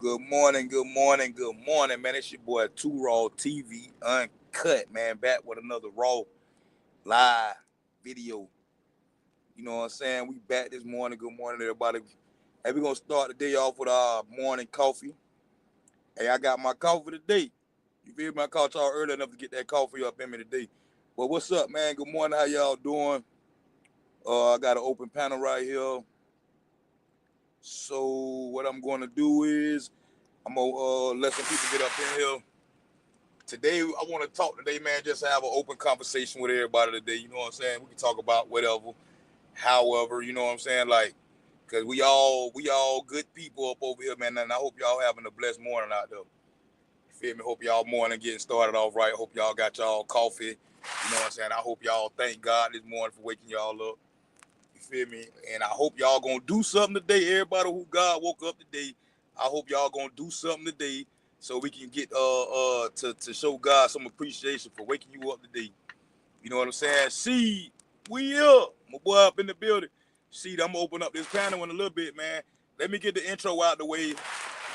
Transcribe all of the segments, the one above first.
Good morning, good morning, good morning, man. It's your boy Two Raw TV Uncut, man. Back with another raw live video. You know what I'm saying? We back this morning. Good morning, everybody. Hey, we're gonna start the day off with our morning coffee. Hey, I got my coffee today. You feel me? I called y'all early enough to get that coffee up in me today. Well, what's up, man? Good morning. How y'all doing? I got an open panel right here. So what I'm gonna do is I'm gonna let some people get up in here. Today, I want to talk today, man, just have an open conversation with everybody today. You know what I'm saying? We can talk about whatever, however, you know what I'm saying? Like, because we all good people up over here, man, and I hope y'all having a blessed morning out there. You feel me? Hope y'all morning getting started off right. Hope y'all got y'all coffee. You know what I'm saying? I hope y'all thank God this morning for waking y'all up. You feel me? And I hope y'all gonna do something today. Everybody who God woke up today, I hope y'all gonna do something today so we can get to show God some appreciation for waking you up today. You know what I'm saying? See, we up. My boy up in the building. See, I'm gonna open up this panel in a little bit, man. Let me get the intro out the way.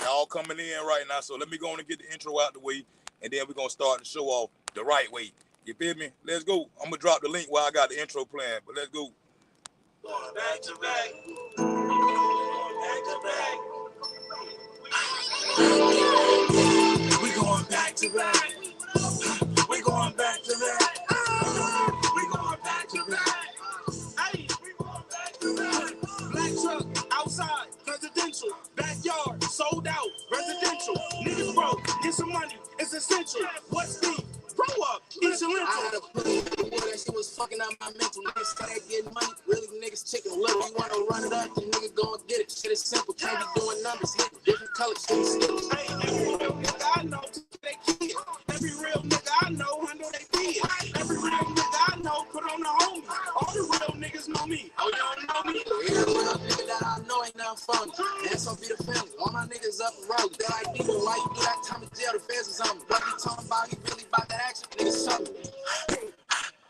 Y'all coming in right now, so let me go on and get the intro out the way, and then we're gonna start the show off the right way. You feel me? Let's go. I'm gonna drop the link while I got the intro playing, but let's go. Going back to back. Going back to back. We going back to back. We going back to back. We going back to back. Hey, we going back to back. Black truck outside, presidential. Backyard sold out, residential. Niggas broke, get some money, it's essential. What's the grow up? Eat your lentil. I had a play that she was fucking up my mental. Niggas started getting money, really niggas chicken little. You wanna run it up, the nigga go and get it. Shit is simple, can't be doing numbers, hit different colors, shit is simple. Hey, every real nigga I know they kid. Every real nigga I know handle they kid. Every real nigga I know put on the homie. All the real niggas know me. Oh, you don't know me? Every real nigga that I know ain't nothing funny. That's gonna be the family. All my niggas up and rolling. They like people, why you do that time in jail? The feds is on me. What he talking about? He really about that action. Niggas something.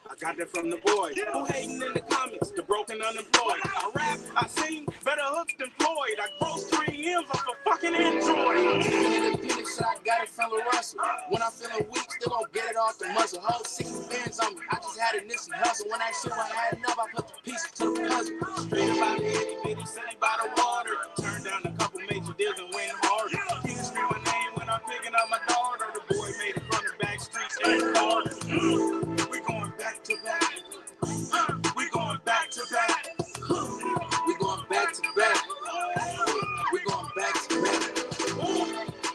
I got that from the boy. Who hating in the comments? The broken unemployed. I rap, I sing, better hook than Floyd. I gross 3 M's off a fucking Android. Independent shit, I got it from the Russell. When I'm feeling weak, still gon' get it off the muscle. Whole 60 bands on me. I just had a Nipsey hustle. When that shit was adding up, I put the pieces to the puzzle. Straight about the itty bitty city by the water. Turned down a couple major deals and went hard. Can't scream my name when I'm picking up my daughter. The boy made it from the back streets and hard. We going back to back. We going back to back. We going back to back. We going back to back.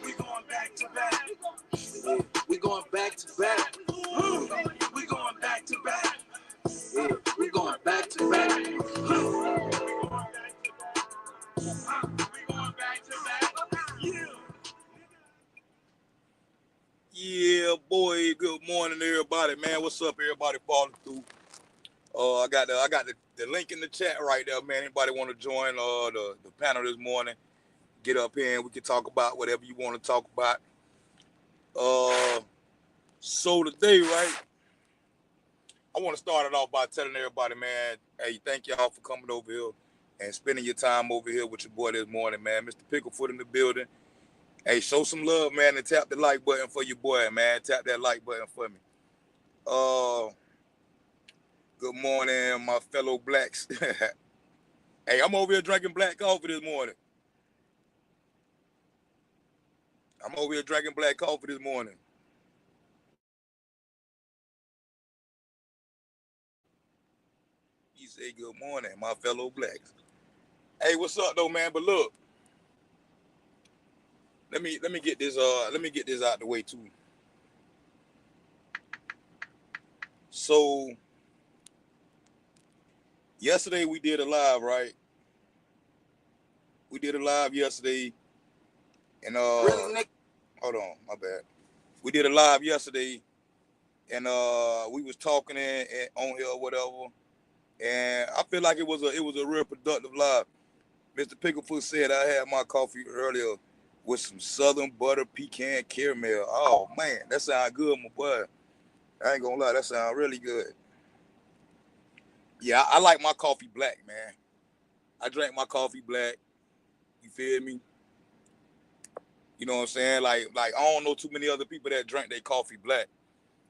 We going back to back. We going back to back. We going back to back. We going back to back. We going back to back. Yeah, boy. Good morning, everybody, man. What's up, everybody? Falling through. I got the link in the chat right there, man. Anybody want to join the panel this morning? Get up here and we can talk about whatever you want to talk about. So today, right, I want to start it off by telling everybody, man, hey, thank y'all for coming over here and spending your time over here with your boy this morning, man. Mr. Picklefoot in the building. Hey, show some love, man, and tap the like button for your boy, man. Tap that like button for me. Good morning, my fellow blacks. Hey, I'm over here drinking black coffee this morning. You say good morning, my fellow blacks. Hey, what's up though, man? But look, let me get this out the way too. So yesterday we did a live, right? We did a live yesterday, and hold on, my bad. We did a live yesterday, and we was talking on here or whatever, and I feel like it was a real productive live. Mr. Picklefoot said I had my coffee earlier with some Southern butter pecan caramel. Oh man, that sounds good, my boy. I ain't gonna lie, that sounds really good. Yeah, I like my coffee black, man. I drank my coffee black. You feel me? You know what I'm saying? Like I don't know too many other people that drink their coffee black,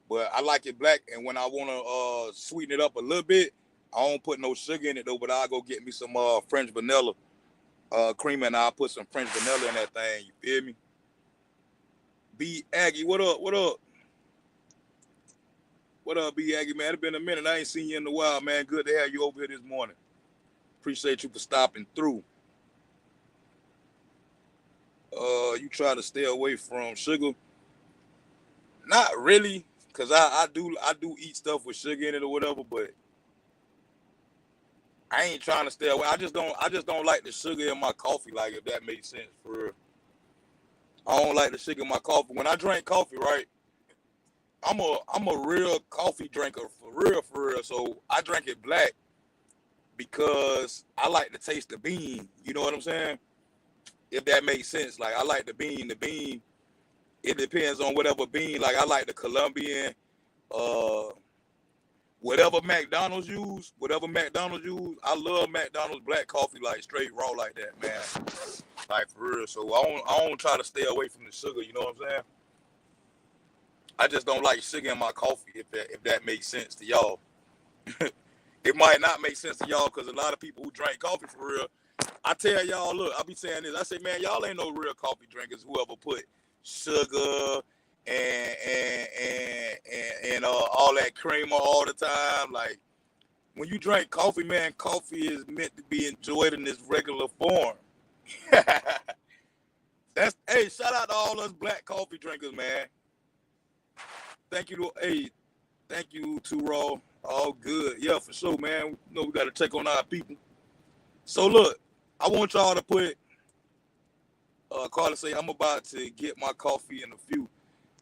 but I like it black. And when I wanna sweeten it up a little bit, I don't put no sugar in it though. But I'll go get me some French vanilla cream, and I'll put some French vanilla in that thing. You feel me? B Aggie, what up? What up? What up, B Aggie, man? It's been a minute. I ain't seen you in a while, man. Good to have you over here this morning. Appreciate you for stopping through. You try to stay away from sugar. Not really, cause I do eat stuff with sugar in it or whatever, but I ain't trying to stay away. I just don't like the sugar in my coffee, like if that makes sense for real. I don't like the sugar in my coffee. When I drink coffee, right, I'm a real coffee drinker for real, for real. So I drink it black because I like to taste the bean. You know what I'm saying? If that makes sense. Like I like the bean. The bean, it depends on whatever bean. Like I like the Colombian, whatever McDonald's use. I love McDonald's black coffee, like straight raw like that, man. Like for real. So I don't try to stay away from the sugar. You know what I'm saying? I just don't like sugar in my coffee. If that makes sense to y'all. It might not make sense to y'all because a lot of people who drink coffee for real. I tell y'all, look, I be saying this. I say, man, y'all ain't no real coffee drinkers. Whoever put sugar and all that creamer all the time. Like when you drink coffee, man, coffee is meant to be enjoyed in its regular form. Hey, shout out to all us black coffee drinkers, man. Thank you to Raw. All good. Yeah, for sure, man. You know we got to check on our people. So look, I want y'all to put, Carla say, I'm about to get my coffee in a few.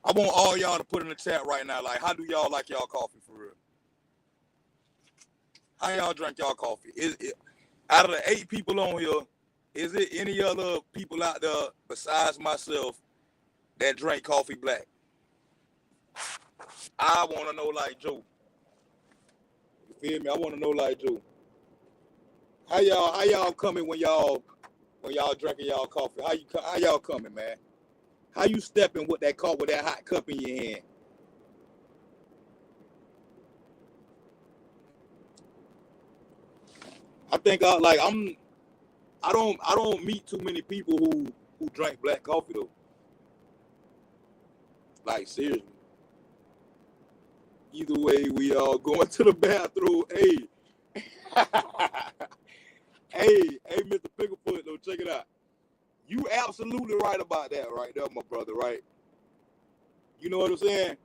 I want all y'all to put in the chat right now, like, how do y'all like y'all coffee for real? How y'all drink y'all coffee? Out of the 8 people on here, is it any other people out there besides myself that drink coffee black? I want to know like Joe. You feel me? I want to know like Joe. How y'all coming when y'all drinking y'all coffee? How y'all coming, man? How you stepping with that hot cup in your hand? I think I don't meet too many people who drink black coffee though. Like seriously. Either way, we all going to the bathroom. Hey, hey, Mr. Picklefoot, though, check it out. You absolutely right about that right there, my brother, right? You know what I'm saying?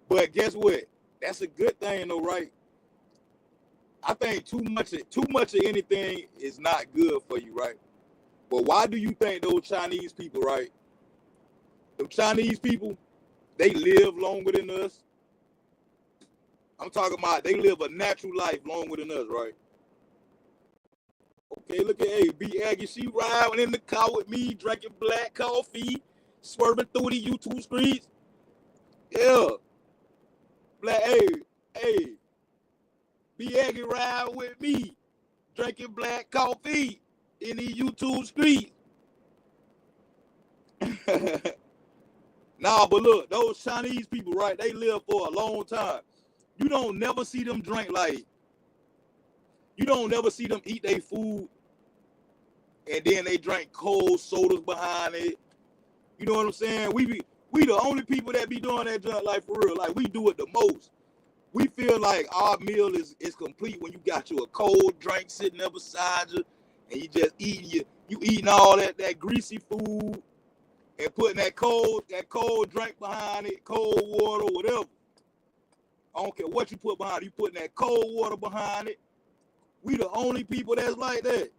But guess what? That's a good thing, though, right? I think too much of anything is not good for you, right? But why do you think those Chinese people, right? Them Chinese people, they live longer than us. I'm talking about they live a natural life longer than us, right? Okay, look at B Aggie. She riding in the car with me, drinking black coffee, swerving through the YouTube streets. Yeah. Black, hey. B Aggie riding with me, drinking black coffee in the YouTube streets. Nah, but look, those Chinese people, right? They live for a long time. You don't never see them drink like. You don't never see them eat their food and then they drink cold sodas behind it. You know what I'm saying? We the only people that be doing that junk like for real. Like we do it the most. We feel like our meal is complete when you got you a cold drink sitting there beside you and you just eating you eating all that greasy food and putting that cold drink behind it, cold water, whatever. I don't care what you put behind it. You putting that cold water behind it. We the only people that's like that.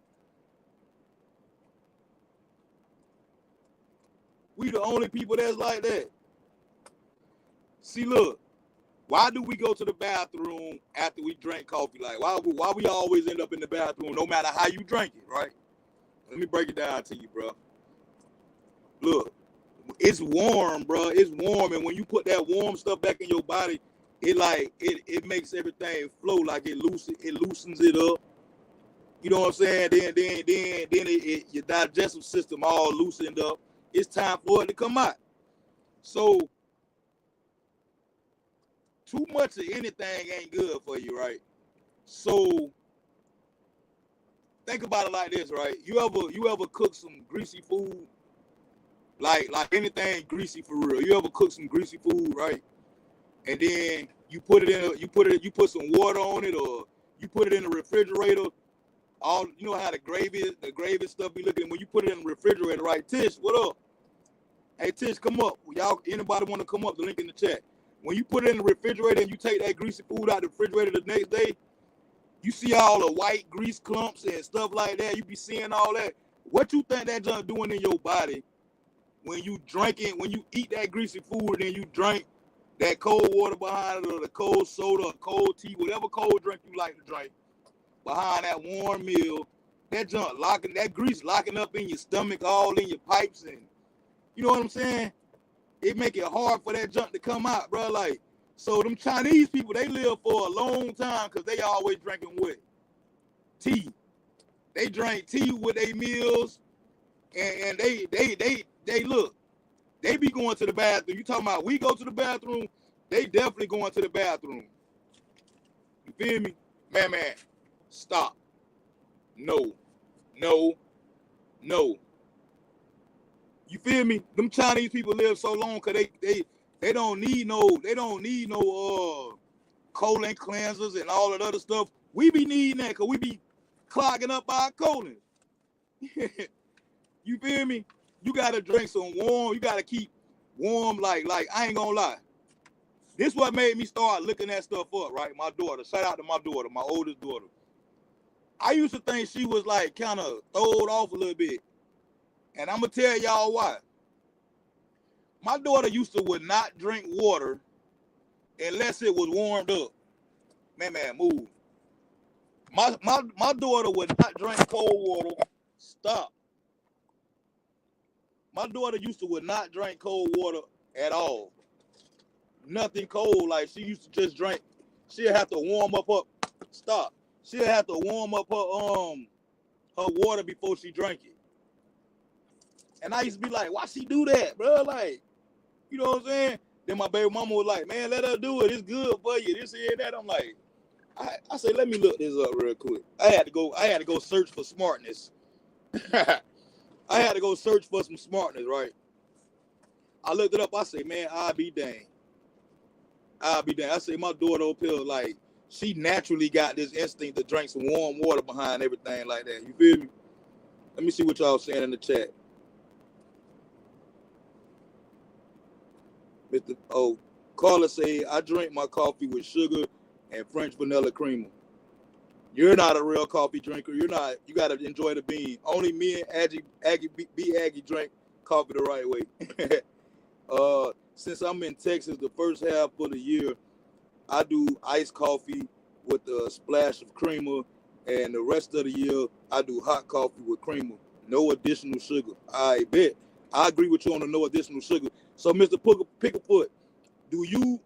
We the only people that's like that. See, look, why do we go to the bathroom after we drink coffee? Like, why we always end up in the bathroom, no matter how you drink it, right? Let me break it down to you, bro. Look, it's warm, bro. It's warm, and when you put that warm stuff back in your body, it makes everything flow, like it loosens it up. You know what I'm saying? Then your digestive system all loosened up. It's time for it to come out. So too much of anything ain't good for you, right? So think about it like this, right? You ever cook some greasy food? Like anything greasy for real. You ever cook some greasy food, right? And then you put some water on it, or you put it in the refrigerator. All you know how the gravy stuff be looking when you put it in the refrigerator, right? Tish, what up? Hey Tish, come up. Y'all, anybody want to come up? The link in the chat. When you put it in the refrigerator and you take that greasy food out of the refrigerator the next day, you see all the white grease clumps and stuff like that. You be seeing all that. What you think that junk doing in your body when you eat that greasy food and then you drink that cold water behind it, or the cold soda, or cold tea, whatever cold drink you like to drink, behind that warm meal, that junk that grease locking up in your stomach, all in your pipes, and you know what I'm saying? It make it hard for that junk to come out, bro. Like, so them Chinese people, they live for a long time because they always drinking what? Tea. They drink tea with their meals, and they look. They be going to the bathroom. You talking about we go to the bathroom? They definitely going to the bathroom. You feel me? Man, stop. No. You feel me? Them Chinese people live so long because they don't need no colon cleansers and all that other stuff. We be needing that because we be clogging up our colon. You feel me? You gotta drink some warm. You gotta keep warm. Like I ain't gonna lie. This what made me start looking that stuff up. Right, my daughter. Shout out to my daughter, my oldest daughter. I used to think she was like kind of throwed off a little bit, and I'm gonna tell y'all why. My daughter would not drink water unless it was warmed up. Man, move. My daughter would not drink cold water. Stop. My daughter would not drink cold water at all. Nothing cold. Like she used to just drink. She'll have to warm up her. Stop. She'll have to warm up her water before she drank it. And I used to be like, why she do that, bro? Like, you know what I'm saying? Then my baby mama was like, man, let her do it. It's good for you. This and that. I'm like, I said, let me look this up real quick. I had to go search for smartness. I had to go search for some smartness, right? I looked it up. I say, man, I'll be dang. I say, my daughter up here, like, she naturally got this instinct to drink some warm water behind everything like that. You feel me? Let me see what y'all saying in the chat. Carla say, I drink my coffee with sugar and French vanilla creamer. You're not a real coffee drinker. You got to enjoy the bean. Only me and Aggie drink coffee the right way. Since I'm in Texas, the first half of the year, I do iced coffee with a splash of creamer, and the rest of the year, I do hot coffee with creamer. No additional sugar. I bet. I agree with you on the no additional sugar. So, Mr. Picklefoot,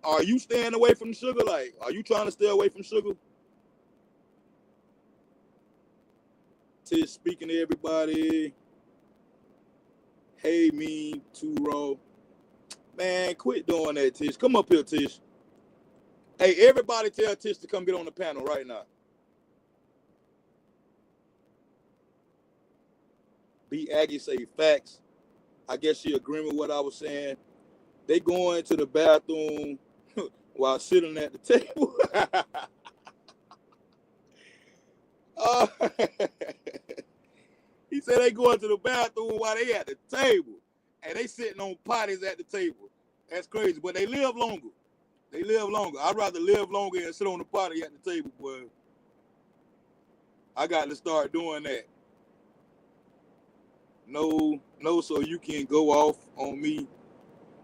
are you staying away from sugar? Like, are you trying to stay away from sugar? Tish speaking to everybody. Hey, me, too raw. Man, quit doing that, Tish. Come up here, Tish. Hey, everybody tell Tish to come get on the panel right now. B. Aggie say facts. I guess she agreeing with what I was saying. They going to the bathroom while sitting at the table. He said they going to the bathroom while they at the table. And they sitting on potties at the table. That's crazy. But they live longer. I'd rather live longer and sit on the potty at the table, boy. I got to start doing that. No, so you can go off on me.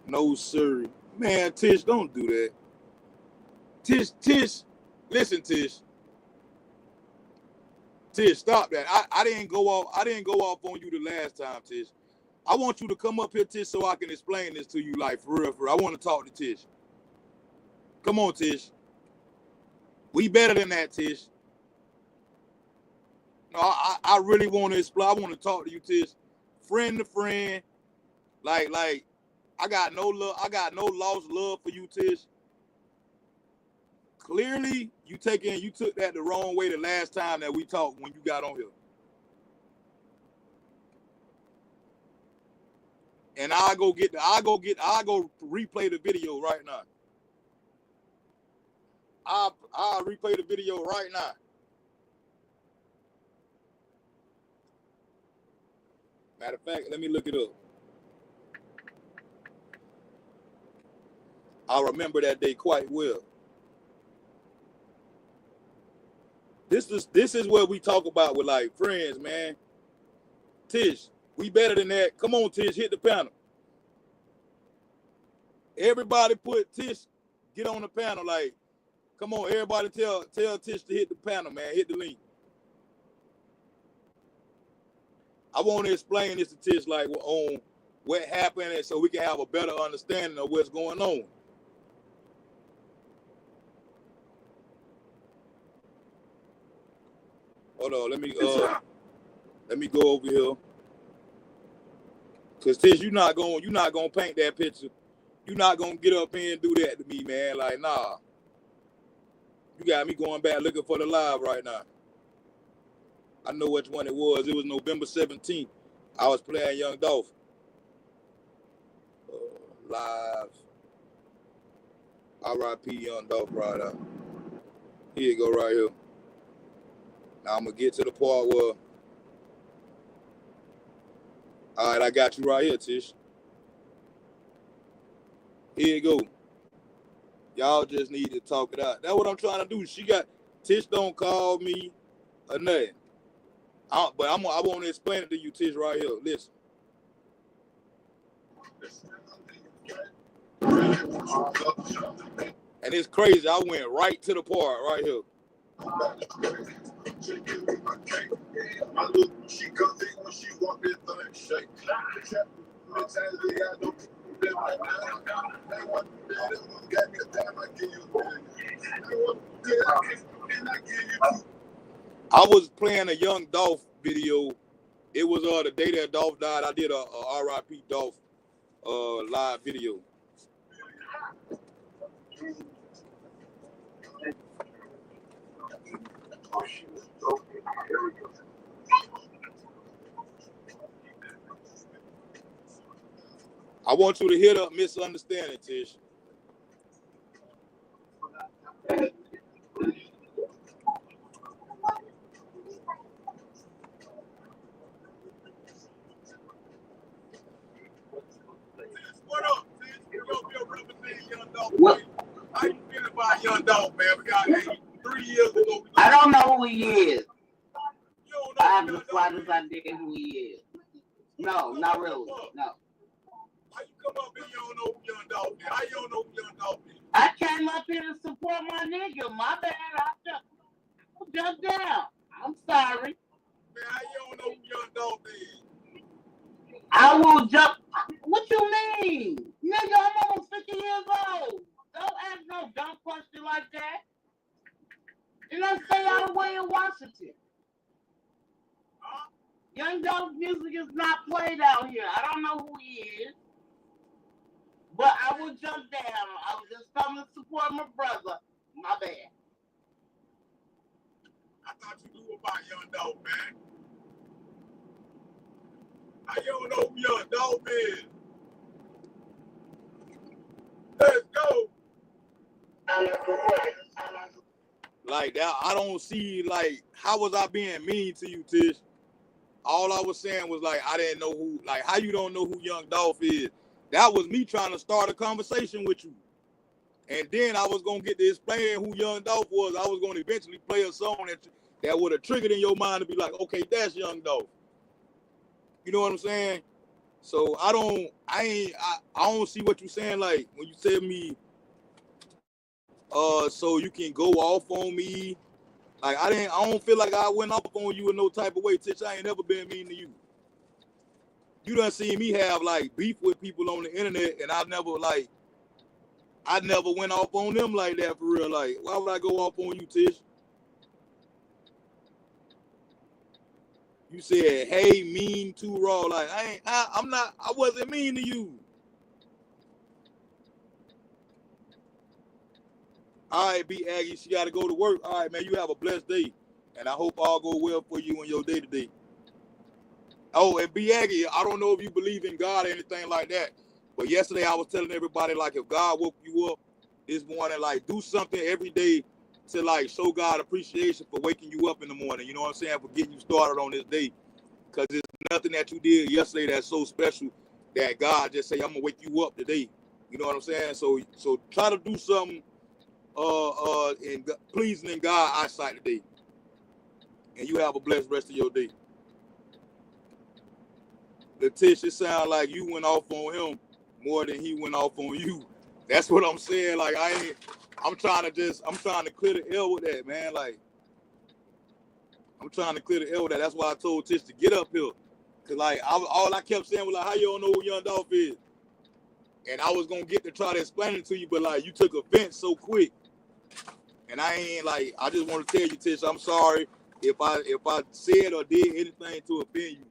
No, sir. Man, Tish, don't do that. Tish, listen, Tish. Tish, stop that. I didn't go off on you the last time, Tish. I want you to come up here, Tish, so I can explain this to you, like, for real. I want to talk to Tish. Come on, Tish. We better than that, Tish. I really want to explore. I want to talk to you, Tish, friend to friend. Like I got no love. I got no lost love for you, Tish. Clearly, you took that the wrong way the last time that we talked when you got on here. And I'll go replay the video right now. I'll replay the video right now. Matter of fact, let me look it up. I remember that day quite well. This is what we talk about with like friends, man. Tish, we better than that. Come on, Tish, hit the panel. Everybody put Tish, get on the panel. Like, come on, everybody tell Tish to hit the panel, man. Hit the link. I want to explain this to Tish, like on what happened, and so we can have a better understanding of what's going on. Hold on, let me go over here. Cause Tish, you're not gonna paint that picture. You're not gonna get up here and do that to me, man. Like, nah. You got me going back looking for the live right now. I know which one it was. It was November 17th. I was playing Young Dolph. Live. R.I.P. Young Dolph right out. Here you go right here. Now I'm going to get to the part where... All right, I got you right here, Tish. Here you go. Y'all just need to talk it out. That's what I'm trying to do. Tish don't call me or nothing. But I want to explain it to you, Tish, right here. Listen. And it's crazy. I went right to the part right here. I was playing a Young Dolph video. It was the day that Dolph died. I did a R.I.P. Dolph live video. I want you to hit up Misunderstanding, Tish. What up, Tish? You're representing Young Dolph. What? How you feel about Young Dolph, man? We got 3 years ago. I don't know who he is. I have the slightest idea who he is. No, not really. No. How you come up and you don't know who Young Dolph is? How you don't know who Young Dolph is? I came up here to support my nigga. My bad. I jumped down. I'm sorry. Man, how you don't know who Young Dolph is? I will jump. What you mean? Nigga, I'm almost 50 years old. Don't ask no dumb question like that. And let's stay out of the way in Washington. Young Dolph music is not played out here. I don't know who he is. But I will jump down. I was just coming to support my brother. My bad. I thought you knew about Young Dolph, man. How you don't know who Young Dolph is? Let's go. Like that, I don't see, like, how was I being mean to you, Tish? All I was saying was, like, I didn't know who, like, how you don't know who Young Dolph is? That was me trying to start a conversation with you. And then I was going to get to explain who Young Dolph was. I was going to eventually play a song that would have triggered in your mind to be like, okay, that's Young Dolph. You know what I'm saying? So I don't see what you're saying. Like, when you tell me, so you can go off on me. Like, I don't feel like I went off on you in no type of way, Tish. I ain't never been mean to you. You done seen me have, like, beef with people on the internet, and I never went off on them like that for real. Like, why would I go off on you, Tish? You said, hey, mean too raw. Like, I wasn't mean to you. All right, B. Aggie, she got to go to work. All right, man, you have a blessed day. And I hope all go well for you in your day today. Oh, and B. Aggie, I don't know if you believe in God or anything like that. But yesterday I was telling everybody, like, if God woke you up this morning, like, do something every day to, like, show God appreciation for waking you up in the morning. You know what I'm saying? For getting you started on this day. Because there's nothing that you did yesterday that's so special that God just say, I'm going to wake you up today. You know what I'm saying? So try to do something and pleasing in God's eyesight today. And you have a blessed rest of your day. Letitia, it sounds like you went off on him more than he went off on you. That's what I'm saying. Like, I'm trying to clear the air with that, man. Like, I'm trying to clear the air with that. That's why I told Tish to get up here. Cause like, all I kept saying was like, how you don't know who Young Dolph is? And I was gonna get to try to explain it to you, but like, you took offense so quick. And I ain't like, I just want to tell you, Tish, I'm sorry if I said or did anything to offend you.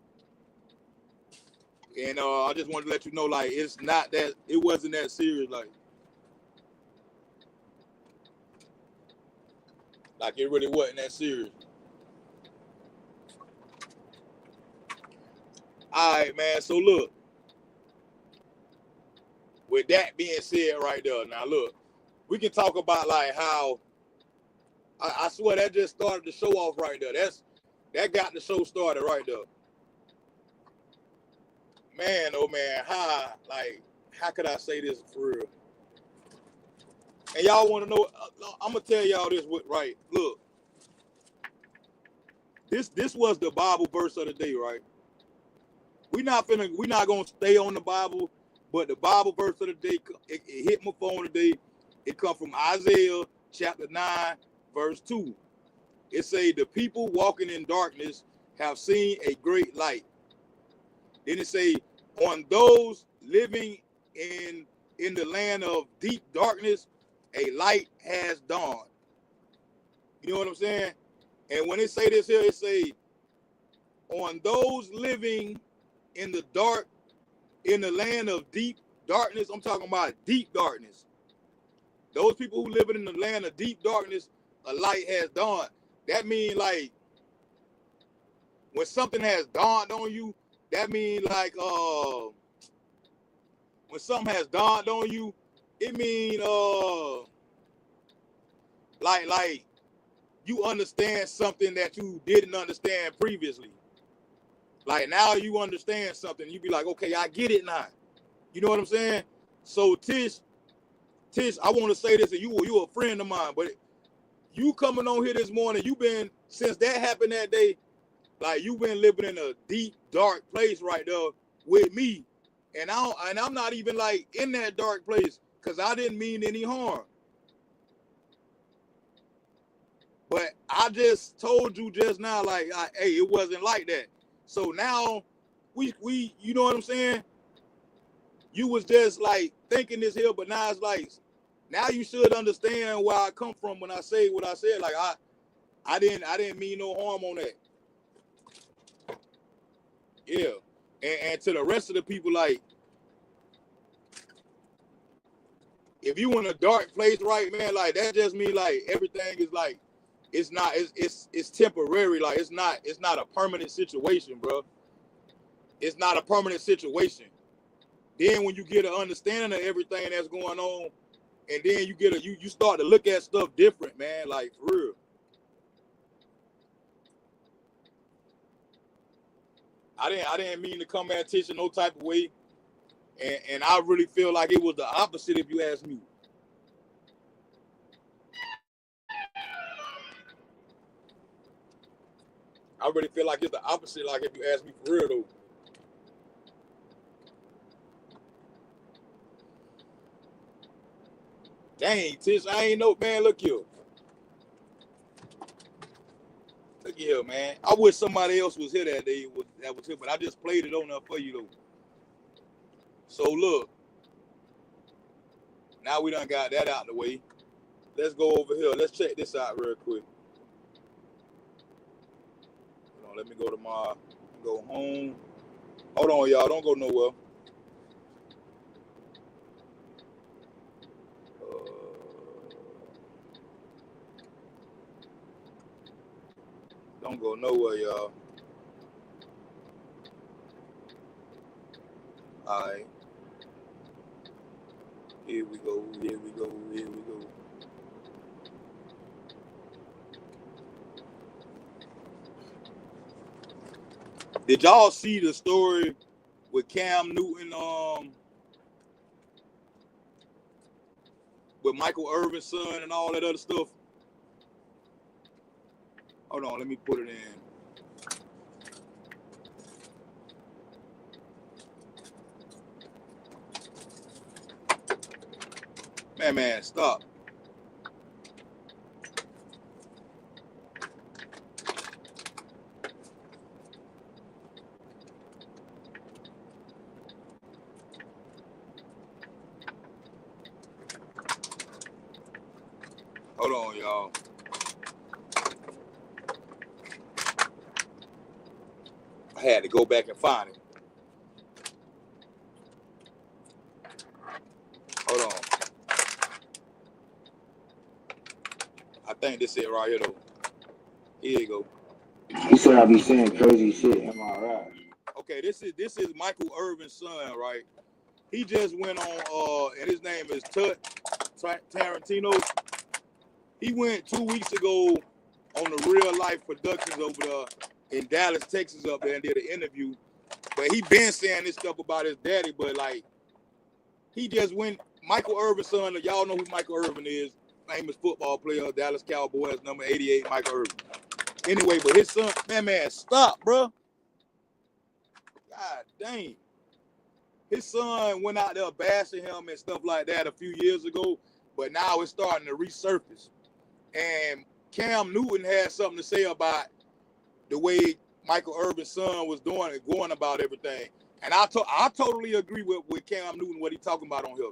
And I just wanted to let you know, like, it's not that, it wasn't that serious, like it really wasn't that serious. All right, man. So look, with that being said, right there, now look, we can talk about like how I swear that just started the show off right there. That got the show started right there. Man, oh man, how could I say this for real? And y'all want to know? I'm gonna tell y'all this. Right? Look, this was the Bible verse of the day, right? We're not gonna stay on the Bible, but the Bible verse of the day, it hit my phone today. It comes from Isaiah chapter 9, verse 2. It say, the people walking in darkness have seen a great light. Then it say, on those living in the land of deep darkness, a light has dawned. You know what I'm saying? And when it say this here, it say, on those living in the land of deep darkness. I'm talking about deep darkness. Those people who live in the land of deep darkness, a light has dawned. That means like when something has dawned on you, that means like when something has dawned on you, it means like you understand something that you didn't understand previously. Like now you understand something, you be like, okay, I get it now. You know what I'm saying? So Tish, I want to say this, and you a friend of mine, but you coming on here this morning, you been, since that happened that day, like you been living in a deep, dark place right there with me. And I'm not even like in that dark place because I didn't mean any harm. But I just told you just now, like, hey, it wasn't like that. So now we you know what I'm saying? You was just like thinking this here, but now it's like, now you should understand where I come from when I say what I said. Like I didn't mean no harm on that. Yeah. And to the rest of the people, like, if you in a dark place, right, man, like that just means like everything is like, it's temporary. Like it's not a permanent situation, bro. It's not a permanent situation. Then when you get an understanding of everything that's going on, and then you start to look at stuff different, man, like for real. I didn't mean to come at Tisha no type of way. And I really feel like it was the opposite if you ask me. I really feel like it's the opposite, like if you ask me for real though. Dang, Tish, I ain't know, man. Look here. Look here, man. I wish somebody else was here that day that was here, but I just played it on there for you though. So look. Now we done got that out of the way. Let's go over here. Let's check this out real quick. Hold on, let me go to my Hold on, y'all. Don't go nowhere. Don't go nowhere, y'all. All right. Here we go. Here we go. Here we go. Did y'all see the story with Cam Newton, with Michael Irvin's son and all that other stuff? Hold on, let me put it in. Man, stop. Hold on, y'all. I had to go back and find it. Hold on. I think this is it right here, though. Here you go. He said I be saying crazy shit in my rap. Okay, this is Michael Irvin's son, right? He just went on, and his name is Tarantino. He went 2 weeks ago on the Real Life Productions over there in Dallas, Texas, up there, and did an interview. But he been saying this stuff about his daddy, but like, he just went, Michael Irvin's son, y'all know who Michael Irvin is, famous football player, Dallas Cowboys, number 88, Michael Irvin. Anyway, but his son, man, stop, bro. God dang. His son went out there bashing him and stuff like that a few years ago, but now it's starting to resurface. And Cam Newton had something to say about the way Michael Irvin's son was doing and going about everything. And I totally agree with Cam Newton, what he's talking about on here.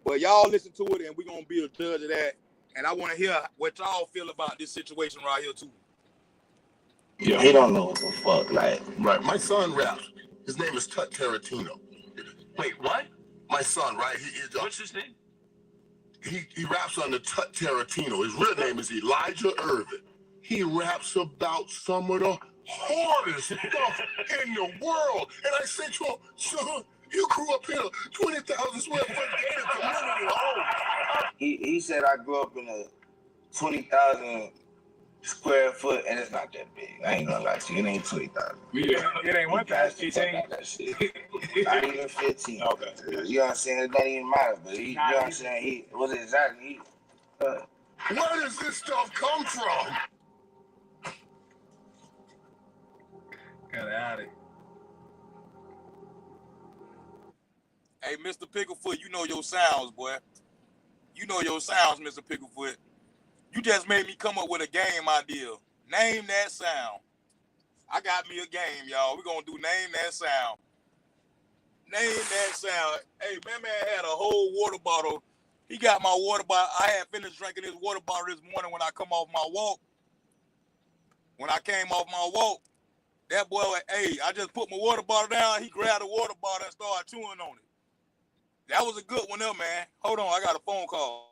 But y'all listen to it, and we're going to be a judge of that. And I want to hear what y'all feel about this situation right here, too. Yeah, he don't know what the fuck, like. Right, my son raps. His name is Tarantino. Wait, what? My son, right? What's his name? He raps under Tarantino. His real name is Elijah Irvin. He raps about some of the hardest stuff in the world. And I said to him, son, you grew up in a 20,000 square foot gated community home. He said I grew up in a 20,000 square foot, and it's not that big. I ain't gonna lie to you. It ain't 20,000. Yeah, it ain't 1,000. That shit. Not even 15. Okay. You know what I'm saying? It doesn't even matter. But he, you know what I'm saying? He was exactly. Where does this stuff come from? Got out of it. Hey, Mr. Picklefoot, you know your sounds, boy. You know your sounds, Mr. Picklefoot. You just made me come up with a game idea. Name that sound. I got me a game, y'all. We're going to do name that sound. Name that sound. Hey, man had a whole water bottle. He got my water bottle. I had finished drinking his water bottle this morning when I come off my walk. When I came off my walk, that boy, hey, I just put my water bottle down. He grabbed the water bottle and started chewing on it. That was a good one there, man. Hold on, I got a phone call.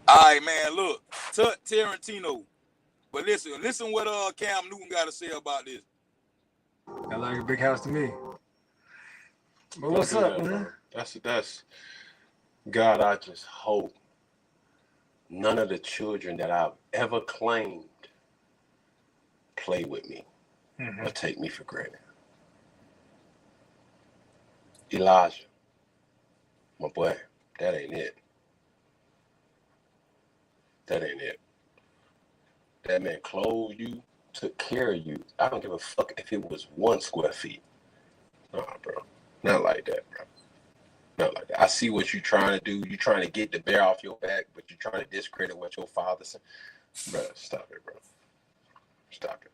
All right, man, look, Tarantino. But listen what Cam Newton got to say about this. Got like a big house to me. But what's up, man? That's God, I just hope none of the children that I've ever claimed play with me or take me for granted. Elijah, my boy, that ain't it. That ain't it. That man clothed you, took care of you. I don't give a fuck if it was 1 square feet. Nah, bro. Not like that, bro. Not like that. I see what you're trying to do. You're trying to get the bear off your back, but you're trying to discredit what your father said. Bro, stop it, bro. Stop it.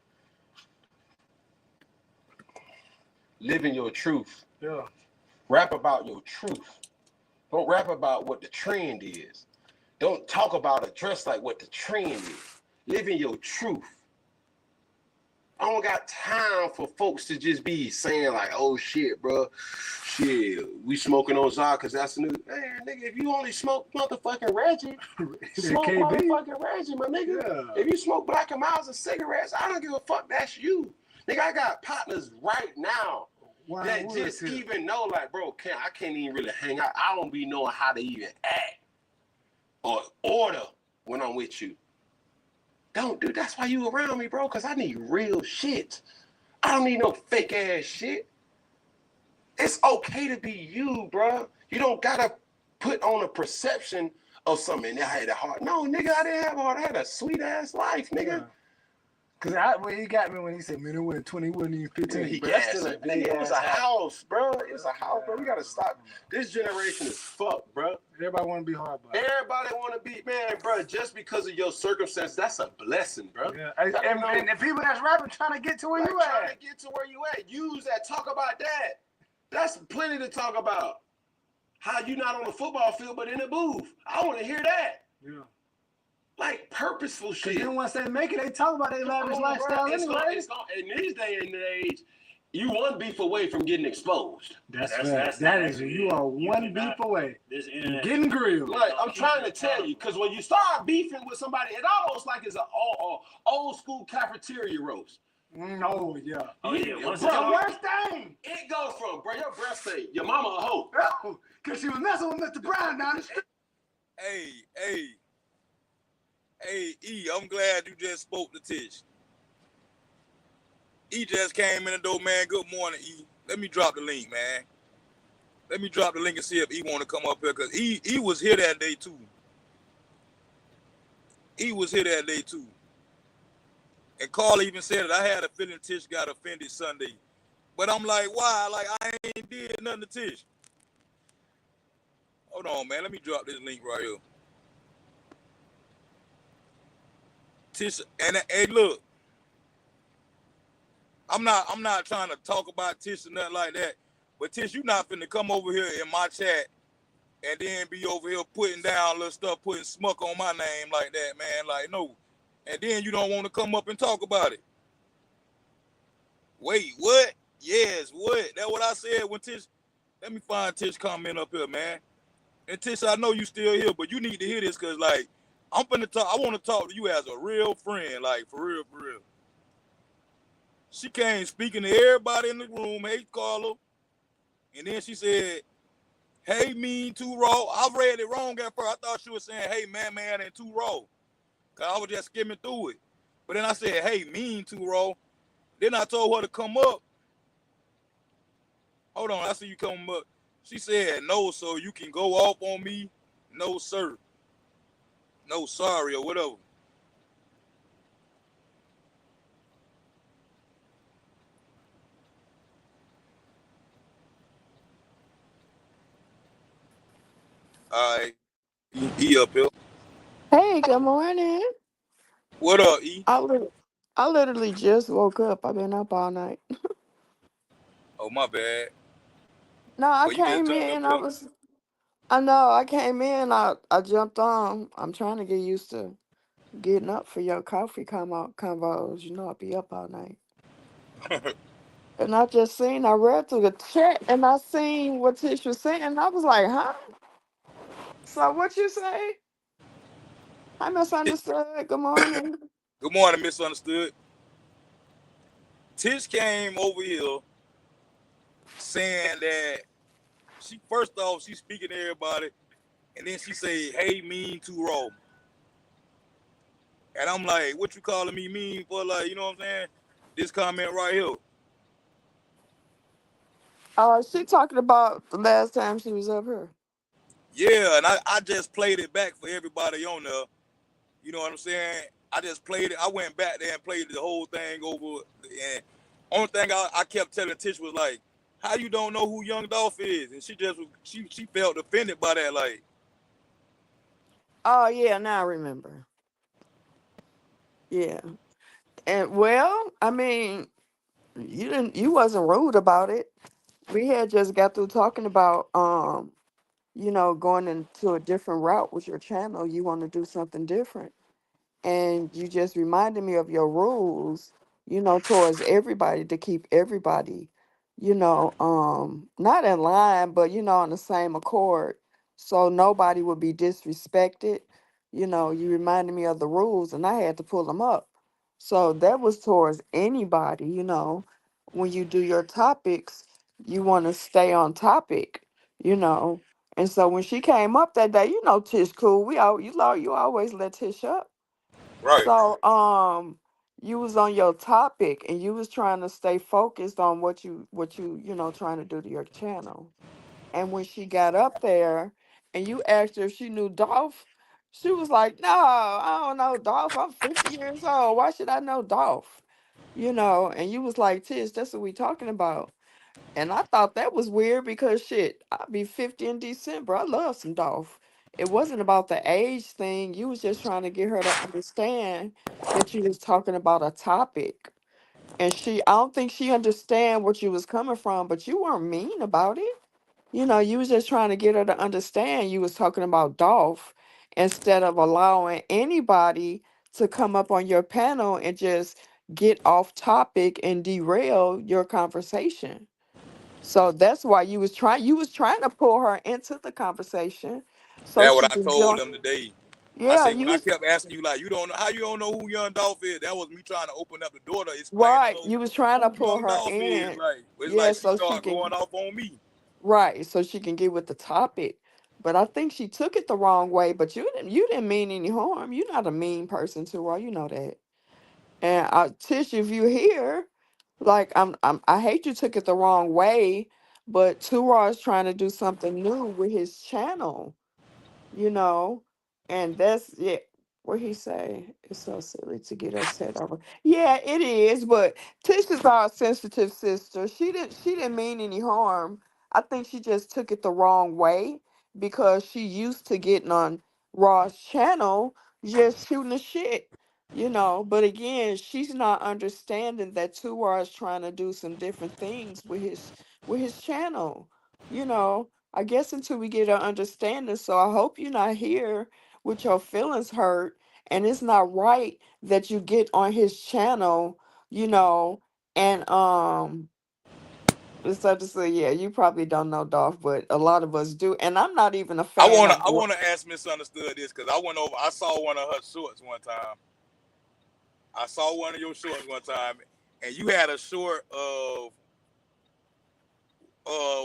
Living your truth. Yeah. Rap about your truth. Don't rap about what the trend is. Don't talk about or dress like what the trend is. Living your truth. I don't got time for folks to just be saying like, oh shit, bro. Shit, we smoking on Zod because that's the new. Man, nigga, if you only smoke motherfucking Reggie, smoke motherfucking Reggie, my nigga. Yeah. If you smoke Black and Miles of cigarettes, I don't give a fuck, that's you. Nigga, I got partners right now that just even know, like, bro, I can't even really hang out. I don't be knowing how to even act or order when I'm with you. Don't do. That's why you around me, bro, because I need real shit. I don't need no fake ass shit. It's okay to be you, bro. You don't gotta put on a perception of something. I had a heart. No, nigga, I didn't have a heart. I had a sweet ass life, nigga. Yeah. Cause when he got me when he said, man, it wasn't 20, it wasn't even 15. He gassed it. It was a house, bro. It was a house, bro. We gotta stop. This generation is fucked, bro. Everybody want to be hard, bro. Everybody want to be, man, bro. Just because of your circumstance, that's a blessing, bro. Yeah. And the people that's rapping trying to get to where you at. Trying to get to where you at. Use that. Talk about that. That's plenty to talk about. How you not on the football field, but in the booth. I want to hear that. Yeah. Like purposeful shit. Then once they make it, they talk about their lavish lifestyle anyway. In this day and age, you one beef away from getting exposed. That is you are one beef away. Getting grilled. Like I'm trying to tell you, because when you start beefing with somebody, it almost like it's an old school cafeteria roast. Oh yeah. What's the worst thing? It goes from, bro, your breath say, your mama a hoe. Oh, because she was messing with Mr. Brown down the street. Hey, E, I'm glad you just spoke to Tish. E just came in the door, man. Good morning, E. Let me drop the link, man. Let me drop the link and see if E want to come up here, because E was here that day, too. E was here that day, too. And Carl even said it. I had a feeling Tish got offended Sunday. But I'm like, why? Like, I ain't did nothing to Tish. Hold on, man. Let me drop this link right here. Tish, and hey, look, I'm not trying to talk about Tish or nothing like that, but Tish, you not finna come over here in my chat and then be over here putting down little stuff, putting smuck on my name like that, man. Like, no. And then you don't want to come up and talk about it. Wait, what? Yes, what? That's what I said when Tish. Let me find Tish comment up here, man. And Tish, I know you still here, but you need to hear this, because, like, I'm finna talk. I want to talk to you as a real friend, like, for real, for real. She came speaking to everybody in the room, hey, Carla. And then she said, hey, mean, too raw. I read it wrong at first. I thought she was saying, hey, man, and too raw. Because I was just skimming through it. But then I said, hey, mean, too raw. Then I told her to come up. Hold on, I see you come up. She said, no, so you can go off on me. No, sir. No, sorry, or whatever. All right. E up here. Hey, good morning. What up, E? I literally just woke up. I've been up all night. Oh, my bad. No, I Well, you just came jumped in. up here. I know, I came in. I jumped on. I'm trying to get used to getting up for your coffee convos. You know, I'll be up all night. And I read through the chat and I seen what Tish was saying. And I was like, huh? So what you say? I misunderstood. Good morning. Good morning, misunderstood. Tish came over here saying that first off, she's speaking to everybody, and then she say, hey, mean, too raw. And I'm like, what you calling me mean for? Like, you know what I'm saying? This comment right here. She talking about the last time she was up here. Yeah, and I just played it back for everybody on there. You know what I'm saying? I just played it. I went back there and played the whole thing over. And only thing I kept telling Tish was like, How you don't know who Young Dolph is? And she just she felt offended by that. Like, Oh yeah, now I remember. Yeah. And well, I mean, you wasn't rude about it. We had just got through talking about going into a different route with your channel. You want to do something different. And you just reminded me of your rules, towards everybody, to keep everybody, not in line, but on the same accord, so nobody would be disrespected. You reminded me of the rules, and I had to pull them up. So that was towards anybody. When you do your topics, you want to stay on topic. you know and so when she came up that day, Tish cool. You always let Tish up. right, So, you was on your topic, and you was trying to stay focused on what you trying to do to your channel. And when she got up there and you asked her if she knew Dolph, she was like, "No, I don't know Dolph. I'm 50 years old. Why should I know Dolph?" And you was like, "Tish, that's what we talking about." And I thought that was weird because shit, I'll be 50 in December. I love some Dolph. It wasn't about the age thing. You was just trying to get her to understand that you was talking about a topic. And I don't think she understand what you was coming from, but you weren't mean about it. You was just trying to get her to understand you was talking about Dolph, instead of allowing anybody to come up on your panel and just get off topic and derail your conversation. So that's why you was trying to pull her into the conversation so that's she what I can told join. them today. I Yeah, say when you I was kept asking you, like, you don't know how you don't know who Young Dolph is. That was me trying to open up the door to explain to right. her You was trying to who pull Young her Dolph is. in. Like, it's Yeah, like she so she started can going off on me. right, so she can get with the topic. But I think she took it the wrong way. But you didn't mean any harm. You're not a mean person to her. You know that. And Tish, if you here, like I hate you took it the wrong way. But Tura is trying to do something new with his channel. you know, and that's yeah. What he say? It's so silly to get upset over. Yeah, it is. But Tish is our sensitive sister. She didn't mean any harm. I think she just took it the wrong way because she used to getting on Raw's channel just shooting the shit. But again, she's not understanding that Tuwa is trying to do some different things with his channel. You know, I guess until we get an understanding. So I hope you're not here with your feelings hurt. And it's not right that you get on his channel, you know, and so to say, yeah, you probably don't know Dolph, but a lot of us do. And I'm not even a I fan wanna of I wanna ask Misunderstood this because I went over. I saw one of her shorts one time. I saw one of your shorts one time, and you had a short of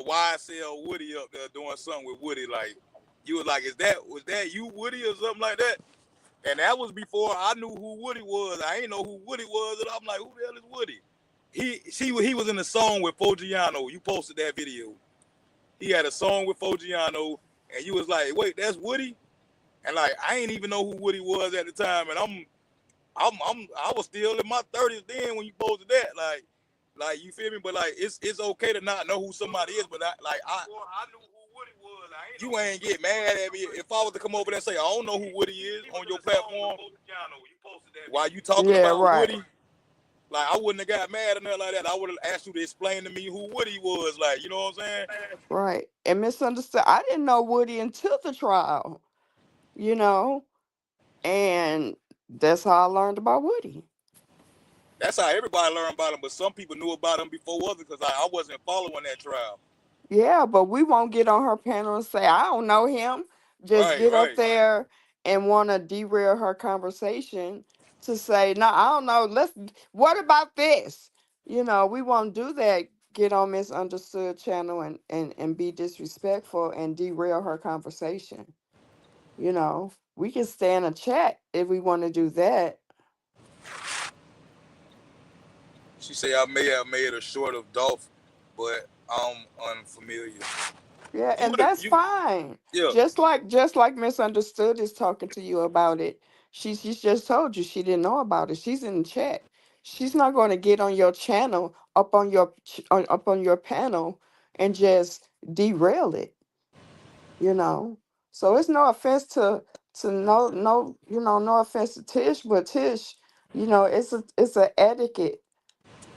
YSL Woody up there doing something with Woody. Like, you was like, was that you, Woody, or something like that? And that was before I knew who Woody was. I ain't know who Woody was, and I'm like, who the hell is Woody? He was in the song with Fogiano. You posted that video. He had a song with Fogiano, and you was like, wait, that's Woody? And like, I ain't even know who Woody was at the time, and I was still in my 30s then when you posted that. Like you feel me? But like, it's okay to not know who somebody is. But I knew who Woody was. You ain't get mad at me if I was to come over there and say I don't know who Woody is on your platform while you talking yeah, about right, Woody. Like, I wouldn't have got mad or nothing like that. I would have asked you to explain to me who Woody was. Like, you know what I'm saying? right. And misunderstood. I didn't know Woody until the trial, you know, and that's how I learned about Woody. That's how everybody learned about him. But some people knew about him before others because I wasn't following that trial. Yeah, but we won't get on her panel and say, I don't know him. Just Right, get up right. there and want to derail her conversation to say, no, I don't know. What about this? We won't do that. Get on Misunderstood channel and be disrespectful and derail her conversation. We can stay in a chat if we want to do that. She say I may have made a short of Dolph, but I'm unfamiliar. Yeah, You and would have that's you fine. Yeah. Just like Misunderstood is talking to you about it. She's just told you she didn't know about it. She's in the chat. She's not going to get on your channel up on your up on your panel and just derail it, you know. So it's no offense to no no offense to Tish, but Tish, it's a etiquette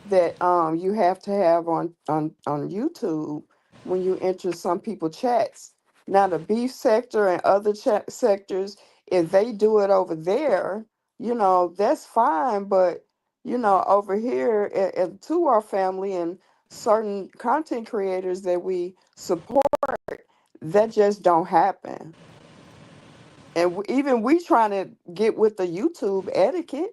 that you have to have on YouTube when you enter some people chats. Now the beef sector and other chat sectors, if they do it over there, that's fine. But over here at To Our Family and certain content creators that we support, that just don't happen. And even we trying to get with the YouTube etiquette.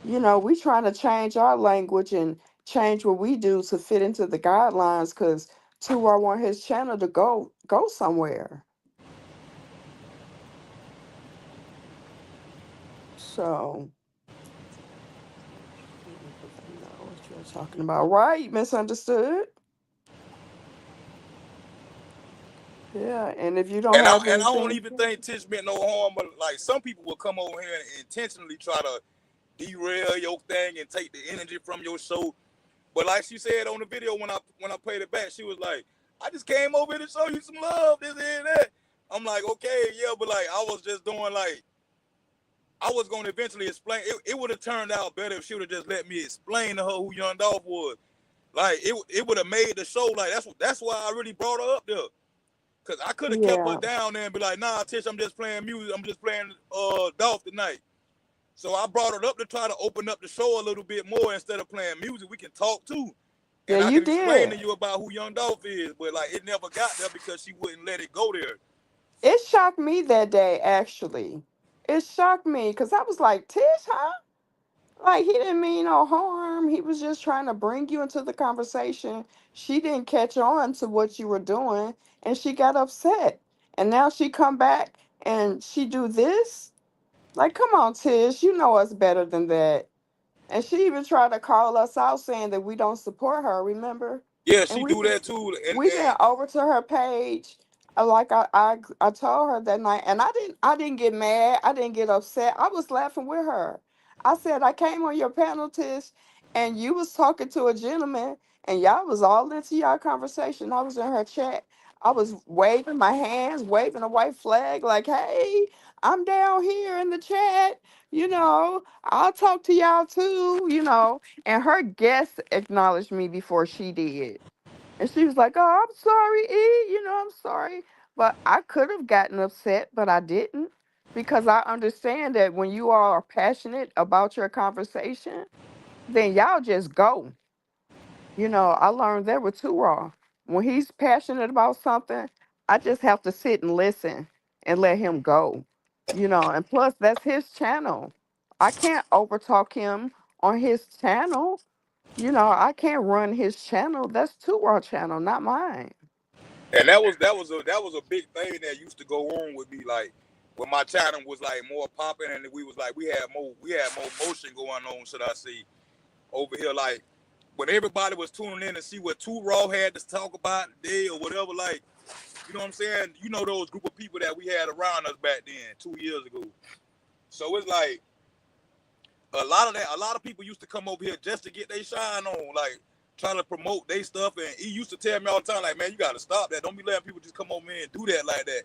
We trying to change our language and change what we do to fit into the guidelines because Tuar want his channel to go somewhere. So people they know what you're talking about, right? Misunderstood. Yeah, and if you don't And I have and I don't anything, even think Tish meant no harm, but like some people will come over here and intentionally try to derail your thing and take the energy from your show. But like she said on the video when I played it back, she was like, "I just came over here to show you some love, this and that." I'm like, okay, yeah, but like I was just doing like I was gonna eventually explain. It would have turned out better if she would have just let me explain to her who Young Dolph was. Like it would have made the show like that's why I really brought her up there. Cause I could have kept her yeah, down there and be like, nah, Tish, I'm just playing music. I'm just playing Dolph tonight. So I brought it up to try to open up the show a little bit more instead of playing music. We can talk too. yeah, And I you can explain did. to you about who Young Dolph is. But like it never got there because she wouldn't let it go there. It shocked me that day. Actually, it shocked me because I was like, Tish, huh? Like he didn't mean no harm. He was just trying to bring you into the conversation. She didn't catch on to what you were doing and she got upset. And now she come back and she do this? Like come on, Tish, you know us better than that. And she even tried to call us out saying that we don't support her, remember? Yeah, And she do that too. we went over to her page. Like I told her that night, and I didn't get mad. I didn't get upset. I was laughing with her. I said I came on your panel, Tish, and you was talking to a gentleman, and y'all was all into y'all conversation. I was in her chat. I was waving my hands, waving a white flag, like, "Hey, I'm down here in the chat. I'll talk to y'all too." And her guest acknowledged me before she did. And she was like, "Oh, I'm sorry, E. I'm sorry." But I could have gotten upset, but I didn't because I understand that when you all are passionate about your conversation, then y'all just go. I learned that with Too Raw. When he's passionate about something, I just have to sit and listen and let him go. And plus, that's his channel. I can't overtalk him on his channel. I can't run his channel. That's Too Raw channel, not mine. And that was a big thing that used to go on with me. Like when my channel was like more popping and we was like we had more motion going on, should I say, over here. Like when everybody was tuning in to see what Too Raw had to talk about today or whatever, like, you know what I'm saying? You know those group of people that we had around us back then, 2 years ago. So it's like a lot of people used to come over here just to get their shine on, like trying to promote their stuff. And he used to tell me all the time, like, man, you gotta stop that. Don't be letting people just come over here and do that like that.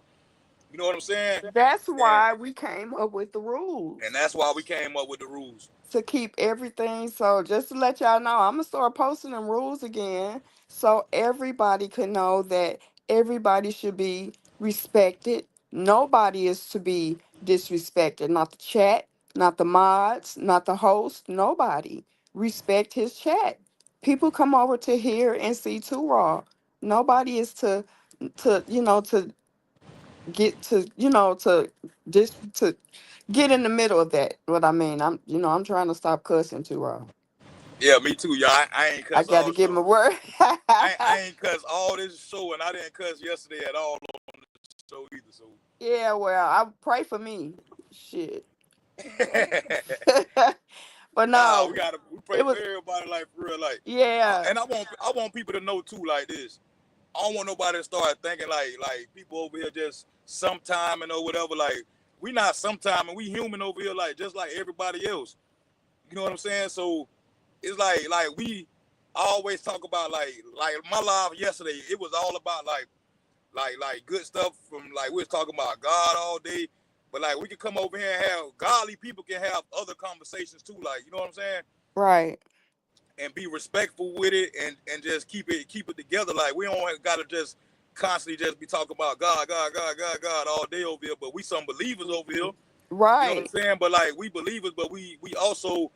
You know what I'm saying? That's And why we came up with the and rules that's why we came up with the rules. to keep everything. So just to let y'all know, I'm gonna start posting them rules again so everybody can know that everybody should be respected. Nobody is to be disrespected. Not the chat, not the mods, not the host, nobody. Respect his chat. People come over to hear and see Too Raw. Nobody is to get to get in the middle of that. What I mean, I'm trying to stop cussing too raw. Yeah, me too, y'all. I ain't I cuss got to all get show. my word. I ain't cuss all this show, and I didn't cuss yesterday at all on the show either. So, Yeah, well, I pray for me. Shit. But nah, no, we pray it for was everybody, like for real, like, yeah. and I want people to know too, like this. I don't want nobody to start thinking like people over here just sometime and or whatever. Like we not sometime and we human over here, like just like everybody else. You know what I'm saying? So it's like we always talk about like my live yesterday. It was all about like good stuff from like we was talking about God all day, but like we can come over here and have godly people can have other conversations too. Like you know what I'm saying, Right. and be respectful with it and just keep it together. Like we don't gotta just constantly just be talking about God all day over here. But we some believers over here. You know what I'm Right. saying? But like we believers, but we also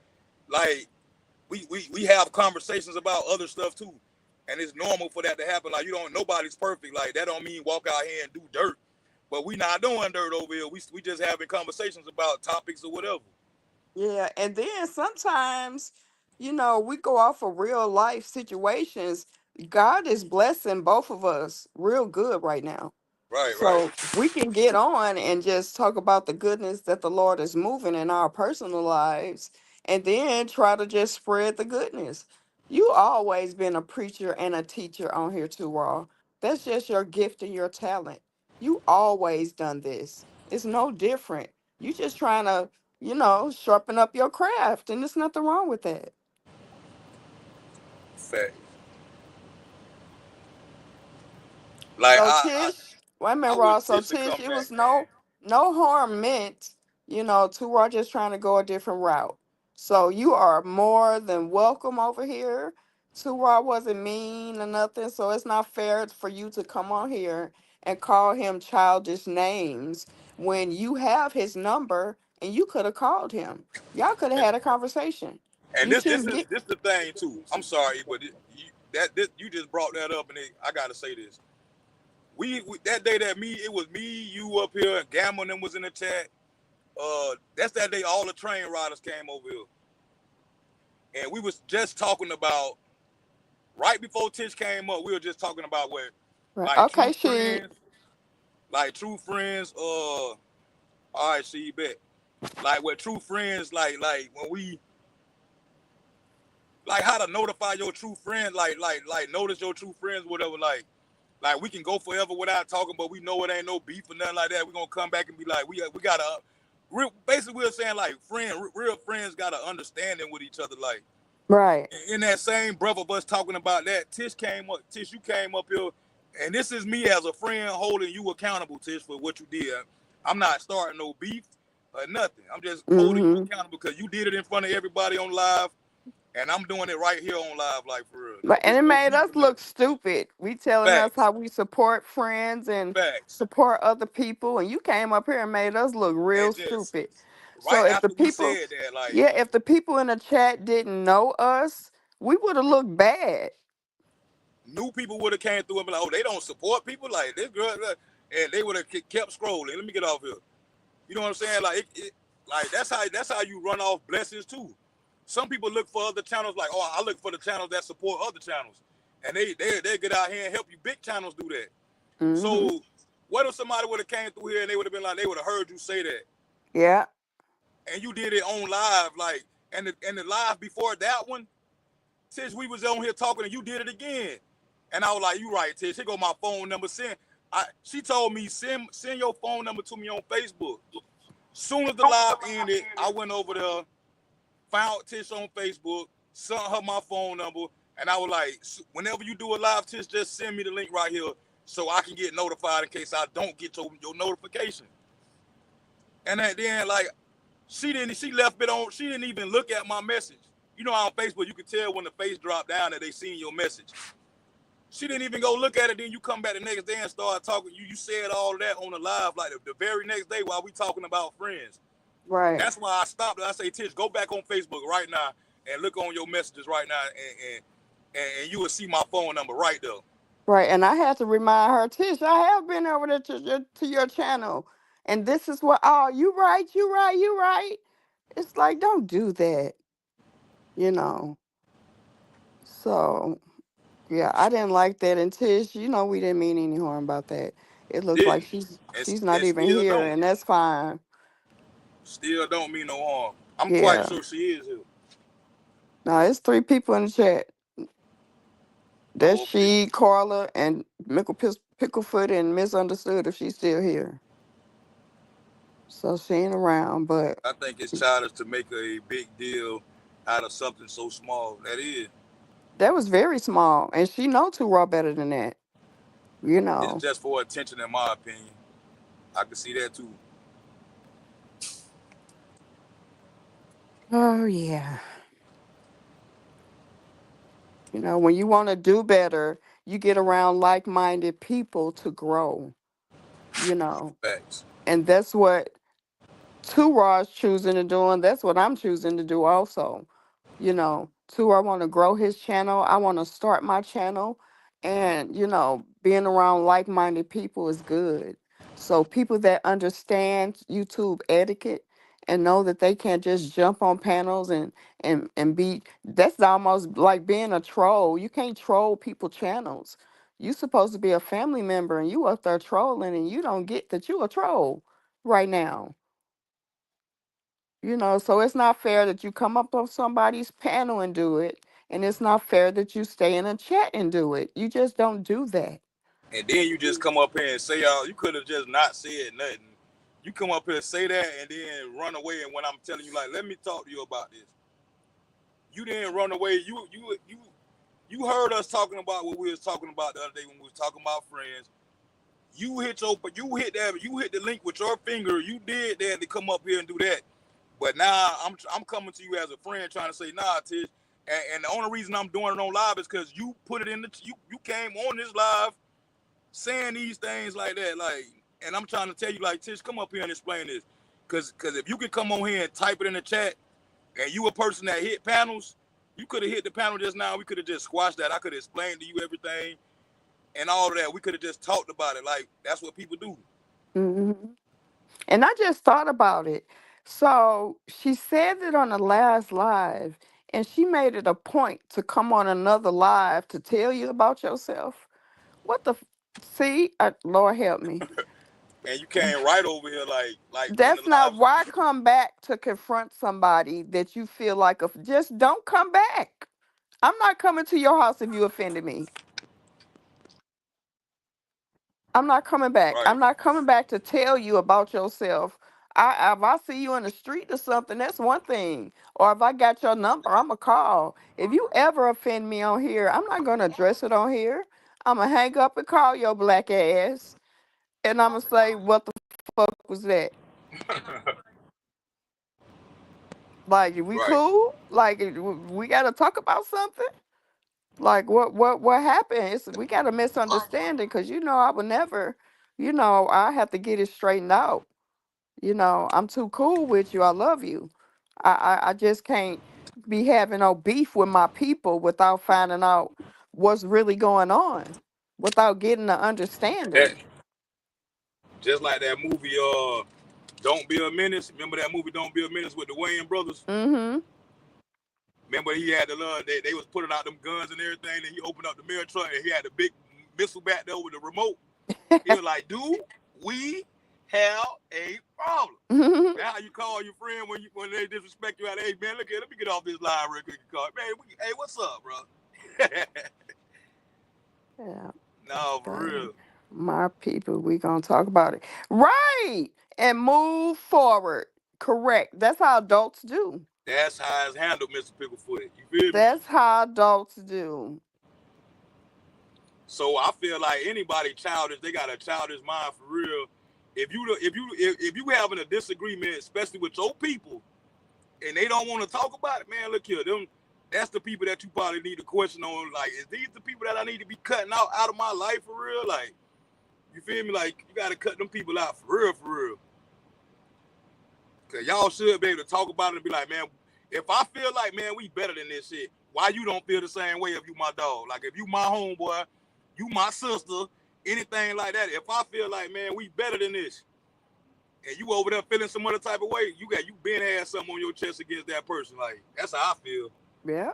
like we have conversations about other stuff too. And it's normal for that to happen. Like you don't nobody's perfect. Like that don't mean walk out here and do dirt. But we not doing dirt over here. We just having conversations about topics or whatever. Yeah, and then sometimes, we go off of real life situations. God is blessing both of us real good right now. Right, So right. we can get on and just talk about the goodness that the Lord is moving in our personal lives and then try to just spread the goodness. You always been a preacher and a teacher on here too, Raw. That's just your gift and your talent. You always done this. It's no different. You just trying to, sharpen up your craft, and there's nothing wrong with that. Fact. Like So I Tish, wait a minute, I wish Ross. So Tish to Tish, come it back, was man. no harm meant, to Raw just trying to go a different route. So you are more than welcome over here. To Raw wasn't mean or nothing. So it's not fair for you to come on here and call him childish names when you have his number and you could have called him. Y'all could have And, had a conversation. and You this shouldn't is get this the thing too. I'm sorry, but you just brought that up, and I gotta say this. We that day that it was me, you up here, and Gamma and them was in the chat. That's that day all the train riders came over here, and we was just talking about right before Tish came up. We were just talking about what right. like Okay, she true friends. All right, see you bet. Like what true friends like when we like how to notify your true friends, like notice your true friends, whatever. Like we can go forever without talking, but we know it ain't no beef or nothing like that. We gonna come back and be like, we gotta basically we're saying like real friends got to understanding with each other. Like right. in that same breath of us talking about that, Tish, you came up here, and this is me as a friend holding you accountable, Tish, for what you did. I'm not starting no beef or nothing. I'm just holding you Mm-hmm. accountable because you did it in front of everybody on live, and I'm doing it right here on live, like for real. But and It's it no made beef us or look nothing. stupid. We telling us Facts, how we support friends and facts, support other people, and you came up here and made us look and real just stupid. right So if the after we people, said that, like yeah, if the people in the chat didn't know us, we would have looked bad. new people would have came through and be like, oh, they don't support people like this girl, and they would have kept scrolling. Let me get off here. You know what I'm saying? Like, like that's how you run off blessings too. Some people look for other channels, like, oh, I look for the channels that support other channels, and they get out here and help you. Big channels do that. Mm-hmm. So, what if somebody would have came through here and they would have been like, they would have heard you say that, Yeah. and you did it on live, like, and the live before that one, since we was on here talking, and you did it again, and I was like, you right, Tish. Here go my phone number. She told me send your phone number to me on Facebook. Soon as the live ended, I went over there, found Tish on Facebook, sent her my phone number, and I was like, whenever you do a live, Tish, just send me the link right here so I can get notified in case I don't get your notification. And then like she left it on. She didn't even look at my message. You know how on Facebook you can tell when the face dropped down that they seen your message. She didn't even go look at it. Then you come back the next day and start talking. You said all of that on the live like the very next day while we talking about friends. Right. That's why I stopped. I say, Tish, go back on Facebook right now and look on your messages right now, and you will see my phone number right there. Right. And I had to remind her, Tish, I have been over there to your channel, and this is what. Oh, you right. You right. You right. It's like, don't do that. You know. So yeah, I didn't like that. And Tish, we didn't mean any harm about that. It looks like Didn't and, she's not and even still here, don't. and that's fine. Still don't mean no harm. I'm quite Yeah. sure she is here. No, it's three people in the chat. That's Oh, okay. she, Carla, and Picklefoot, and Misunderstood if she's still here. So she ain't around, but I think it's childish to make a big deal out of something so small. That is. That was very small, and she know too raw better than that. You It's know. just for attention, in my opinion. I can see that too. Oh yeah. You know, when you want to do better, you get around like-minded people to grow. You know, Facts. and that's what Two Rod's choosing to do, and that's what I'm choosing to do also. You know, Two, I want to grow his channel. I want to start my channel. And, being around like minded people is good. So, people that understand YouTube etiquette and know that they can't just jump on panels and be, that's almost like being a troll. You can't troll people channels. You supposed to be a family member and you up there trolling and you don't get that you a troll right now. So it's not fair that you come up on somebody's panel and do it, and it's not fair that you stay in a chat and do it. You just don't do that. And then you just come up here and say all. You could have just not said nothing. You come up here and say that, and then run away. And when I'm telling you, like, let me talk to you about this, you didn't run away. You heard us talking about what we was talking about the other day when we was talking about friends. You hit the link with your finger. You did that to come up here and do that. But now I'm coming to you as a friend trying to say, nah, Tish. And the only reason I'm doing it on live is because you put it in you came on this live saying these things like that, like, and I'm trying to tell you, like, Tish, come up here and explain this, cause if you can come on here and type it in the chat, and you a person that hit panels, you could have hit the panel just now. We could have just squashed that. I could have explained to you everything and all of that. We could have just talked about it. Like, that's what people do. hmm And I just thought about it. So she said it on the last live, and she made it a point to come on another live to tell you about yourself. What the? See, Lord help me. And you came right over here, like in the That's not live. why come back to confront somebody that you feel like just don't come back. I'm not coming to your house if you offended me. I'm not coming back. Right. I'm not coming back to tell you about yourself. If I see you in the street or something, that's one thing. Or if I got your number, I'ma call. If you ever offend me on here, I'm not gonna address it on here. I'ma hang up and call your black ass, and I'ma say, "What the fuck was that? Like, we Right. cool? Like, we gotta talk about something? Like, what happened? We got a misunderstanding because I would never, I have to get it straightened out. I'm too cool with you. I love you. I just can't be having no beef with my people without finding out what's really going on, without getting an That understanding. just like that movie, Don't Be a Menace. Remember that movie, Don't Be a Menace, with the Wayans brothers? Mm-hmm. Remember he had the they was putting out them guns and everything, and he opened up the mirror truck and he had the big missile back there with the remote. He was like, "Dude, we have a problem." That's how you call your friend when they disrespect you. Out, hey man, look here, let me get off this line real quick. Call, man, hey, what's up, bro? Yeah. No, for Okay. real. My people, we gonna talk about it. Right. And move forward. Correct. That's how adults do. That's how it's handled, Mr. Picklefoot. You feel me? That's how adults do. So I feel like anybody childish, they got a childish mind for real. If you having a disagreement, especially with your people, and they don't want to talk about it, man, look here, that's the people that you probably need to question on. Like, is these the people that I need to be cutting out of my life for real? Like, you feel me? Like, you got to cut them people out for real, for real. Cause y'all should be able to talk about it and be like, man, if I feel like, man, we better than this shit, why you don't feel the same way if you my dog? Like, if you my homeboy, you my sister, anything like that. If I feel like, man, we better than this, and you over there feeling some other type of way, you been had something on your chest against that person. Like, that's how I feel. Yeah.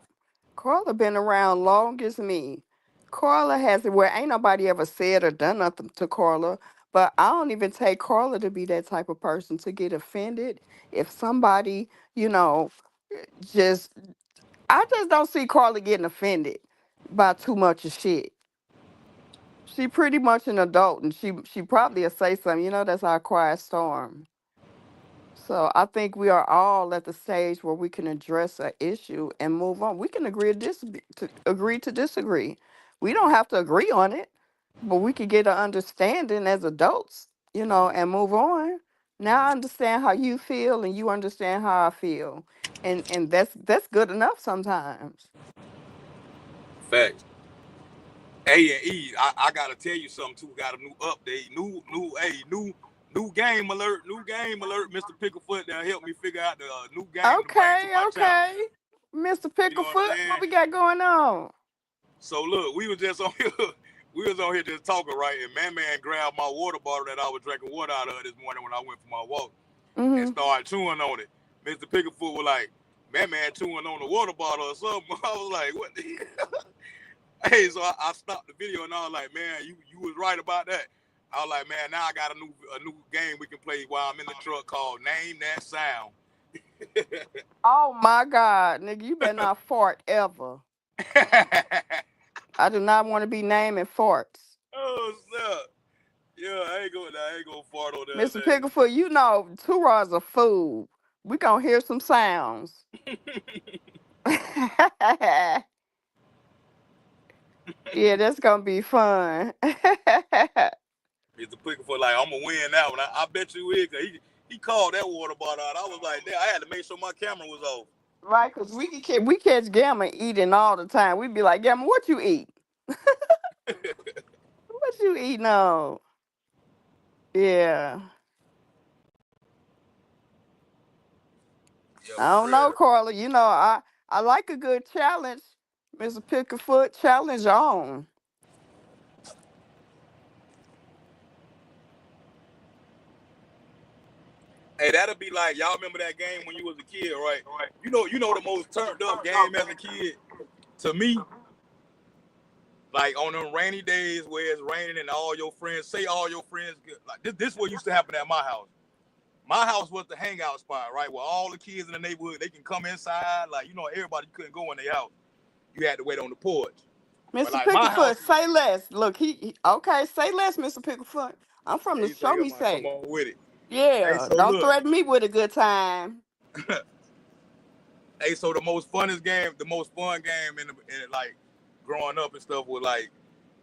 Carla been around long as me. Carla has it where ain't nobody ever said or done nothing to Carla. But I don't even take Carla to be that type of person to get offended if somebody, you know, just I just don't see Carla getting offended by too much of shit. She pretty much an adult, and she probably will say something. That's our quiet storm. So I think we are all at the stage where we can address an issue and move on. We can agree to disagree. We don't have to agree on it, but we can get an understanding as adults, and move on. Now I understand how you feel and you understand how I feel. And that's good enough sometimes. Facts. A and E, I gotta tell you something too. Got a new update, new game alert, Mr. Picklefoot that helped me figure out the new game to bring to Okay, my channel. okay. Mr. You know what I'm Picklefoot, saying? what we got going on? So look, we was just on here, just talking, right? And man grabbed my water bottle that I was drinking water out of this morning when I went for my walk, and Mm-hmm. started chewing on it. Mr. Picklefoot was like, man chewing on the water bottle or something. I was like, what the hell? Hey, so I stopped the video and I was like, man, you was right about that. I was like, man, now I got a new game we can play while I'm in the truck called Name That Sound. Oh my God, nigga, you better not fart ever. I do not want to be naming farts. Oh snap! Yeah, I ain't gonna fart on that Mr. day. Picklefoot, you know Tura's a fool. We gonna hear some sounds. Yeah, that's gonna be fun. Mr. Picklefoot like, I'm gonna win that one. I bet you will. He called that water bottle out. I was like, damn, I had to make sure my camera was off. Right, because we catch Gamma eating all the time. We be like, Gamma, what you eat? What you eating on? Yeah. Yeah, I for don't know, real. Carla. I like a good challenge. Mr. Picklefoot, challenge on. Hey, that'll be like, y'all remember that game when you was a kid, right? You know the most turned up game as a kid to me, like on them rainy days where it's raining and all your friends like this what used to happen at my house. My house was the hangout spot, right? Where all the kids in the neighborhood, they can come inside. Like, everybody couldn't go in their house. You had to wait on the porch. But Mr. like my house Picklefoot, was, say less. Look, okay, say less, Mr. Picklefoot. I'm from the he said, show "Come me on, come state. on with it." Hey, Yeah, so don't look, threaten me with a good time. hey, so the most fun game in like growing up and stuff was like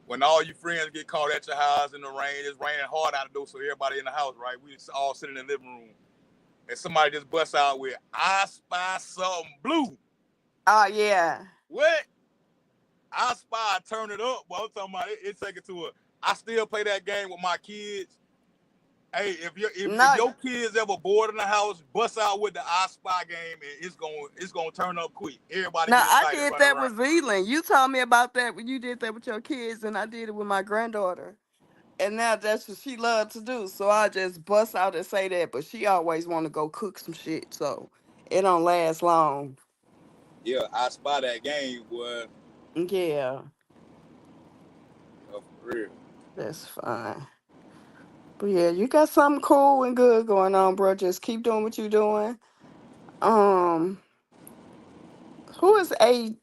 when all your friends get caught at your house in the rain. It's raining hard out the door, so everybody in the house, right? We just all sitting in the living room, and somebody just busts out with, "I spy something blue." Oh, yeah. What? I spy, turn it up. Well, I'm talking about it take it to a. I still play that game with my kids. Hey, if No, your kids ever bored in the house, bust out with the I Spy game, and it's gonna turn up quick. Everybody no, get I excited did running that around. with Zealand. You told me about that when you did that with your kids, and I did it with my granddaughter. And now that's what she loved to do. So I just bust out and say that. But she always want to go cook some shit. So it don't last long. Yeah, I Spy that game, boy. Yeah, Oh, for real. that's fine. But yeah, you got something cool and good going on, bro. Just keep doing what you're doing. Um, who is Aggie?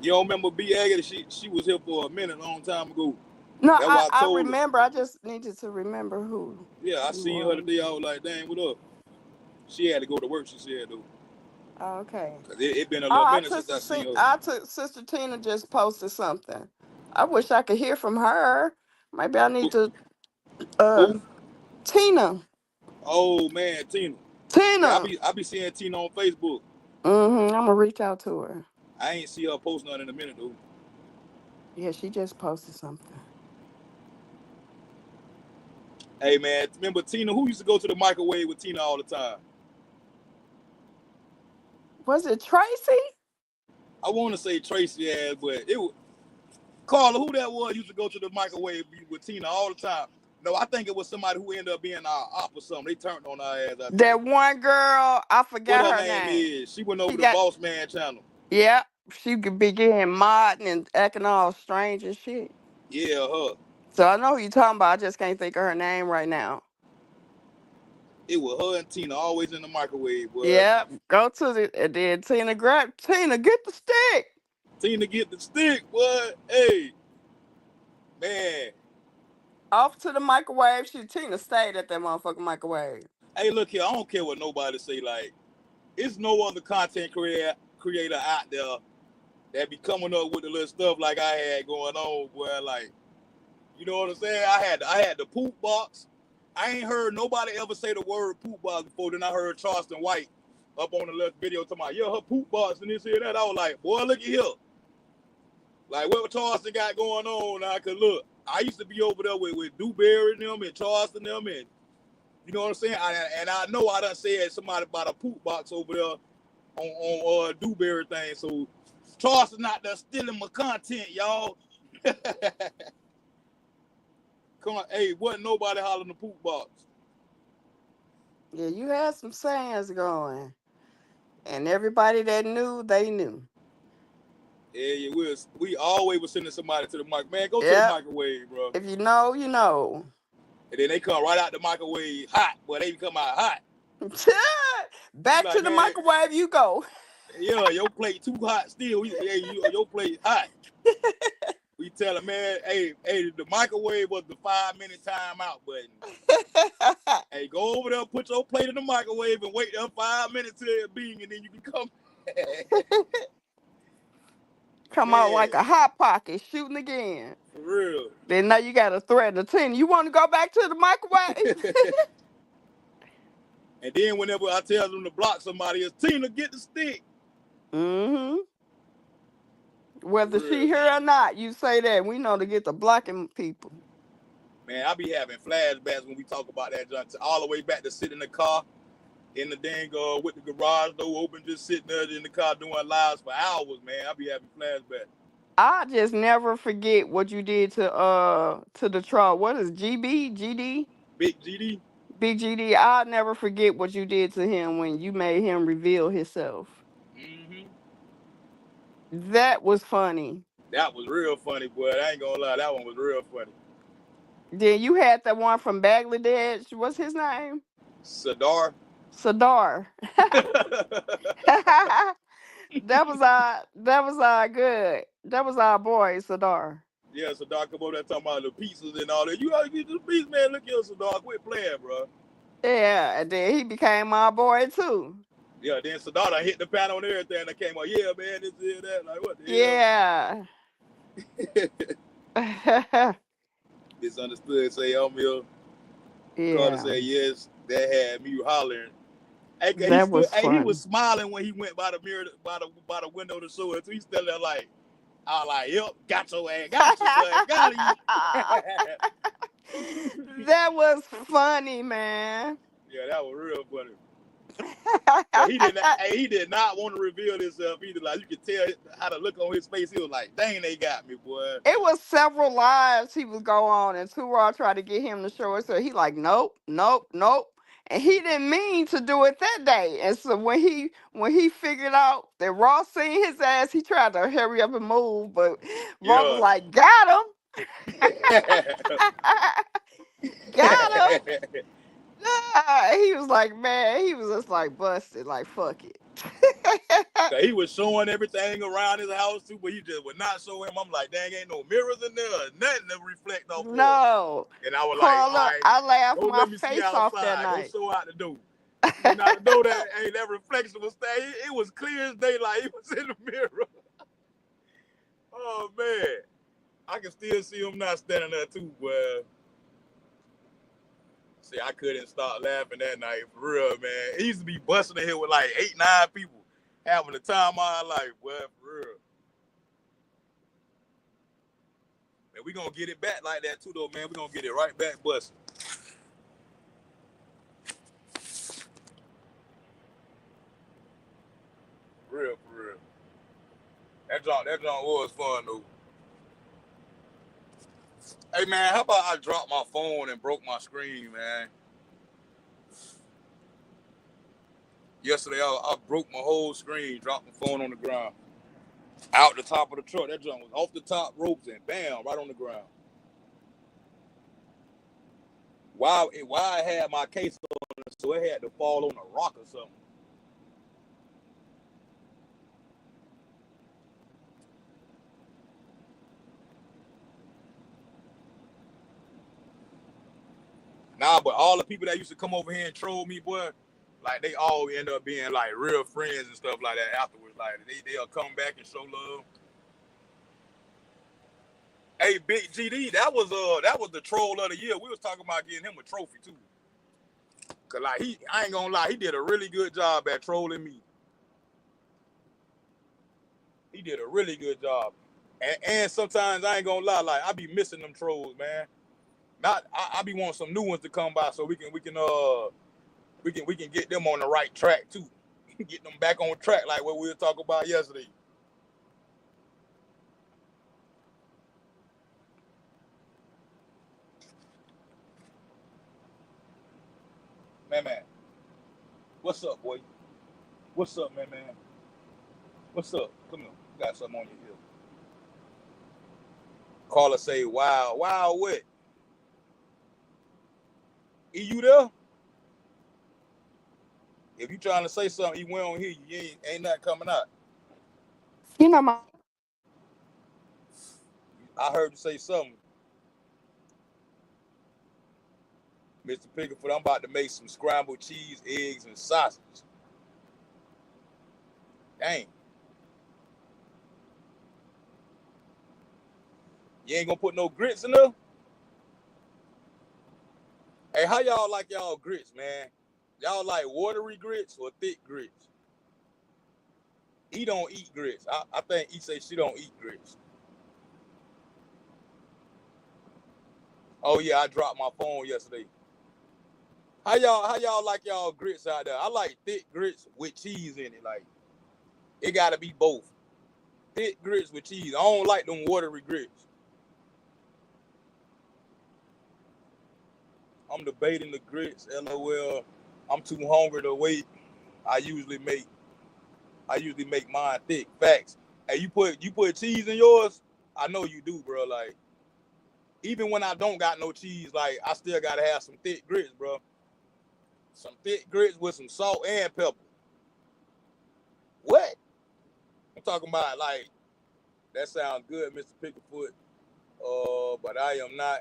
You don't remember B. Aggie? She was here for a minute, long time ago. No, That's why I I told her. remember. I just needed to remember who Yeah, I she seen her was. today. I was like, dang, what up? She had to go to work. She said though, Oh, okay. cause it been a Oh, little minute since I seen her. I took Sister Tina just posted something. I wish I could hear from her. Maybe I need Who? to uh Who? Tina. Oh man, Tina. Yeah, Tina. I be seeing Tina on Facebook. I'm gonna reach out to her. I ain't see her post nothing in a minute though. Yeah, she just posted something. Hey man, remember Tina? Who used to go to the microwave with Tina all the time? Was it Tracy? I want to say Tracy ass, but it was Carla. Who that was used to go to the microwave with Tina all the time. No, I think it was somebody who ended up being our op or something. They turned on our ass, I think. That one girl, I What forgot her her name name. is? She went She over the got Boss Man channel. yeah. She could be getting modding and acting all strange and shit. Yeah, her. So I know who you talking about. I just can't think of her name right now. It was her and Tina always in the microwave, boy. Yeah, go to the and then Tina, get the stick. Tina get the stick, boy. Hey, man. Off to the microwave. Tina stayed at that motherfucking microwave. Hey, look here. I don't care what nobody say. Like, it's no other content creator out there that be coming up with the little stuff like I had going on, boy. Like, you know what I'm saying? I had the poop box. I ain't heard nobody ever say the word poop box before. Then I heard Charleston White up on the left video talking about, yeah, her poop box and this here and that. I was like, boy, look at here. Like, what Charleston got going on? I could look. I used to be over there with Dewberry and them and Charleston and them, and you know what I'm saying? I know I done said somebody about a poop box over there on Dewberry thing. So Charleston not there stealing my content, y'all. Come on, hey, wasn't nobody hollering the poop box. Yeah, you had some sayings going. And everybody that knew, they knew. Yeah, we always was sending somebody to the mic. Man, go to the microwave, bro. If you know, you know. And then they come right out the microwave hot. Boy, they come out hot. Back to the microwave you go. Yeah, your plate too hot still. Your plate hot. We tell them, man, hey, the microwave was the 5-minute timeout button. Hey, go over there, put your plate in the microwave and wait them 5 minutes till it bing, and then you can come. Come out like a hot pocket, shooting again. For real. Then now you got to threaten the Tina. You want to go back to the microwave? And then whenever I tell them to block somebody, it's Tina, get the stick. Mm-hmm. Whether she here or not, you say that. We know to get the blocking people. Man, I be having flashbacks when we talk about that junk. All the way back to sit in the car, in the dang with the garage door open, just sitting there in the car doing lives for hours, man. I be having flashbacks. I just never forget what you did to the truck. What is GD? Big GD? Big GD. I'll never forget what you did to him when you made him reveal himself. Mm-hmm. That was funny. That was real funny, boy. I ain't gonna lie, that one was real funny. Then you had that one from Bangladesh. What's his name? Sadar. That was our good. That was our boy, Sadar. Yeah, Sadar come over there talking about the pizzas and all that. You gotta get the pizza, man. Look here, Sadar. Quit playing, bro. Yeah, and then he became my boy too. Yeah, then Sadar done hit the panel and everything and came out, yeah, man, this is that. Like, what the hell? Misunderstood, say I'm here. Yeah. Carter say yes, that had me hollering. Hey, that was fun. He was smiling when he went by the mirror, by the window to show it. So he's still there like, I was like, yep, got your ass, got you. That was funny, man. Yeah, that was real funny. He did not want to reveal himself either. Like, you could tell how to look on his face. He was like, dang, they got me, boy. It was several lives he would go on, and Turok tried to get him to show it. So he like, nope. And he didn't mean to do it that day. And so when he figured out that Ross seen his ass, he tried to hurry up and move. But Ross was like, got him. Got him. He was like, man, he was just like busted, like fuck it. He was showing everything around his house too, but he just would not show him. I'm like, dang, ain't no mirrors in there, nothing to reflect off. No. And I was like, all right, I laughed my face off that night. Go show out the door. And I know that that reflection was staying. It was clear as daylight. He was in the mirror. Oh man, I can still see him not standing there too, but. See, I couldn't stop laughing that night, for real, man. He used to be busting in here with like 8, 9 people, having the time of my life, boy, for real. And we gonna get it back like that too, though, man. We gonna get it right back busting. For real. That joint was fun, though. Hey, man, how about I dropped my phone and broke my screen, man? Yesterday, I broke my whole screen, dropped my phone on the ground. Out the top of the truck. That junk was off the top ropes and bam, right on the ground. Why I had my case on it, so it had to fall on a rock or something. Nah, but all the people that used to come over here and troll me, boy, like they all end up being like real friends and stuff like that afterwards. Like they'll come back and show love. Hey, Big GD, that was the troll of the year. We was talking about getting him a trophy too. Cause like I ain't gonna lie, he did a really good job at trolling me. He did a really good job. And sometimes I ain't gonna lie, like I be missing them trolls, man. I be wanting some new ones to come by so we can get them on the right track too. Get them back on track like what we were talking about yesterday. Man. What's up, boy? What's up, man? What's up? Come here. You got something on your ear. Caller say, wow, what? You there? If you trying to say something, we don't hear you. You ain't nothing coming out. You know my. I heard you say something. Mr. Picklefoot, I'm about to make some scrambled cheese, eggs, and sausage. Dang. You ain't gonna put no grits in there? Hey, how y'all like y'all grits, man? Y'all like watery grits or thick grits? He don't eat grits. I think he say she don't eat grits. Oh yeah, I dropped my phone yesterday. How y'all like y'all grits out there? I like thick grits with cheese in it. Like it gotta be both. Thick grits with cheese. I don't like them watery grits. I'm debating the grits. LOL. I'm too hungry to wait. I usually make mine thick. Facts. Hey, you put cheese in yours? I know you do, bro. Like, even when I don't got no cheese, like I still gotta have some thick grits, bro. Some thick grits with some salt and pepper. What? I'm talking about like that sounds good, Mr. Picklefoot. But I am not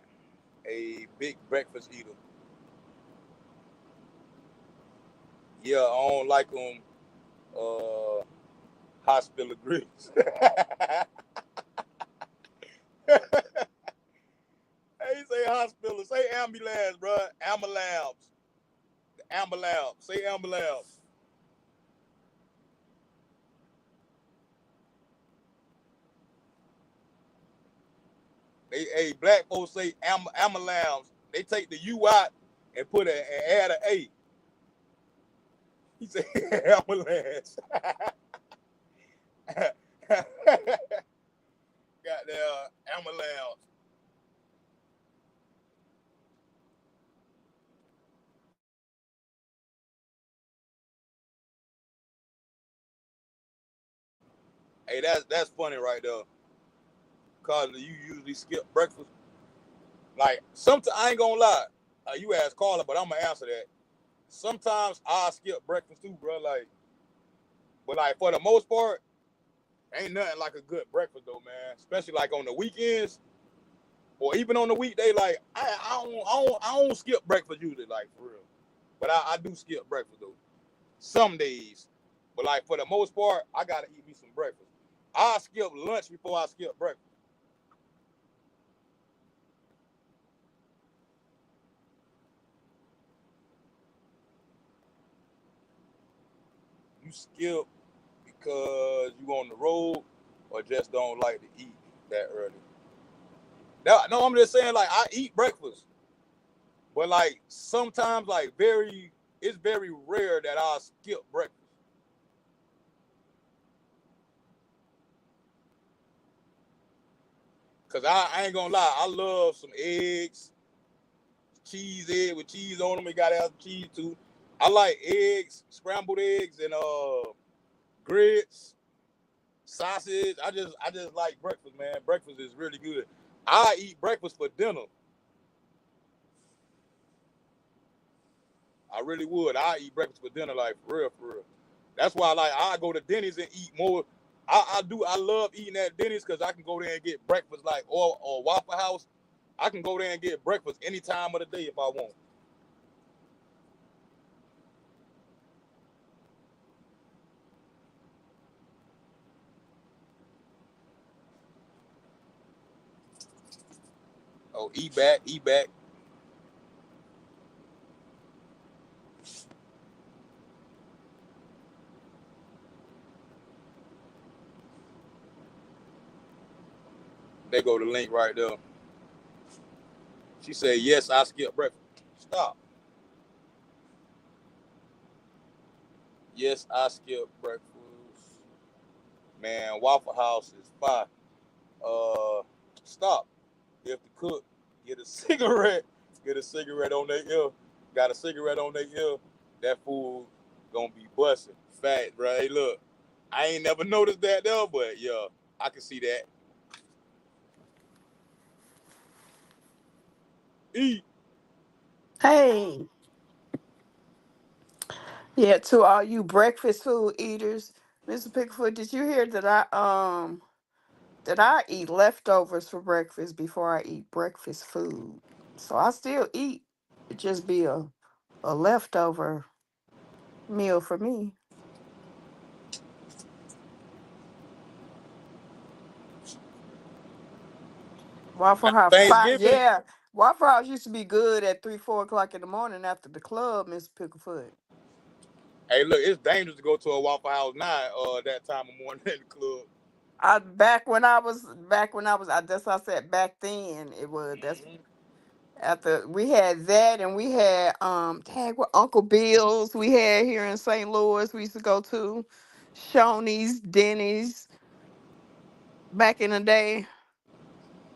a big breakfast eater. Yeah, I don't like them hospital grits. Hey, say hospital. Say ambulance, bro. Ambulance. Ambulance. Say ambulance. Hey, black folks say ambulance. They take the U out and add an A. He said ambulance. Got there ambulance. Hey, that's funny right there. Cause you usually skip breakfast. Like sometimes I ain't gonna lie. You asked Carla, but I'm gonna answer that. Sometimes I skip breakfast too, bro. Like, but like for the most part, ain't nothing like a good breakfast though, man. Especially like on the weekends or even on the weekday. Like I don't skip breakfast usually, like for real. But I do skip breakfast though. Some days. But like for the most part, I gotta eat me some breakfast. I skip lunch before I skip breakfast. You skip because you on the road or just don't like to eat that early? No, I'm just saying like I eat breakfast, but like sometimes like it's very rare that I skip breakfast. Cause I ain't gonna lie, I love some eggs, cheese egg with cheese on them. It gotta have cheese too. I like eggs, scrambled eggs, and grits, sausage. I just like breakfast, man. Breakfast is really good. I eat breakfast for dinner. I really would. I eat breakfast for dinner, like for real, for real. That's why like I go to Denny's and eat more. I love eating at Denny's because I can go there and get breakfast like or Waffle House. I can go there and get breakfast any time of the day if I want. Oh, eat back, eat back. They go the link right there. She said, "Yes, I skip breakfast." Stop. Yes, I skip breakfast. Man, Waffle House is fine. Uh, stop. If the cook get a cigarette, get a cigarette on their ear, got a cigarette on their ear, that fool gonna be busting. Fact, bro. Hey, look, I ain't never noticed that though, but yeah, I can see that. Eat. Hey, yeah, to all you breakfast food eaters, Mr. Pickfoot, did you hear that I eat leftovers for breakfast before I eat breakfast food? So I still eat. It just be a leftover meal for me. Waffle House five, Thanksgiving. yeah. Waffle House used to be good at 3, 4 o'clock in the morning after the club, Mr. Picklefoot. Hey, look, it's dangerous to go to a Waffle House now. That time of morning at the club. I back when I was I that's I said back then it was that's Mhm. after we had that and we had tag with Uncle Bill's we had here in St. Louis we used to go to Shoney's, Denny's back in the day.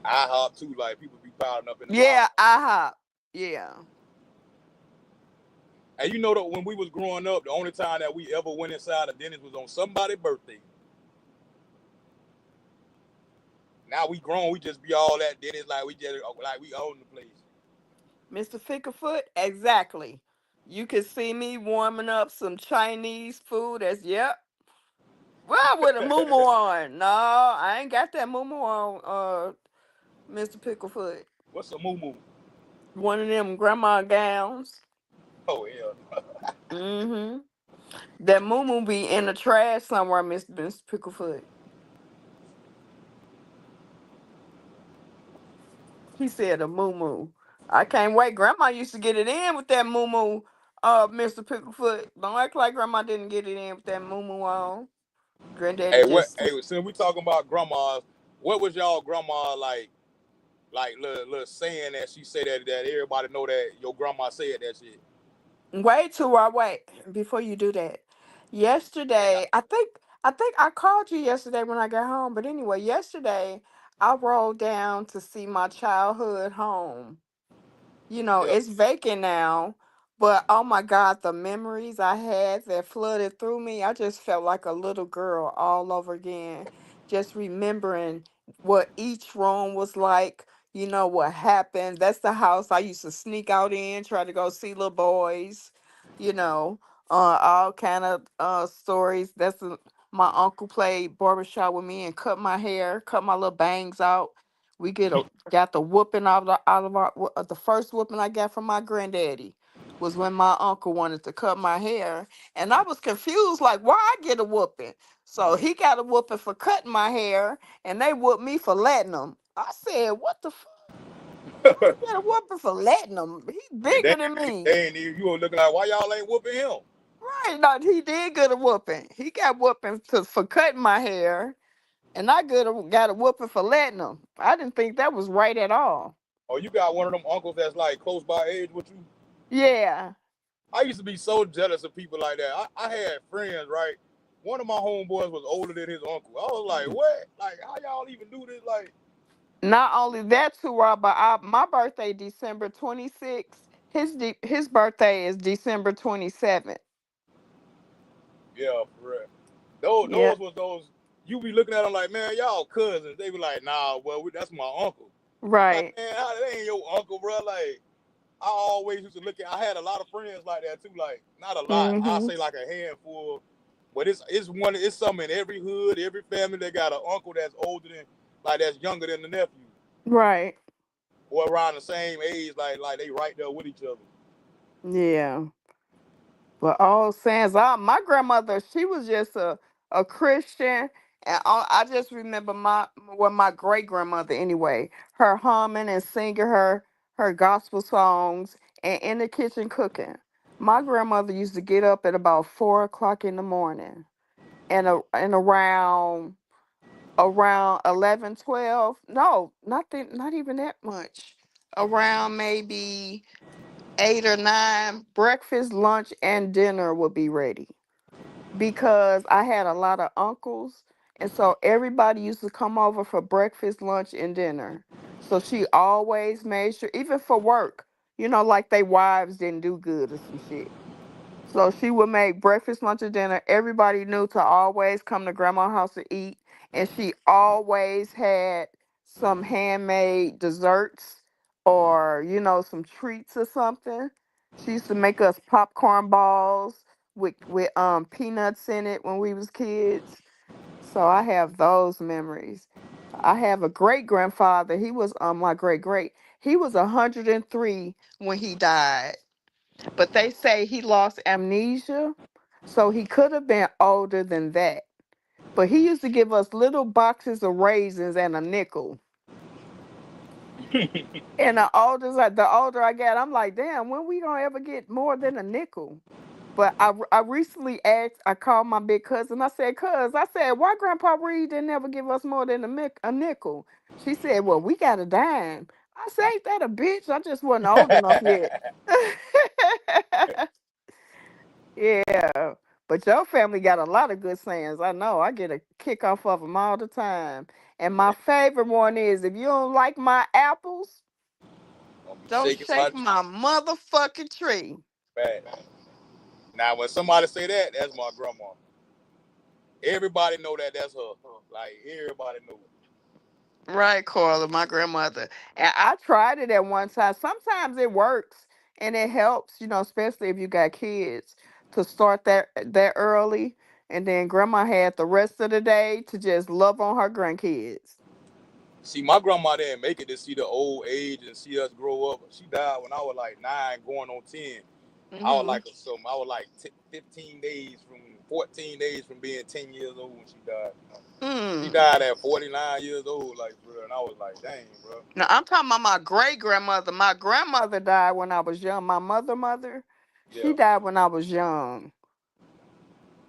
I hop too. Like people be piling up in the line. Yeah, IHOP. Yeah. And you know that when we was growing up, the only time that we ever went inside a Denny's was on somebody's birthday. Now we grown, we just be all that Denny's like we just like we own the place. Mr. Fickerfoot, exactly. You could see me warming up some Chinese food as yep. Well, with a moo on. No, I ain't got that moo on, Mr. Picklefoot. What's a moo moo? One of them grandma gowns. Oh yeah. Mm-hmm. That moo be in the trash somewhere, Mr. Picklefoot. He said a moo. I can't wait. Grandma used to get it in with that moo, Mr. Picklefoot. Don't act like grandma didn't get it in with that moo on. Granddaddy Hey, what? just Hey, since we talking about grandmas, what was y'all grandma like little saying that she said that everybody know that your grandma said that shit. wait till I wait before you do that. And Yesterday, I think I called you yesterday when I got home. But anyway, yesterday I rolled down to see my childhood home. yeah. It's vacant now, but oh my God, the memories I had that flooded through me, I just felt like a little girl all over again. Just remembering what each room was like, what happened. That's the house I used to sneak out in, try to go see little boys, you know, all kind of stories. My uncle played barbershop with me and cut my hair, cut my little bangs out. Got the whooping the first whooping I got from my granddaddy was when my uncle wanted to cut my hair, and I was confused like why I get a whooping. So he got a whooping for cutting my hair, and they whooped me for letting him. I said, "What the fuck? I get a whooping for letting him? He's And bigger than me." they ain't even, you were looking like why y'all ain't whooping him? Right? No, he did get a whooping. He got whooping for cutting my hair, and I got a whooping for letting him. I didn't think that was right at all. Or you got one of them uncles that's like close by age with you. Yeah. I used to be so jealous of people like that. I had friends, right? One of my homeboys was older than his uncle. I was like, what? Like, how y'all even do this? Like, Not only that, too, Rob, but my birthday December 26th. His birthday is December 27th. yeah, for real. Those Yep. was those. You be looking at them like, man, y'all cousins. They be like, nah, well, that's my uncle. Like, Right. man, how, that ain't your uncle, bro. Like, I always used to look at. I had a lot of friends like that too. Like, not a lot. I Mm-hmm. say like a handful, but it's something in every hood, every family that got an uncle that's older than, like that's younger than the nephew, Right. or around the same age. Like they right there with each other. Yeah. But all sans my grandmother, she was just a Christian, And I just remember my great grandmother anyway, her humming and singing her gospel songs and in the kitchen cooking. My grandmother used to get up at about 4 o'clock in the morning, and around 11, 12. No, not even that much. Around maybe 8 or 9, breakfast, lunch, and dinner would be ready because I had a lot of uncles, and so everybody used to come over for breakfast, lunch, and dinner. So she always made sure, even for work, like they wives didn't do good or some shit. So she would make breakfast, lunch, and dinner. Everybody knew to always come to grandma's house to eat. And she always had some handmade desserts or, some treats or something. She used to make us popcorn balls with peanuts in it when we was kids. So I have those memories. I have a great grandfather. He was my great great. He was 103 when he died, but they say he lost amnesia, so he could have been older than that. But he used to give us little boxes of raisins and a nickel. And the older I get, I'm like, damn, when we gonna ever get more than a nickel? But I recently asked, I called my big cousin. I said, why Grandpa Reed didn't ever give us more than a nickel? She said, well, we got a dime. I said, ain't that a bitch? I just wasn't old enough yet. Yeah, but your family got a lot of good sayings. I know. I get a kick off of them all the time. And my favorite one is, if you don't like my apples, I'm be don't shaking my shake my motherfucking tree. back. Now, when somebody say that, that's my grandma. Everybody know that that's her. Like everybody know. Right, Carla, my grandmother. And I tried it at one time. Sometimes it works and it helps, especially if you got kids, to start that early. And then grandma had the rest of the day to just love on her grandkids. See, my grandma didn't make it to see the old age and see us grow up. She died when I was like 9, going on 10. I was Mm-hmm. like I was like 15 days from 14 days from being 10 years old when she died. She Mm. died at 49 years old, like bro, and I was like, dang, bro. Now I'm talking about my great grandmother. My grandmother died when I was young. My mother, she Yeah. died when I was young.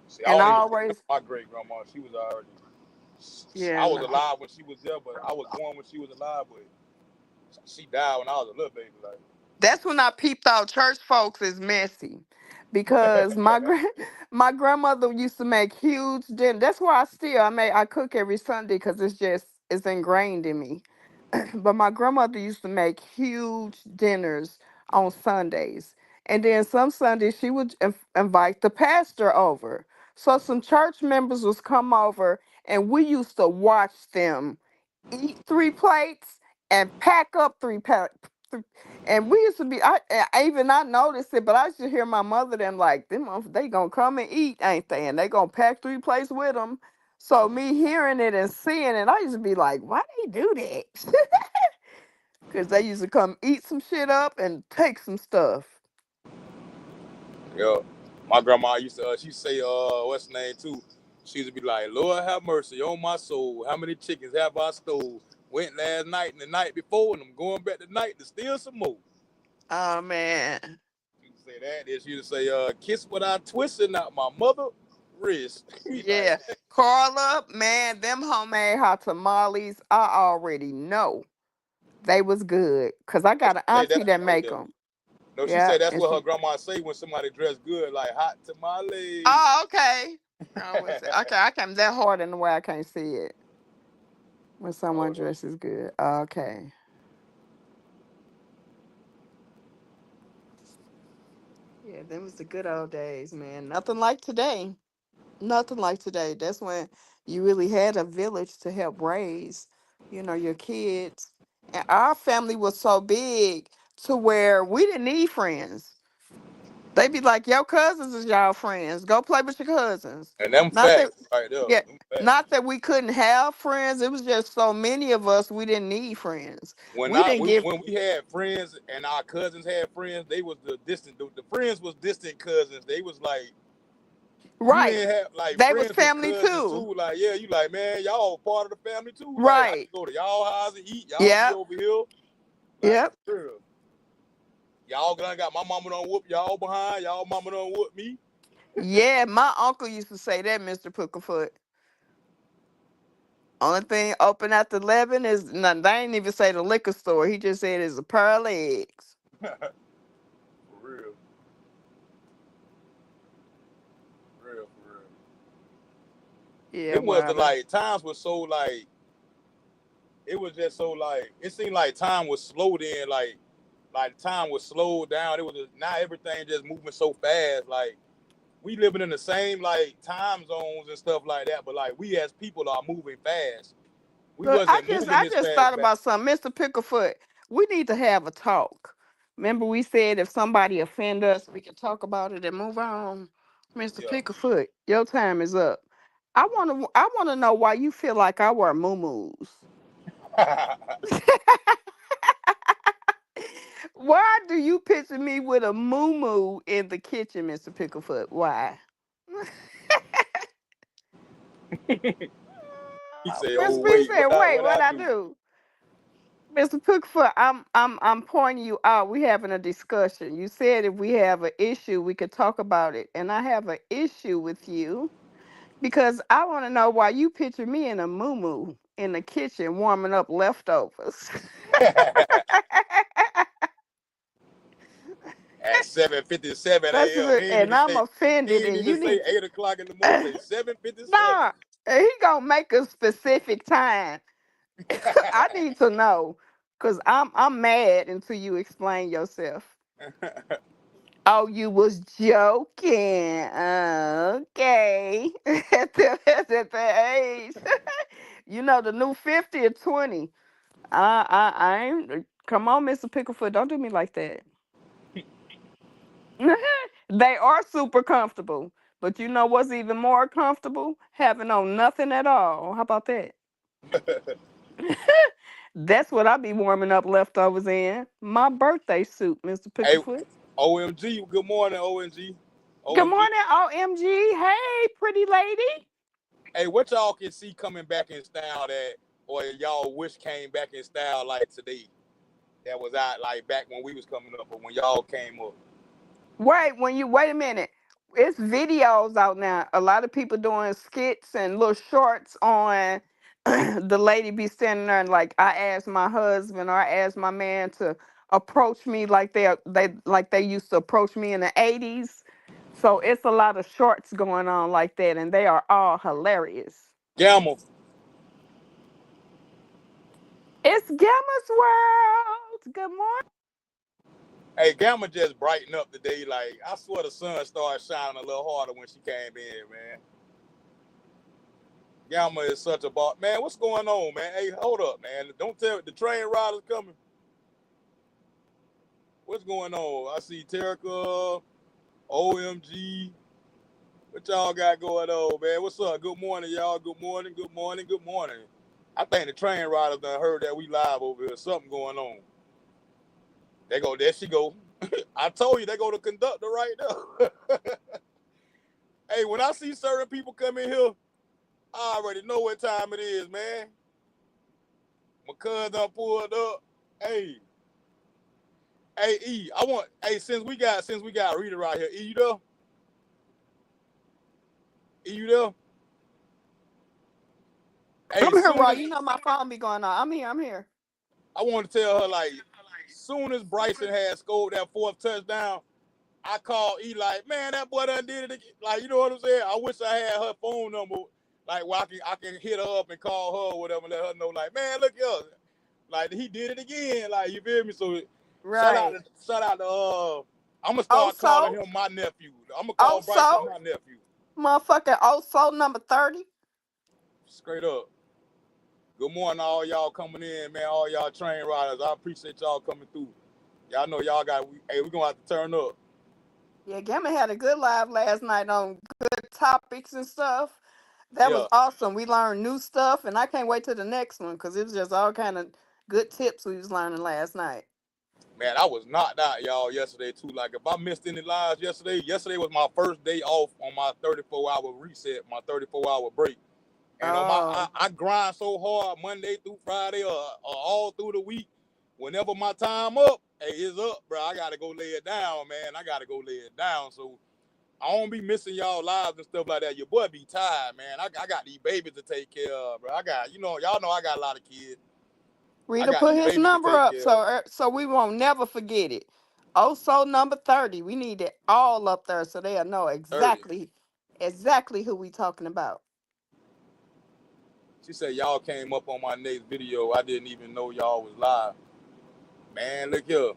See, I And don't I even remember always, my great grandma. She was already. yeah, I was no. alive when she was there, but I was born when she was alive. But she died when I was a little baby. Like, That's when I peeped out church folks is messy. Because my grandmother used to make huge dinner. That's why I cook every Sunday because it's ingrained in me. But my grandmother used to make huge dinners on Sundays. And then some Sundays she would invite the pastor over. So some church members was come over and we used to watch them eat 3 plates and pack up 3 plates. And we used to be, I even not noticed it, but I used to hear my mother them like, they gonna come and eat, ain't they? And they gonna pack 3 plates with them. So me hearing it and seeing it, I used to be like, why they do that? Because they used to come eat some shit up and take some stuff. yeah, my grandma used to. She say, what's the name too? She used to be like, Lord have mercy on my soul. How many chickens have I stole? Went last night and the night before, and I'm going back tonight to steal some more. Oh man. She would say that. Then she would say, kiss without twisting out my mother wrist. Be like, Yeah. Carla, man, them homemade hot tamales, I already know they was good. Cause I got an say auntie that. that Oh make yeah. them. No, she Yeah. said that's And what her she, grandma say when somebody dressed good, like hot tamale. oh, okay. I always say, okay, I can't that hard in the way I can't see it when someone Oh no. dresses good. Okay. Yeah, them was the good old days, man. Nothing like today. Nothing like today. That's when you really had a village to help raise, your kids. And our family was so big to where we didn't need friends. They be like, your cousins is y'all friends. Go play with your cousins. And them Not that, facts right there. yeah, Them facts. not that we couldn't have friends. It was just so many of us, we didn't need friends. We didn't give, When we had friends and our cousins had friends, they was the distant. The friends was distant cousins. They was like You Right. didn't have like They was friends was family cousins too. too. Like, yeah, you like, man, y'all part of the family too. Like, I Right. can go to y'all house and eat. Y'all be Yep. over here. Like, Yep. girl, y'all done got my mama done whoop y'all behind. Y'all mama done whoop me. Yeah, my uncle used to say that, Mr. Pookerfoot. Only thing open after 11 is nothing. They ain't even say the liquor store. He just said it's a pair of legs. For real, for real. Yeah, It was the well. like times was so like it was just so like it seemed like time was slowed in like time was slowed down. It was just, now everything just moving so fast. Like we living in the same like time zones and stuff like that, but like we as people are moving fast. We Look, I wasn't just moving I this just thought fast back. about something. Mr. Picklefoot, we need to have a talk. Remember we said if somebody offend us, we can talk about it and move on. Mr. Yeah. Picklefoot, your time is up. I wanna know why you feel like I wear moo-moos. Why do you picture me with a moo-moo in the kitchen, Mr. Picklefoot? Why? He said, Miss "Oh B wait, said, wait, what what I I do?" do? Mr. Picklefoot, I'm pointing you out. We having a discussion. You said if we have an issue, we could talk about it. And I have an issue with you because I want to know why you picture me in a moo in the kitchen warming up leftovers. At 7:57 That's a.m. it. And I'm He offended ain't and even you say need 8 o'clock in the morning. to Say 7:57. Nah, he gonna make a specific time. I need to know because I'm mad until you explain yourself. Oh, you was joking. Okay. At the age. You know the new 50 or 20. I ain't come on, Mr. Picklefoot. Don't do me like that. They are super comfortable. But you know what's even more comfortable? Having on nothing at all. How about that? That's what I be warming up leftovers in. My birthday suit, Mr. Hey, Picklefoot. OMG, good morning, OMG. Good OMG. morning, OMG. Hey, pretty lady. Hey, what y'all can see coming back in style that, or y'all wish came back in style like today? That was out like back when we was coming up, or when y'all came up. Wait a minute. It's videos out now. A lot of people doing skits and little shorts on the lady be standing there and like I asked my husband or I asked my man to approach me like they used to approach me in the 80s. So it's a lot of shorts going on like that and they are all hilarious. Gamma. It's Gamma's World. Good morning. Hey, Gamma just brightened up today. Like I swear the sun started shining a little harder when she came in, man. Gamma is such a boss. Man, what's going on, man? Hey, hold up, man. Don't tell the train riders coming. What's going on? I see Terica, OMG. What y'all got going on, man? What's up? Good morning, y'all. Good morning, good morning, good morning. I think the train riders done heard that we live over here. Something going on. They go, there she go. I told you they go to conductor right now. Hey, when I see certain people come in here, I already know what time it is, man. My cousin done pulled up. Hey, hey, E, I want. Hey, since we got Rita right here, E, you there? E, you there? Hey, I'm here, soon Roy. as You know my phone be going on. I'm here. I'm here. I want to tell her, like, soon as Bryson had scored that fourth touchdown, I called E like, man, that boy done did it again. Like, you know what I'm saying? I wish I had her phone number, like, where I can hit her up and call her or whatever, and let her know, like, man, look here, like he did it again. Like, you feel me? So Right. shout out to I'm gonna start calling Also, him my nephew. I'm gonna call Bryson also, my nephew. motherfucking also number 30. Straight up. Good morning, all y'all coming in, man. All y'all train riders. I appreciate y'all coming through. Y'all know y'all got. Hey, we gonna have to turn up. Yeah, Gamma had a good live last night on good topics and stuff. That was Yeah. awesome. We learned new stuff, and I can't wait to the next one because it was just all kind of good tips we was learning last night. Man, I was knocked out, y'all, yesterday too. Like if I missed any lives yesterday was my first day off on my 34-hour reset, my 34-hour break. And on Oh, I grind so hard Monday through Friday or all through the week. Whenever my time up, hey, it's up, bro. I gotta go lay it down, man. I gotta go lay it down. So I don't be missing y'all lives and stuff like that. Your boy be tired, man. I got these babies to take care of, bro. I got, y'all know I got a lot of kids. I Rita, got put these his babies to number take up care of. so we won't never forget it. Also, number 30. We need it all up there so they'll know 30. exactly who we talking about. She said y'all came up on my next video. I didn't even know y'all was live. Man, look here.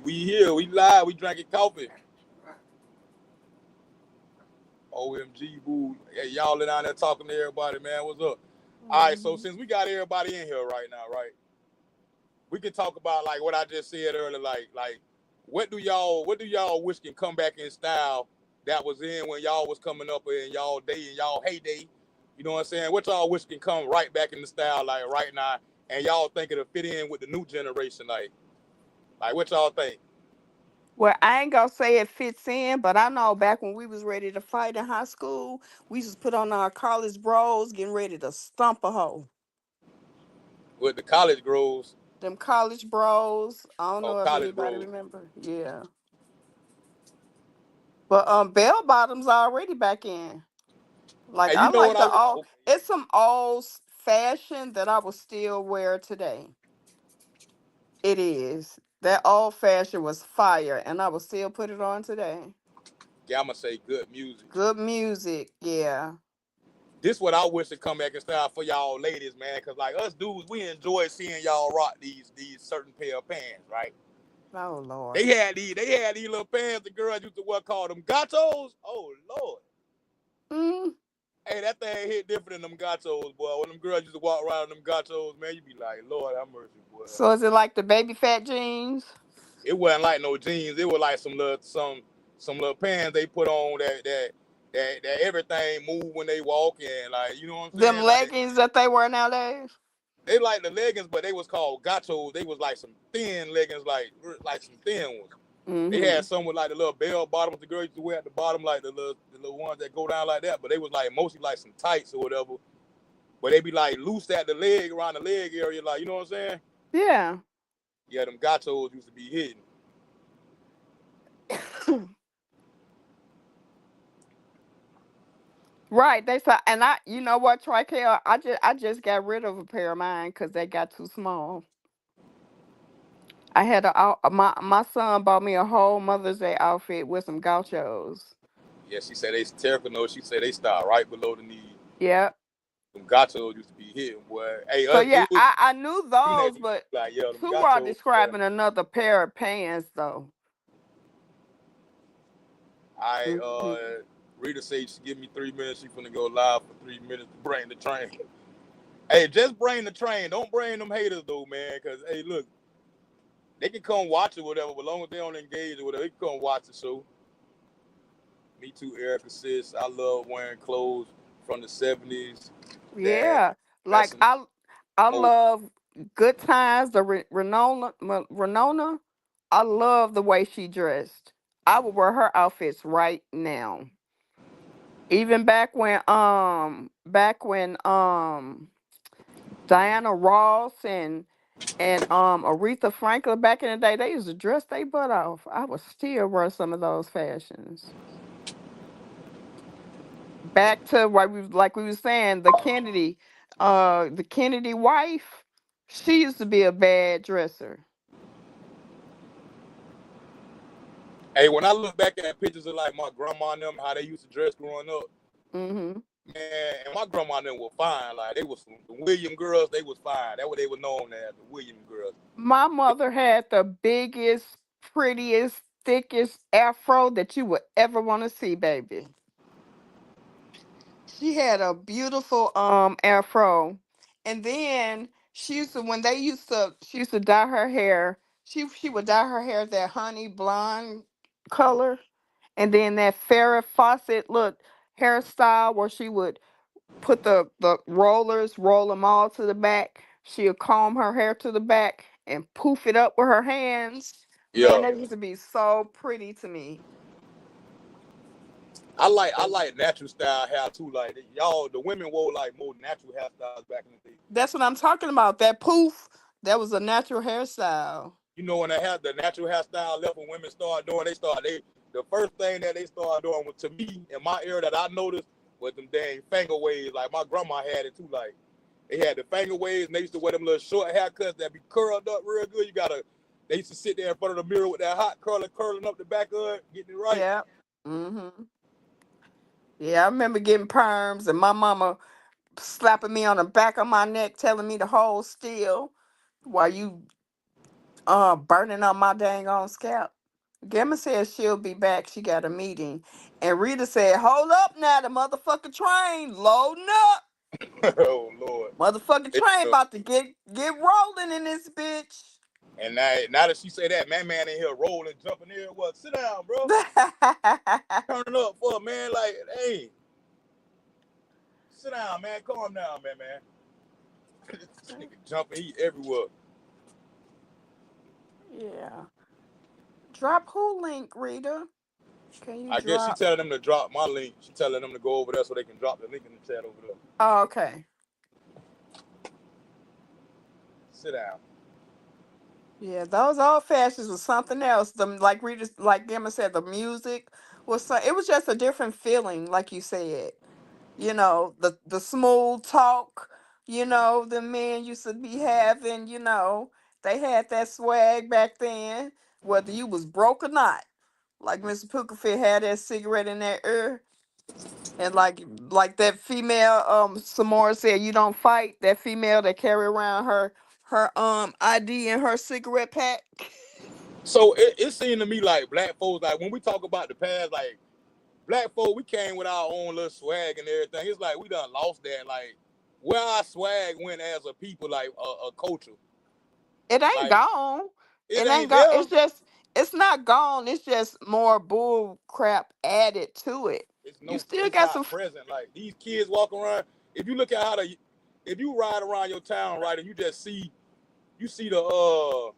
We here. We live. We drinking coffee. OMG, boo. Hey, y'all in down there talking to everybody, man. What's up? All right, so Mhm. since we got everybody in here right now, right? We can talk about like what I just said earlier, like what do y'all wish can come back in style that was in when y'all was coming up in y'all day and y'all heyday? You know what I'm saying? What y'all wish can come right back in the style like right now, and y'all think it'll fit in with the new generation, like what y'all think? Well, I ain't gonna say it fits in, but I know back when we was ready to fight in high school, we just put on our college bros, getting ready to stump a hoe. With the college grows Them college bros. I don't or know if college anybody grows? remember. Yeah. But bell bottoms already back in. Like Hey, I you know like what I the would? old. Okay, It's some old fashion that I would still wear today. It is. That old fashion was fire, and I will still put it on today. yeah, I'ma say good music. Good music, yeah. This what I wish to come back and style for y'all ladies, man. Cause like us dudes, we enjoy seeing y'all rock these certain pair of pants, right? Oh Lord. They had these little pants the girls used to wear called them gachos. Oh Lord. Mm. Hey, that thing hit different than them gachos, boy. When them girls used to walk around in them gachos, man, you be like, Lord have mercy, boy. So is it like the baby fat jeans? It wasn't like no jeans. It was like some little pants they put on that everything move when they walk in. Like, you know what I'm Them saying? Like leggings that they wear nowadays? they like the leggings, but they was called gachos. They was like some thin leggings, like some thin ones. They had Mm-hmm. some with like the little bell bottoms the girls used to wear at the bottom, like the little ones that go down like that. But they was like mostly like some tights or whatever. But they be like loose at the leg, around the leg area, like you know what I'm saying? Yeah. Yeah, them gachos used to be hidden. Right. They saw, and you know what, Trikel? I just got rid of a pair of mine because they got too small. I had my son bought me a whole Mother's Day outfit with some gauchos. Yeah, she said they terrible. No, she said they start right below the knee. Yep. Them gachos used to be hidden, boy. Hey, So us yeah, dudes, I knew those, teenagers, but like yeah, them who are gachos, boy. describing another pair of pants though? I Hmm. Rita said she give me 3 minutes. She finna go live for 3 minutes to bring the train. Hey, just bring the train. Don't bring them haters though, man. Cause hey, look, they can come watch it, whatever. But as long as they don't engage or whatever, they can come watch the show. Me too, Erica says I love wearing clothes from the '70s. That Yeah, like dressing I mode. love Good Times. The Renona. I love the way she dressed. I would wear her outfits right now. Even back when Diana Ross and Aretha Franklin back in the day, they used to dress their butt off. I would still wear some of those fashions. Back to what we were saying, the Kennedy wife, she used to be a bad dresser. Hey, when I look back at pictures of like my grandma and them, how they used to dress growing up, Hmm. man, and my grandma and them were fine. Like they was the William girls, they was fine. That's what they were known as, the William girls. My mother had the biggest, prettiest, thickest afro that you would ever want to see, baby. She had a beautiful afro. And then she used to dye her hair. She would dye her hair that honey blonde color. And then that Farrah Fawcett look hairstyle where she would put the rollers, roll them all to the back. She'll comb her hair to the back, and poof it up with her hands. Man, Yeah. that used to be so pretty to me. I like natural style hair too. Like y'all, the women wore like more natural hairstyles back in the day. That's what I'm talking about. That poof, that was a natural hairstyle. You know when they had the natural hairstyle left when women started doing, they the first thing that they started doing was, to me in my era that I noticed was them dang finger waves. Like my grandma had it too. Like they had the finger waves and they used to wear them little short haircuts that be curled up real good. They used to sit there in front of the mirror with that hot curler curling up the back of it, getting it right. Yeah. Mm-hmm. Yeah, I remember getting perms and my mama slapping me on the back of my neck, telling me to hold still while you burning up my dang on scalp. Gemma said she'll be back. She got a meeting. And Rita said, hold up now, the motherfucking train loading up. Oh Lord. Motherfucking It, train about to get rolling in this bitch. and now that she say that, man in here rolling, jumping here, what? Sit down, bro. Turning up for man, like, hey, sit down, man. Calm down, man. This nigga jumping, he everywhere. Yeah. Drop who link, Rita? Can you I guess she drop? telling them to drop my link. She telling them to go over there so they can drop the link in the chat over there. Oh, okay. Sit down. Yeah, those old fashions was something else. The like Rita, like Gemma said, the music was so, it was just a different feeling, like you said. The smooth talk, the men used to be having, they had that swag back then, whether you was broke or not. Like Mr. Pookerfit had that cigarette in that ear. And like that female, Samora said, you don't fight. That female that carry around her ID and her cigarette pack. So it seemed to me like black folks, like when we talk about the past, like black folk, we came with our own little swag and everything. It's like we done lost that, like where our swag went as a people, like a culture. It ain't Like gone. it It ain't ain't gone. there. It's not gone. It's just more bull crap added to it. You still It's got some. not present. Like these kids walk around. If you look at if you ride around your town, right, and you see the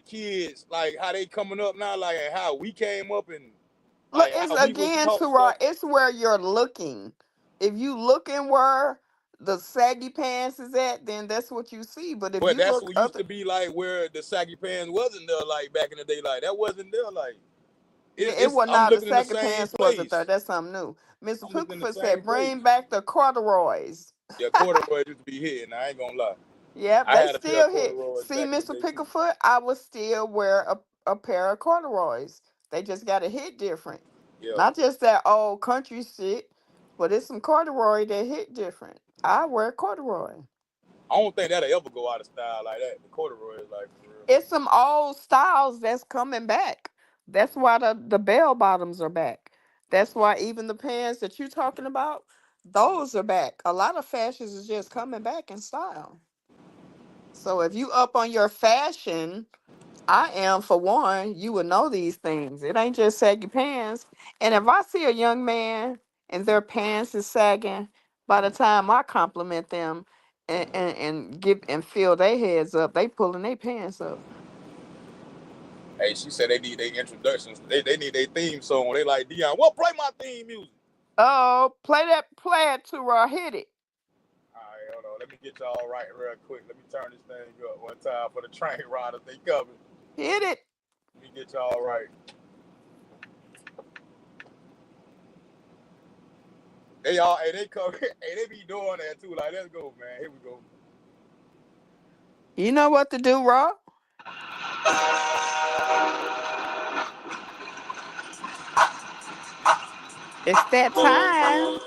kids, like how they coming up now, like and how we came up and Look, like it's how we was again taught to raw. stuff. It's where you're looking. If you looking where the saggy pants is at, then that's what you see. But if But you that's look what used other, to be like where the saggy pants wasn't there, like back in the day. Like that wasn't there. Like yeah, it was I'm not the looking in the saggy same pants wasn't there. place. That's something new. Mr. I'm looking in the Pookerfoot same said, place. "Bring back the corduroys." Yeah, corduroy used to be hitting. I ain't gonna lie. Yep, I they had a pair of still hit. corduroys See, back in the Mr. day too. Picklefoot, I would still wear a pair of corduroys. They just got to hit different. Yeah. Not just that old country shit, but it's some corduroy that hit different. I wear corduroy. I don't think that'll ever go out of style like that. The corduroy is like for real. It's some old styles that's coming back. That's why the bell bottoms are back. That's why even the pants that you're talking about, those are back. A lot of fashions is just coming back in style. So if you up on your fashion, I am for one, you would know these things. It ain't just saggy pants. And if I see a young man and their pants is sagging, by the time I compliment them and give and fill their heads up, they pulling their pants up. Hey, she said they need their introductions. They need their theme song. They like Dion. Well, play my theme music. Oh, play it to hit it. All right, hold on. Let me get y'all right real quick. Let me turn this thing up one time for the train riders. They coming. Hit it. Let me get y'all right. They come. Hey, they be doing that too. Like, let's go, man. Here we go. You know what to do, Rob? It's that time.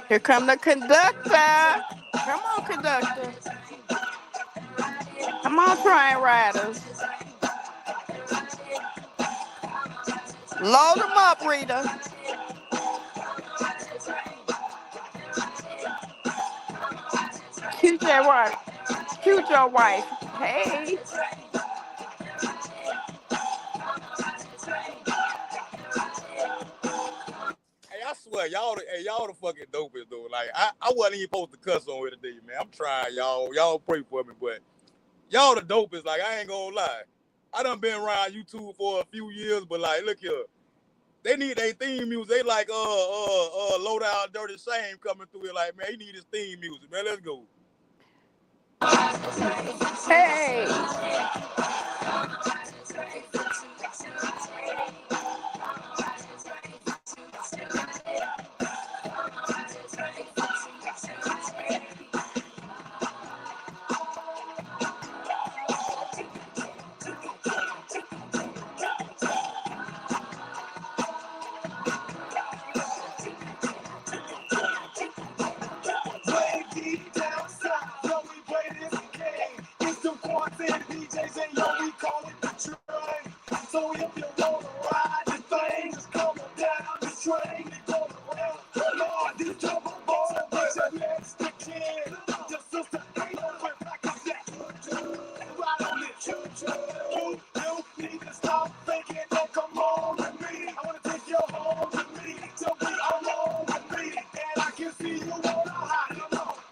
Here come the conductor. Come on, conductor. Come on, train riders. Load them up, Rita. Cute your wife. Cute your wife. Hey. Hey, I swear, y'all the fucking dopest though. Like I wasn't even supposed to cuss on here today, man. I'm trying, y'all. Y'all pray for me, but y'all the dopest. Like I ain't gonna lie. I done been around YouTube for a few years, but like, look here. They need their theme music. They like low down dirty shame coming through here. Like, man, he need his theme music, man. Let's go. Hey. Way deep down south, yo, we play this game. It's some quartet DJs and yo, we call it the train. So if you wanna ride the thing, just come on down the train. They go around, Lord, this trouble boy, but your next to kin. Your sister ain't over back up that. Ride on it, you need to stop thinking and come on with me. I wanna take you home with me, so be alone with me. And I can see you wanna hide.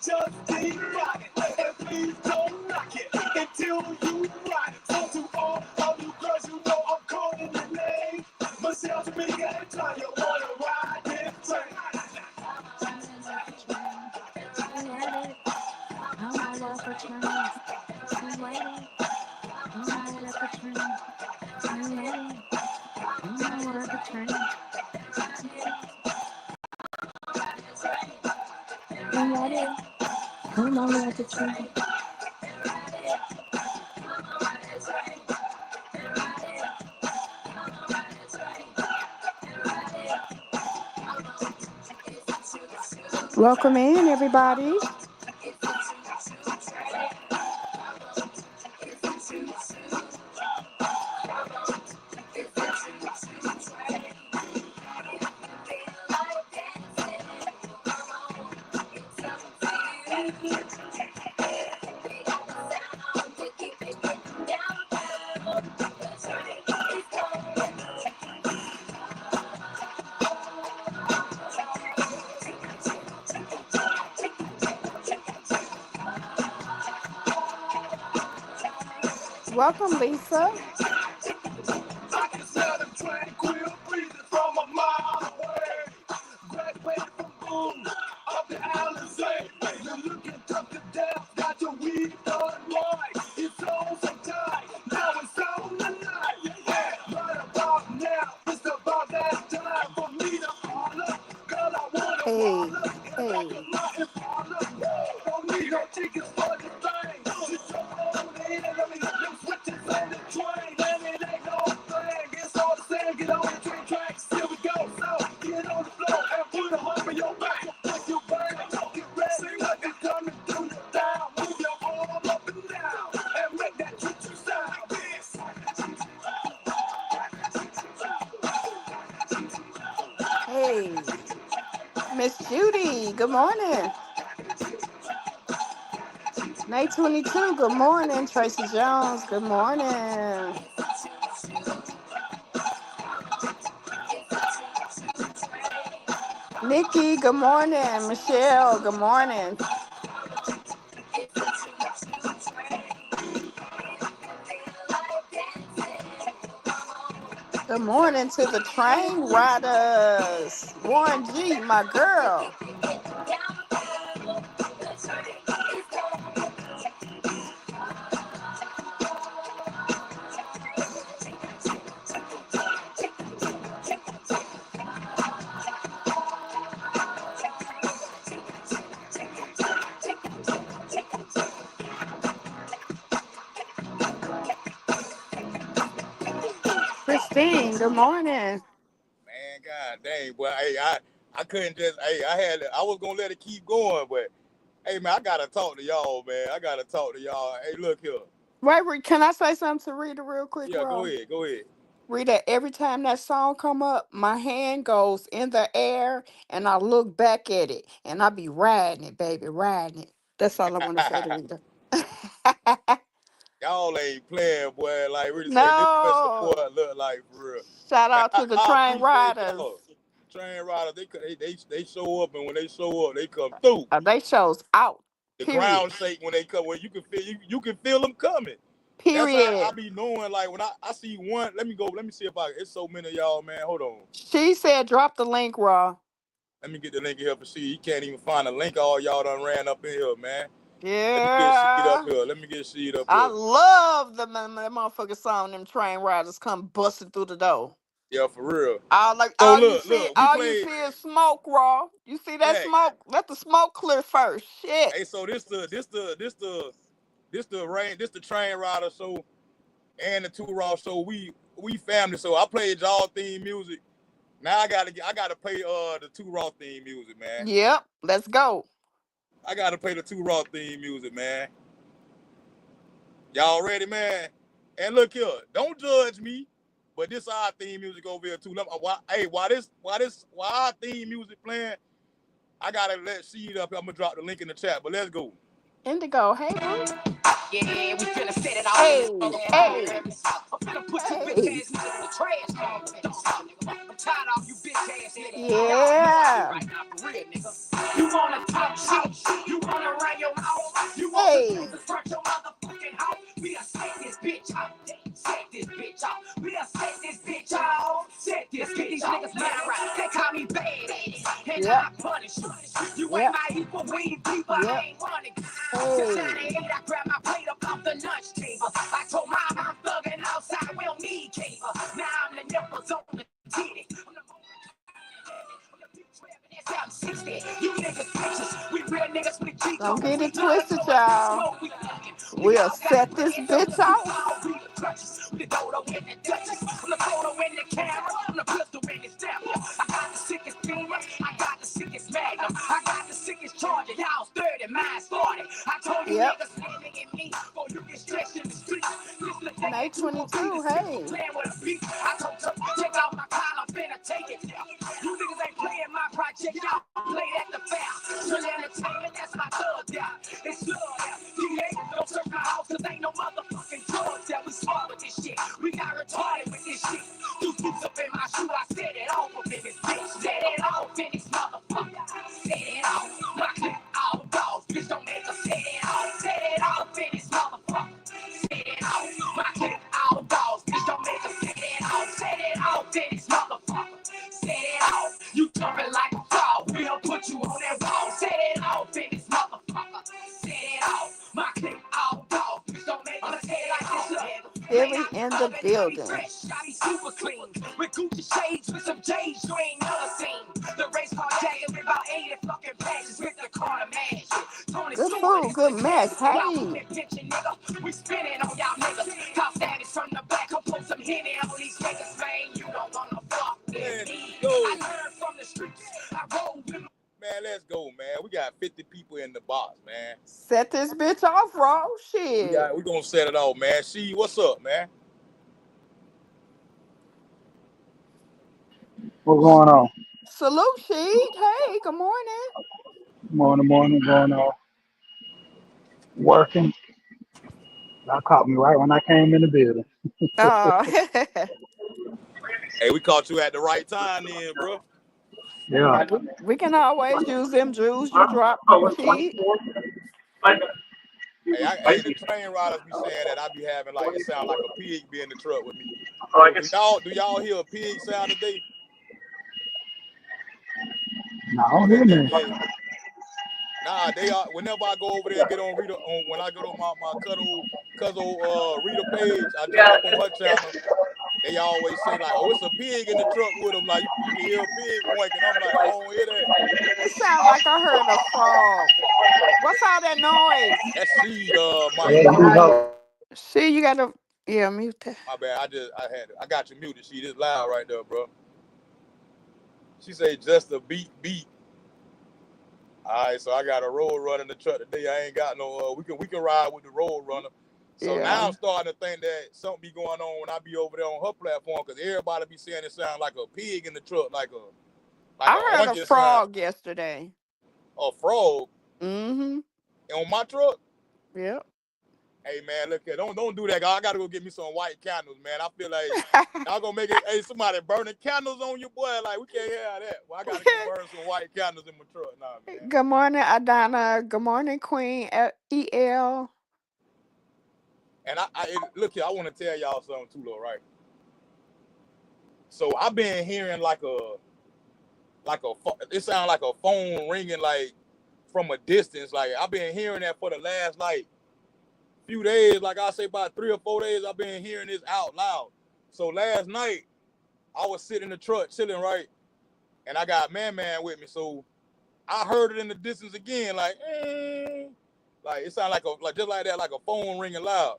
Just keep rocking, and please don't knock it until you ride it. So to all of you girls, you know I'm calling your name. Michelle, to me, anytime you wanna ride this train. Welcome in, everybody. Welcome, Lisa. I can smell the tranquil breezes from a mile away. Graduated from boom up the Alizé. You're looking tough to death, got your weed done right. It's on some time, now it's on the night. Yeah, right about now, it's about that time for me to holler. Girl, I wanna Hey. holler. Hey. My Impala. Don't need no tickets for the thing. Just jump on in and let me hit them switches on the train. And it ain't no thing, it's all the same. Get on the train tracks, here we go. So get on the floor and put a hump in your back. With your bang, get ready, like it's coming through the down. Move your arm up and down and make that choo-choo sound. Hey. Miss Judy, good morning. May 22, good morning. Tracy Jones, good morning. Nikki, good morning. Michelle, good morning. Good morning to the train riders. Warren G, my girl. Christine, good morning. Man, god dang, boy. Hey, I couldn't just. Hey, I was gonna let it keep going, but hey, man, I gotta talk to y'all, man. I gotta talk to y'all. Hey, look here. Wait, can I say something to Rita real quick, Yeah, go bro? ahead, go ahead. Rita, every time that song come up, my hand goes in the air and I look back at it and I be riding it, baby, riding it. That's all I want to say to Rita. y'all ain't playing, boy. Like really say this what No. support look like for real. Shout Man, out to the I train appreciate riders. y'all. Train riders, they show up, and when they show up, they come through. They shows out. The Period. ground shake when they come. When you can feel them coming. That's how I Period. be knowing. Like when I see one, let me go. Let me see if I. It's so many of y'all, man. Hold on. She said, "Drop the link, Raw." Let me get the link in here for see. You can't even find a link. All y'all done ran up in here, man. Let me get Sheed up Yeah. here. Let me get Sheed up I here. love the motherfucking song. Them train riders come busting through the door. Yeah, for real. All like So all you see, look, we all you played. see is smoke, Raw. You see that Hey, smoke? Let the smoke clear first. Shit. hey. So this the train rider show and the two raw show. We family. So I played y'all theme music. Now I gotta play the two raw theme music, man. Yep. Let's go. I gotta play the two raw theme music, man. Y'all ready, man? And look here, don't judge me, but this our theme music over here too. Why our theme music playing? I gotta let Sheed up. I'm gonna drop the link in the chat, but let's go. Indigo. Hey, boo. Yeah, we finna set it off in this Hey, motherfucker. hey, I'm finna put you bitch hey. ass niggas in the trash. I'm tired of you bitch ass niggas. Y'all annoying me Yeah. right now, for real, nigga. You wanna talk shit? You wanna run your mouth? You want the truth Hey. to front your motherfucking house? We'll set this bitch out. Set this bitch out. We'll set this bitch out. Set this bitch. These niggas mad right. They call me bad ass. And Yep. I punish you. You ain't Yep. my equal. We ain't people. I Yep. ain't running. Since Hey. 98, I grabbed my plate up off the lunch table. I told mom I'm thugging outside. We don't need cable. Now I'm the nipples on the titty. I'm 60. You niggas bitches. We real niggas with G Don't codes. get it None of twisted, us we y'all. smoke. We thugging. We We'll all got set this friends. So bitch we off. all be the clutches. We the dodo in the duchess. I'm the photo in the camera. I'm the pistol in the stammer. I got the sickest beamer. I got the sickest magnum. I got the sickest charger. Y'all's 30, mine's 40. I told you Yep. niggas living in me. Before you get stretched in the street. Listen to May that 22. 2 for Hey. playing with a beat. I told you, check out my collar. I'm finna take it there. You niggas ain't playing my project. Y'all play at the fair. Trill Entertainment, that's my thug there. It's love there. DA, don't search my house, cause ain't no motherfucking drugs there. We smart with this shit. We got retarded with this shit. You boots up in my shoe, I set it off up in this bitch. Set it off in this motherfucker. Set it off. My clip all dogs. Bitch, don't make us set it off. Set it off in this motherfucker. Set it off. My clip all dogs. Bitch, don't make us set it off. Set it off in this motherfucker. Set it off. You jumping like a frog. We'll put you on that wall. Set it off in this motherfucker. Set it off. My clip all dogs. Bitch, don't make us set it like this. Lay Siri out the in the oven, I be building. fresh. I be super clean. With Gucci shades, with some J's you ain't never seen. The race car jacket with about 80 fucking patches with the corner mash. Tony Good Stewart food. is Good the mess. cat. Y'all Hey. put attention, nigga. We spinning on y'all niggas. Cop status from the back. Come put some Henny on these niggas, man. You don't wanna fuck with Let's me. go. I learned from the streets. I roll with my Man, let's go, man. We got 50 people in the box, man. Set this bitch off, Raw. Shit. We gonna set it off, man. See, what's up, man? What's going on? Salute, Sheet. Hey, good morning. Morning, going on. Working. Y'all caught me right when I came in the building. Uh, Hey, we caught you at the right time then, bro. Yeah. yeah, we can always use them jewels you drop, Sheet. Hey, the train riders be saying that I be having like it sound like a pig be in the truck with me. Do y'all hear a pig sound today? No, don't hear me. And nah, they are. Whenever I go over there and get on Rita, when I go to my cousin Rita page, I jump up on her channel. They always say like, "Oh, it's a pig in the truck with them." Like you can hear a pig wanking. I'm like, I don't hear that. It sounds like I heard a frog. What's all that noise? That's Sheed mic. Yeah, you know. See, you gotta, yeah, mute that. My bad. I got you muted. She is loud right there, bro. She say just a beat. All right, so I got a road runner in the truck today. I ain't got no. We can ride with the road runner. So Yeah. now I'm starting to think that something be going on when I be over there on her platform because everybody be saying it sound like a pig in the truck, like a I heard a orange sound, frog yesterday. a frog Mm-hmm. on my truck. Yep. Hey man, look here. Don't do that, guy. I gotta go get me some white candles, man. I feel like y'all gonna make it. Hey, somebody burning candles on your boy. Like we can't have that. Well, I gotta go burn some white candles in my truck, nah, man. Good morning, Adana. Good morning, Queen EL. And look here. I want to tell y'all something too, though, right? So I've been hearing it sounds like a phone ringing like from a distance. Like I've been hearing that for the last like few days. Like I say about 3 or 4 days, I've been hearing this out loud. So last night I was sitting in the truck chilling, right, and I got man with me. So I heard it in the distance again, like it sounded like just like that, like a phone ringing loud.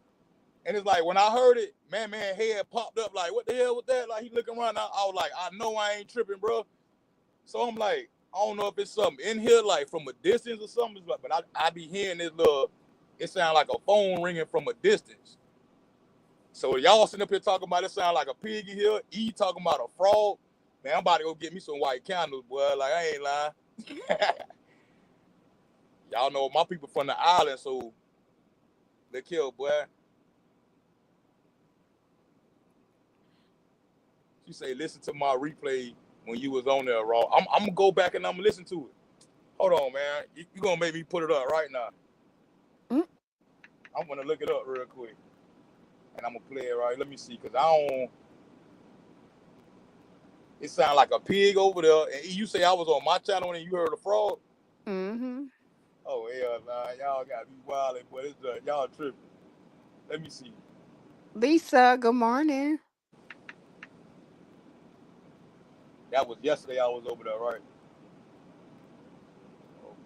And it's like when I heard it, man head popped up like, what the hell was that? Like he looking around. I was like, I know I ain't tripping, bro. So I'm like, I don't know if it's something in here, like from a distance or something. But I be hearing this little, it sound like a phone ringing from a distance. So y'all sitting up here talking about it sound like a pig in here. E talking about a frog. Man, I'm about to go get me some white candles, boy. Like I ain't lying. Y'all know my people from the island, so they kill, boy. She say, listen to my replay when you was on there, Raw. I'm gonna go back and I'm gonna listen to it. Hold on, man. You gonna make me put it up right now. I'm gonna look it up real quick. And I'm gonna play it right. Let me see, cause I don't. It sound like a pig over there. And you say I was on my channel and you heard a frog. Mm-hmm. Oh hell nah, y'all got me wilding, but it's y'all tripping. Let me see. Lisa, good morning. That was yesterday. I was over there, right?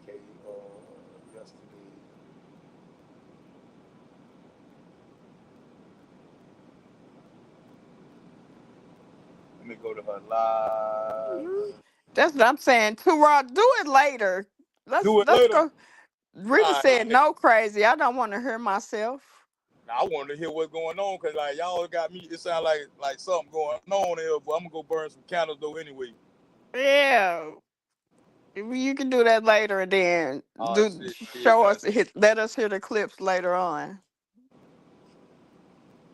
Okay. Yesterday. Let me go to her live. That's what I'm saying. Too do it later. Let's Do it let's later. go. Rita All right. said no crazy. I don't want to hear myself. Now, I wanted to hear what's going on because like y'all got me. It sounds like something going on here, but I'm gonna go burn some candles though anyway. Yeah. You can do that later and then Oh do shit, show now. us let us hear the clips later on.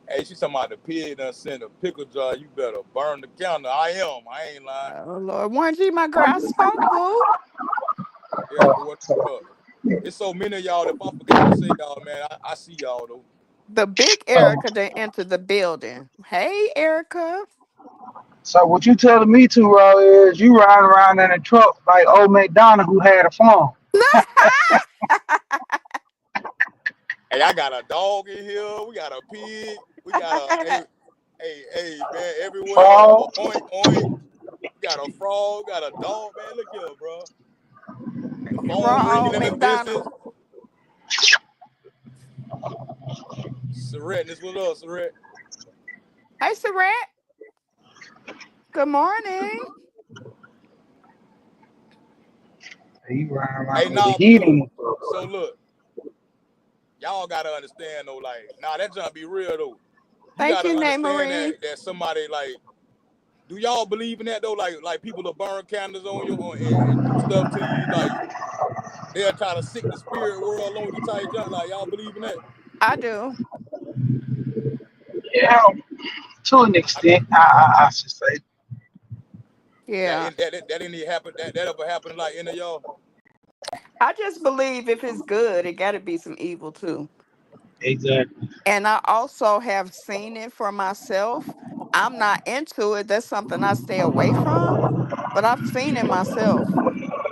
Hey, she talking about the pig done sent a pickle jar. You better burn the candle. I ain't lying. Oh Lord. 1G, my girl, I spoke, boo. Erica, what up? It's so many of y'all. If I forgot to say y'all, man, I see y'all though. The big Erica that entered the building. Hey, Erica. So what you telling me to, is you riding around in a truck like old McDonald who had a farm. Hey, I got a dog in here. We got a pig. We got hey, man, everywhere. Frog. Oink, oink. We got a frog. Got a dog, man. Look here, bro. The phone Raw ringing old in the McDonald. distance. Surrett, this was us, Surrett. Hey, Sarat. Good morning. He riding Hey, around with the nah, but heat in look. the truck. So look, y'all gotta understand though. Like, nah, that junk be real though. You Thank gotta you, Nate understand Marie. that somebody like. Do y'all believe in that though? Like people will burn candles on you and do stuff to you. Like they'll try to sick the spirit world on you type junk. Like y'all believe in that? I do. Yeah, to an I, extent, I should say. Yeah. that didn't even happen. That ever happened like any of y'all? I just believe if it's good, it got to be some evil too. Exactly. And I also have seen it for myself. I'm not into it. That's something I stay away from. But I've seen it myself.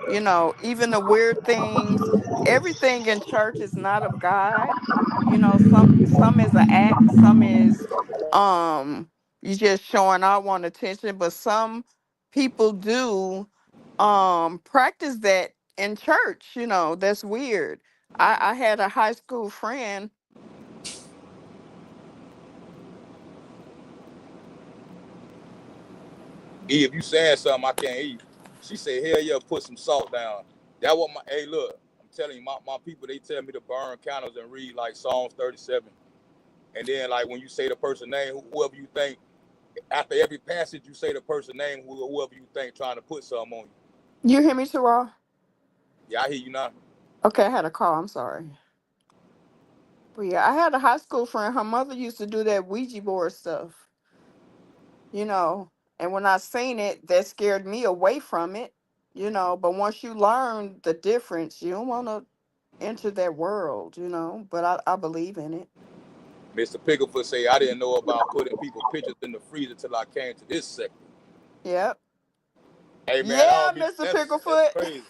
Even the weird things, everything in church is not of God. Some is an act, some is you just showing I want attention, but some people do practice that in church, that's weird. I had a high school friend. If you saying something I can't eat, she said, hell yeah, put some salt down. That what my hey look. I'm telling you, my people they tell me to burn candles and read like Psalms 37. And then like when you say the person name, whoever you think, after every passage you say the person name, whoever you think trying to put something on you. You hear me, Terrell? Yeah, I hear you now. Okay, I had a call. I'm sorry. But yeah, I had a high school friend. Her mother used to do that Ouija board stuff, you know. And when I seen it, that scared me away from it, you know. But once you learn the difference, you don't want to enter that world, you know. But I believe in it. Mr. Picklefoot say, I didn't know about putting people pictures in the freezer till I came to this sector. Yep. Hey man, I Yeah, don't be Mr. that's Picklefoot. crazy.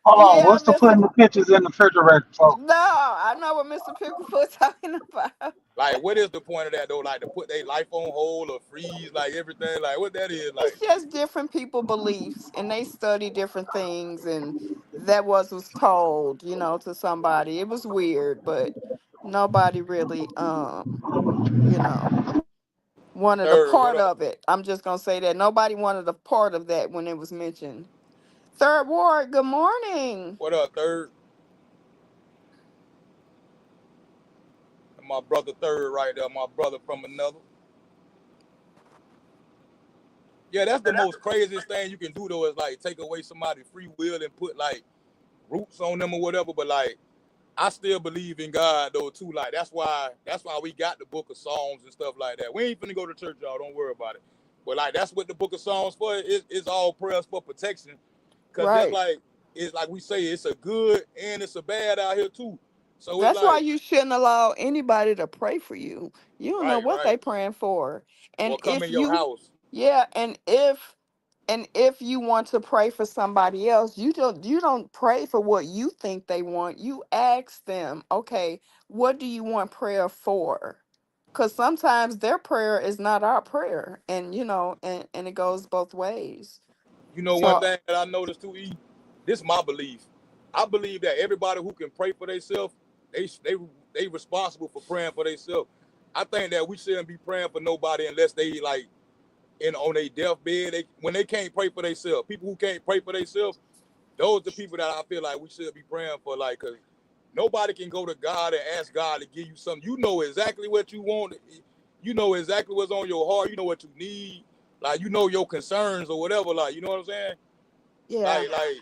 Hold on, Yeah, what's the Mr. putting the pictures in the refrigerator for? No, I know what Mr. Picklefoot talking about. Like, what is the point of that though? Like to put their life on hold or freeze, like everything, like what that is, It's like. just different people beliefs, and they study different things, and that was told, you know, to somebody. It was weird, but nobody really you know, wanted a Third, what part up? of it. I'm just gonna say that nobody wanted a part of that when it was mentioned. Third Ward, good morning. What up, third? My brother third right there, my brother from another. Yeah, that's the most craziest thing you can do though, is like take away somebody's free will and put like roots on them or whatever. But like I still believe in God though too. Like that's why we got the book of Psalms and stuff like that. We ain't finna go to church, y'all. Don't worry about it. But like that's what the book of Psalms for. It's all prayers for protection. Cause just Right. like it's like we say, it's a good and it's a bad out here too. So it's That's why like you shouldn't allow anybody to pray for you. You don't know right, what right. they praying for. And Or come if in your you house. yeah, and if you want to pray for somebody else, you don't pray for what you think they want. You ask them, okay, what do you want prayer for? Because sometimes their prayer is not our prayer. And you know, and it goes both ways. You know one So thing that I noticed too, E. This is my belief. I believe that everybody who can pray for themselves, they responsible for praying for themselves. I think that we shouldn't be praying for nobody unless they like in on their deathbed. When they can't pray for themselves, people who can't pray for themselves, those are the people that I feel like we should be praying for. Like, cause nobody can go to God and ask God to give you something. You know exactly what you want. You know exactly what's on your heart. You know what you need. Like, you know your concerns or whatever. Like, you know what I'm saying? yeah, Like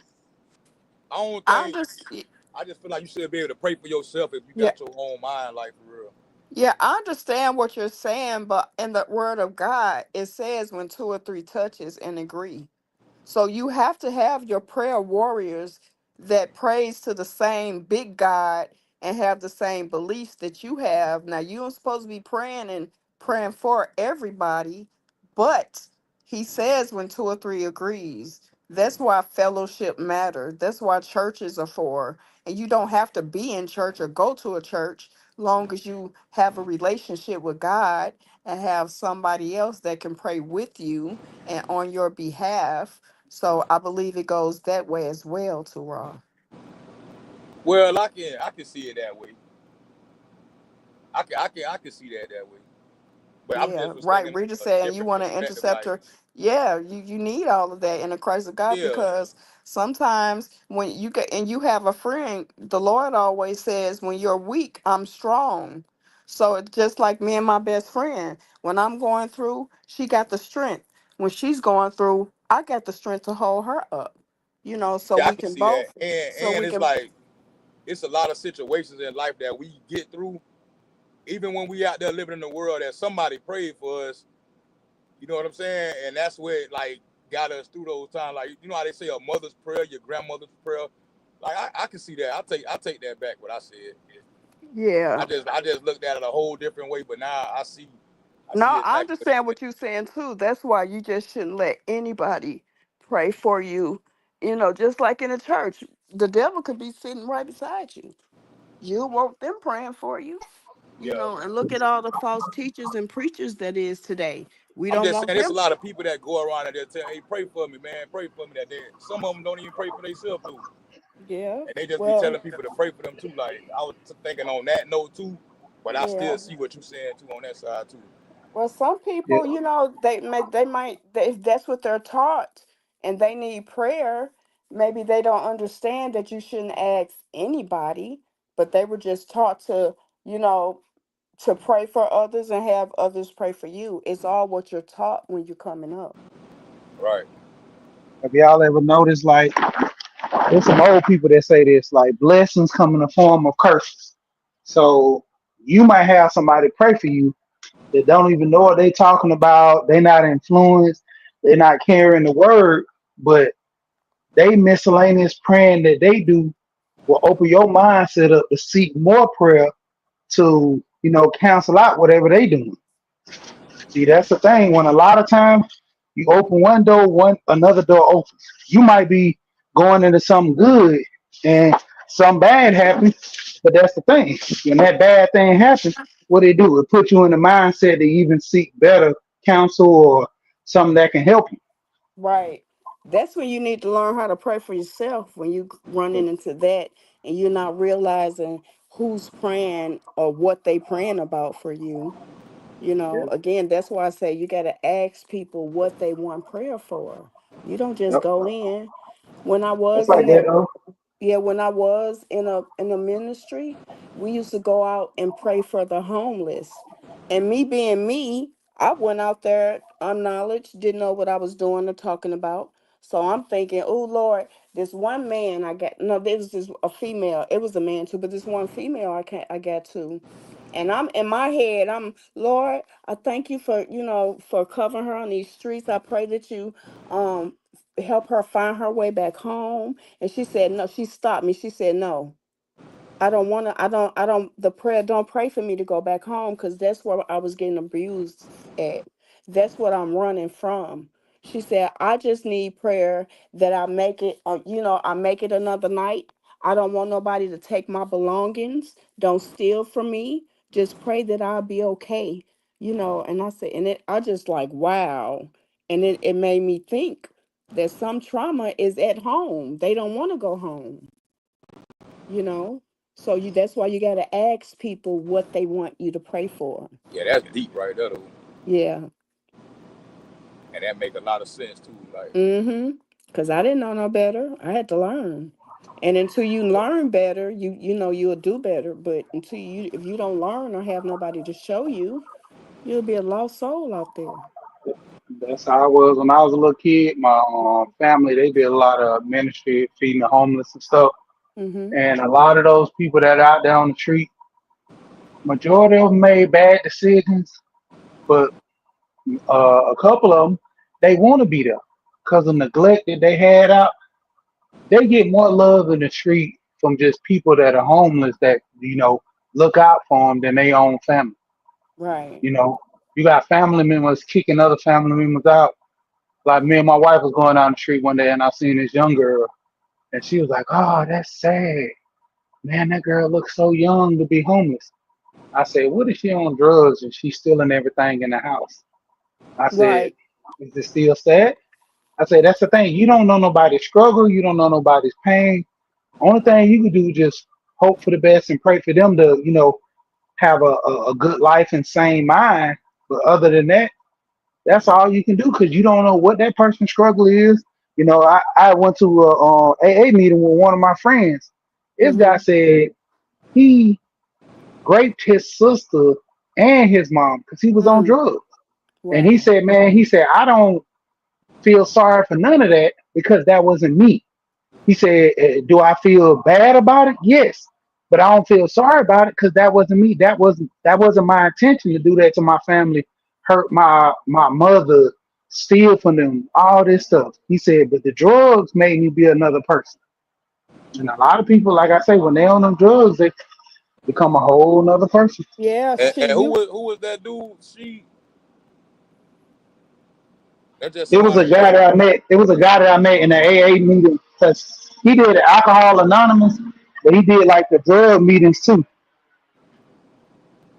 I don't I think. just I just feel like you should be able to pray for yourself if you yeah. got your own mind, like for real. Yeah, I understand what you're saying, but in the word of God, it says when two or three touches and agree. So you have to have your prayer warriors that prays to the same big God and have the same beliefs that you have. Now you are supposed to be praying and praying for everybody, but he says when two or three agrees. That's why fellowship matters. That's why churches are for. And you don't have to be in church or go to a church long as you have a relationship with God and have somebody else that can pray with you and on your behalf. So I believe it goes that way as well, to Raw. Well, I can see it that way. I can see that way. But I'm Yeah, just was right. thinking Rita of a said, and you different want an perspective. Like, interceptor. Yeah, you need all of that in the Christ of God yeah, because sometimes when you get and you have a friend, the Lord always says, when you're weak, I'm strong. So it's just like me and my best friend. When I'm going through, she got the strength. When she's going through, I got the strength to hold her up. You know, so yeah, I we can can see that. both, so And we it's can, like it's a lot of situations in life that we get through, even when we out there living in the world, that somebody prayed for us. You know what I'm saying? And that's what like got us through those times. Like, you know how they say a mother's prayer, your grandmother's prayer. Like I can see that. I take that back what I said. yeah. I just looked at it a whole different way, but now I No, see I exactly what you understand said. what you're saying too. That's why you just shouldn't let anybody pray for you. You know, just like in a church, the devil could be sitting right beside you. You want them praying for you. You Yeah. know, and look at all the false teachers and preachers that is today. We I'm don't just want saying, there's a them. lot of people that go around and they'll tell, hey, pray for me, man, pray for me. That they, some of them don't even pray for themselves, too. Yeah. And they just be Well, telling people to pray for them too. Like I was thinking on that note too, but I yeah. still see what you saying too on that side too. Well, some Yeah, people, you know, if that's what they're taught and they need prayer, maybe they don't understand that you shouldn't ask anybody, but they were just taught to, you know, to pray for others and have others pray for you. It's all what you're taught when you're coming up. Right. have y'all ever noticed like there's some old people that say this like blessings come in the form of curses. So you might have somebody pray for you that don't even know what they talking about. They not influenced. They're not carrying the word, but they miscellaneous praying that they do will open your mindset up to seek more prayer to, cancel out whatever they doing. See, that's the thing. When a lot of times you open one door, one another door opens. You might be going into something good and some bad happens, but that's the thing. When that bad thing happens, what it do? It put you in the mindset to even seek better counsel or something that can help you. Right. That's when you need to learn how to pray for yourself when you running into that and you're not realizing who's praying or what they praying about for you. Again, that's why I say you got to ask people what they want prayer for. You don't just Yep. go in. When I That's was like in that that though. Yeah, when I was in a ministry, we used to go out and pray for the homeless. And me being me, I went out there unknowledge, didn't know what I was doing or talking about. So I'm thinking, oh Lord, this one man I got no, this was just a female. It was a man too, but this one female I got to. And I'm in my head, I'm Lord, I thank you for, for covering her on these streets. I pray that you help her find her way back home. And she said, no, she stopped me. She said, no, I don't want to, the prayer, don't pray for me to go back home because that's where I was getting abused at. That's what I'm running from. She said, I just need prayer that I make it, I make it another night. I don't want nobody to take my belongings. Don't steal from me. Just pray that I'll be okay. And I said, and I just like, wow. And it made me think that some trauma is at home. They don't want to go home you know so that's why you got to ask people what they want you to pray for. Yeah, that's deep right there, though. Yeah. And that make a lot of sense too. Like, Mm-hmm. Because I didn't know no better. I had to learn. And until you learn better, you'll do better. But until if you don't learn or have nobody to show you, you'll be a lost soul out there. That's how I was when I was a little kid. My family, they did a lot of ministry, feeding the homeless and stuff. Mm-hmm. And a lot of those people that are out there on the street, majority of them made bad decisions, but a couple of them, they want to be there because of neglect that they had out. They get more love in the street from just people that are homeless that, look out for them than their own family. Right. You know, you got family members kicking other family members out. Like me and my wife was going down the street one day and I seen this young girl and she was like, "Oh, that's sad. Man, that girl looks so young to be homeless." I said, "What if she on drugs and she's stealing everything in the house?" I said, Right. "Is it still sad?" I said, "That's the thing. You don't know nobody's struggle. You don't know nobody's pain. Only thing you can do is just hope for the best and pray for them to, have a good life and sane mind. But other than that, that's all you can do because you don't know what that person's struggle is. I went to a AA meeting with one of my friends. This guy Mm-hmm. said he raped his sister and his mom because he was on Mm. drugs. And he Wow. said, man, I don't feel sorry for none of that because that wasn't me. He said, "Do I feel bad about it? Yes, but I don't feel sorry about it because that wasn't me. That wasn't my intention to do that to my family, hurt my mother, steal from them, all this stuff." He said, "But the drugs made me be another person." And a lot of people, like I say, when they on them drugs, they become a whole nother person. Yeah, and see you. who was that dude? That's just It was a somebody you guy know. that I met. It was a guy that I met in the AA meeting because he did Alcohol Anonymous, but he did like the drug meetings too.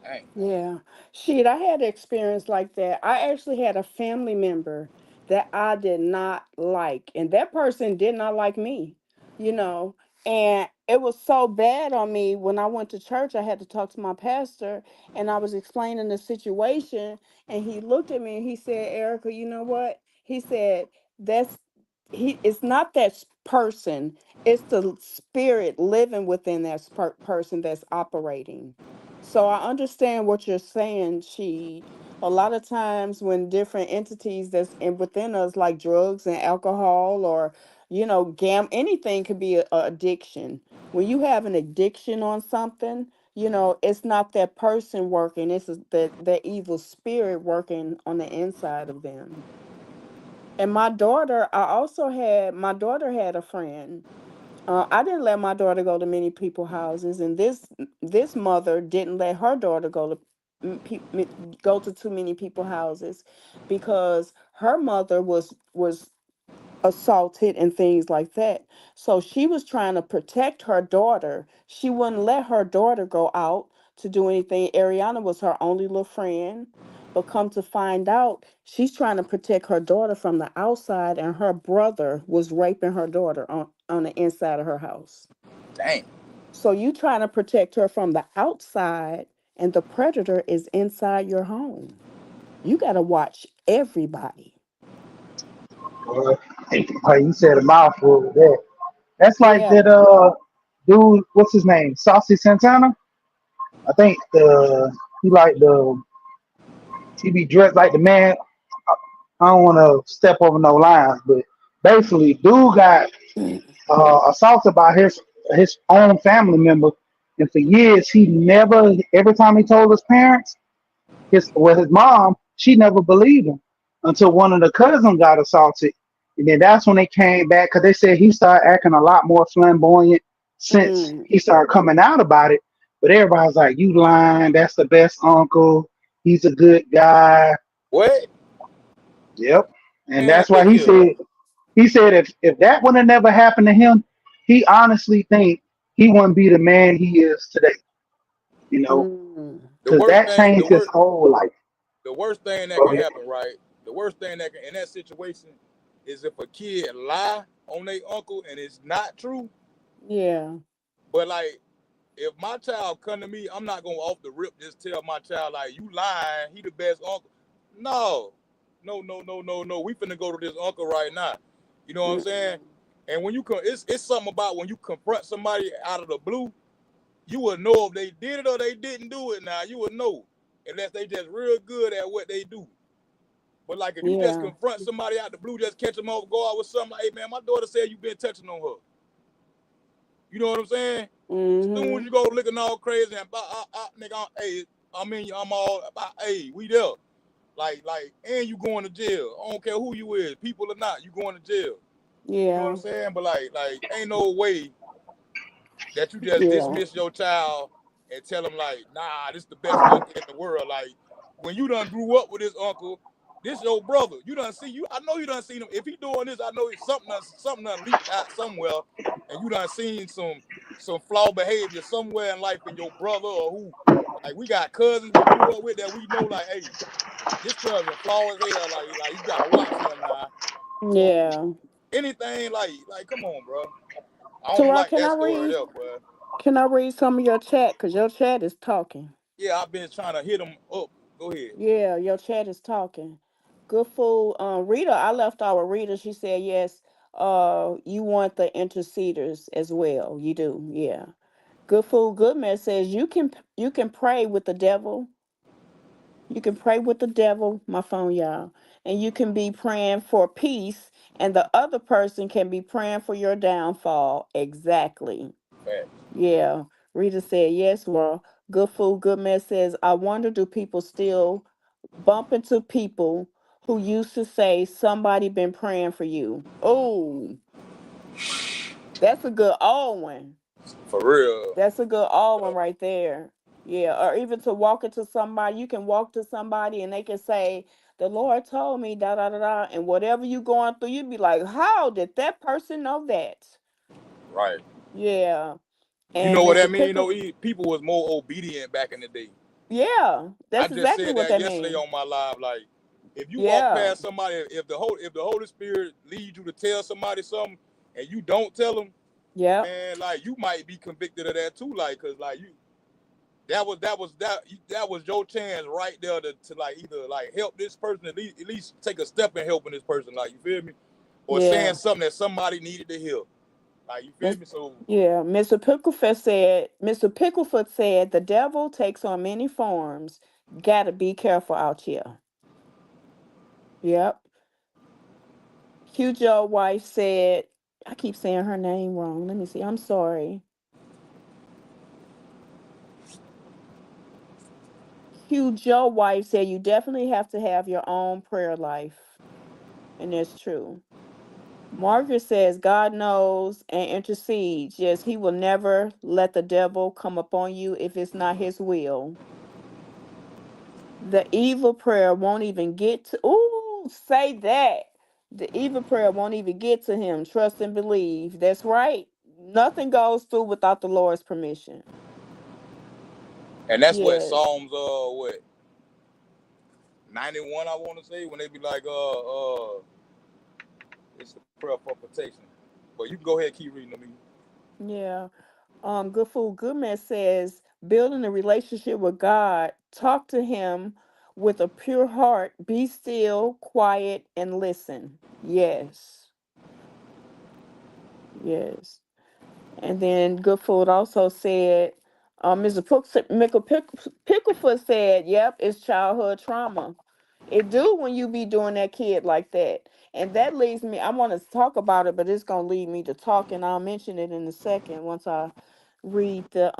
Dang. Yeah. Shit, I had an experience like that. I actually had a family member that I did not like, and that person did not like me, you know. And it was so bad on me when I went to church. I had to talk to my pastor, and I was explaining the situation, and he looked at me and he said, Erica, you know what? He said, that's it's not that person, it's the spirit living within that person that's operating. So I understand what you're saying, she. A lot of times when different entities that's within us, like drugs and alcohol, or anything could be a addiction. When you have an addiction on something, it's not that person working. It's that evil spirit working on the inside of them. And my daughter had a friend. I didn't let my daughter go to many people houses, and this mother didn't let her daughter go to too many people houses because her mother was assaulted and things like that. So she was trying to protect her daughter. She wouldn't let her daughter go out to do anything. Ariana was her only little friend. But come to find out, she's trying to protect her daughter from the outside, and her brother was raping her daughter on the inside of her house. Dang. So you trying to protect her from the outside, and the predator is inside your home. You got to watch everybody. Boy, like you said, a mouthful with that. That's like Yeah. that dude, what's his name? Saucy Santana? I think he like he be dressed like the man. I don't want to step over no lines, but basically, dude got assaulted by his own family member, and for years he never. Every time he told his parents, his mom, she never believed him until one of the cousins got assaulted, and then that's when they came back because they said he started acting a lot more flamboyant since Mm, he started coming out about it. But everybody's like, "You lying? That's the best uncle. He's a good guy." What? Yep, and Man, that's why look here. he said if that would have never happened to him, he honestly think he wouldn't be the man he is today. You know, mm, The because worst that thing, changed his whole life. the worst thing that Go can ahead. happen, right? The worst thing that can in that situation is if a kid lie on their uncle and it's not true. yeah. But like, if my child come to me, I'm not gonna off the rip just tell my child like you lying. He the best uncle. No, no. We finna go to this uncle right now. You know what I'm saying? Mm-mm. And when you come, it's something about when you confront somebody out of the blue, you will know if they did it or they didn't do it. Now you will know unless they just real good at what they do. But like if you just Yeah. confront somebody out the blue, just catch them off guard with something like, hey man, my daughter said you been touching on her. You know what I'm saying? Soon as Mm-hmm. you go looking all crazy and nigga, hey, I'm all about, hey, we there. And you going to jail. I don't care who you is, people or not, you going to jail. You know what I'm Yeah. saying? But ain't no way that you just Yeah. dismiss your child and tell him like, nah, this is the best uncle in the world. Like when you done grew up with this uncle, this your brother. You done see you. I know you done seen him. If he doing this, I know it's something done leaked out somewhere, and you done seen some flawed behavior somewhere in life in your brother or who. Like we got cousins we grew up with that we know like, hey, this cousin flaw as hell. Like you gotta watch him now. So Yeah. anything come on, bro. I don't Tara, like that story there, bro. can I read some of your chat? Because your chat is talking. Yeah, I've been trying to hit them up. Go ahead. Yeah, your chat is talking. Good food. Rita, I left out with Rita. She said yes. You want the interceders as well. You do, yeah. Good food, good man says you can pray with the devil. You can pray with the devil, my phone, y'all. And you can be praying for peace, and the other person can be praying for your downfall. Exactly. Facts. Yeah. Rita said, yes, well, good food, good man says, I wonder do people still bump into people who used to say somebody been praying for you. Oh, that's a good old one. For real. That's a good old one right there. Yeah. Or even to walk into somebody, you can walk to somebody and they can say, the Lord told me, da da da da. And whatever you going through, you'd be like, how did that person know that? Right. Yeah. You And know what Mr. that mean? Pickle, People was more obedient back in the day. yeah, I that's just exactly said what that that yesterday means. on my live. Like, if you walk Yeah. past somebody, if the Holy Spirit leads you to tell somebody something and you don't tell them, Yep. man, like you might be convicted of that too. Like, cause like you that was your chance right there to like either like help this person at least take a step in helping this person. Like, you feel me? Or saying Yeah. something that somebody needed to hear. Like, you feel Mis- me? So Yeah. Mr. Picklefoot said the devil takes on many forms. Gotta be careful out here. Yep. Hugh Joe wife said, I keep saying her name wrong. Let me see. I'm sorry. Hugh Joe wife said you definitely have to have your own prayer life. And that's true. Margaret says God knows and intercedes. Yes, he will never let the devil come upon you if it's not his will. The evil prayer won't even get to, ooh, say that. The evil prayer won't even get to him. Trust and believe. That's right. Nothing goes through without the Lord's permission. And that's what Yes. Psalms what 91 I want to say when they be like it's the prayer for protection. But you can go ahead and keep reading to me. Yeah. Good Food Goodman says building a relationship with God, talk to him with a pure heart, be still, quiet, and listen. Yes. Yes. And then Good Food also said, Mr. Picklefoot said, yep, it's childhood trauma. It do when you be doing that kid like that. And that leads me, I want to talk about it, but it's gonna lead me to talk, and I'll mention it in a second once I read the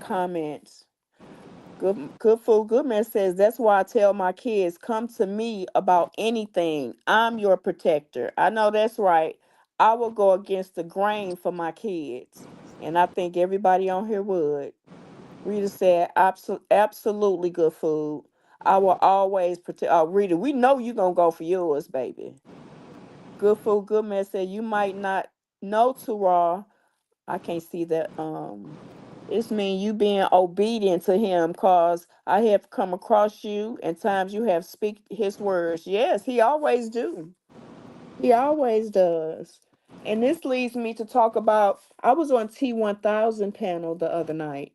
comments. Good Food Goodman says that's why I tell my kids, come to me about anything. I'm your protector. I know that's right. I will go against the grain for my kids. And I think everybody on here would. Rita said, absolutely Good Food. I will always protect. Oh, Rita, we know you're going to go for yours, baby. Good Food Goodman said, you might not know too raw. I can't see that. It's mean you being obedient to him, cause I have come across you and times you have speak his words. Yes, he always do. He always does. And this leads me to talk about. I was on T1000 panel the other night,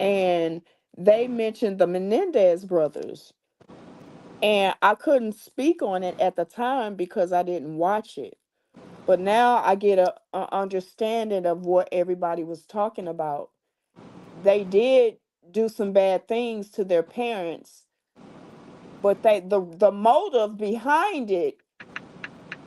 and they mentioned the Menendez brothers, and I couldn't speak on it at the time because I didn't watch it. But now I get a understanding of what everybody was talking about. They did do some bad things to their parents, but the motive behind it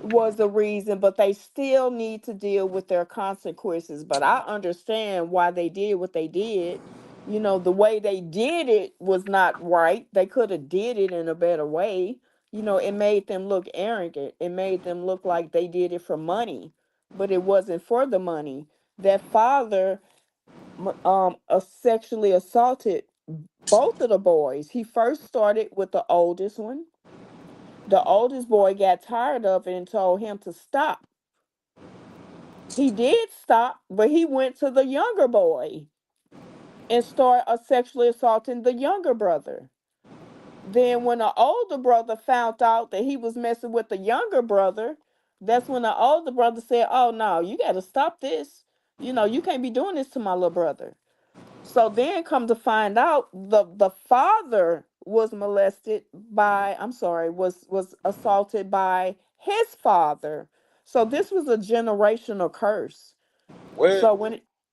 was the reason, but they still need to deal with their consequences. But I understand why they did what they did. You know, the way they did it was not right. They could have did it in a better way. You know, it made them look arrogant. It made them look like they did it for money, but it wasn't for the money. That father sexually assaulted both of the boys. He first started with the oldest one. The oldest boy got tired of it and told him to stop. He did stop, but he went to the younger boy and started sexually assaulting the younger brother. Then when the older brother found out that he was messing with the younger brother, that's when the older brother said, oh no, you got to stop this. You know, you can't be doing this to my little brother. So then come to find out the father was molested by, I'm sorry, was assaulted by his father. So this was a generational curse. Well, So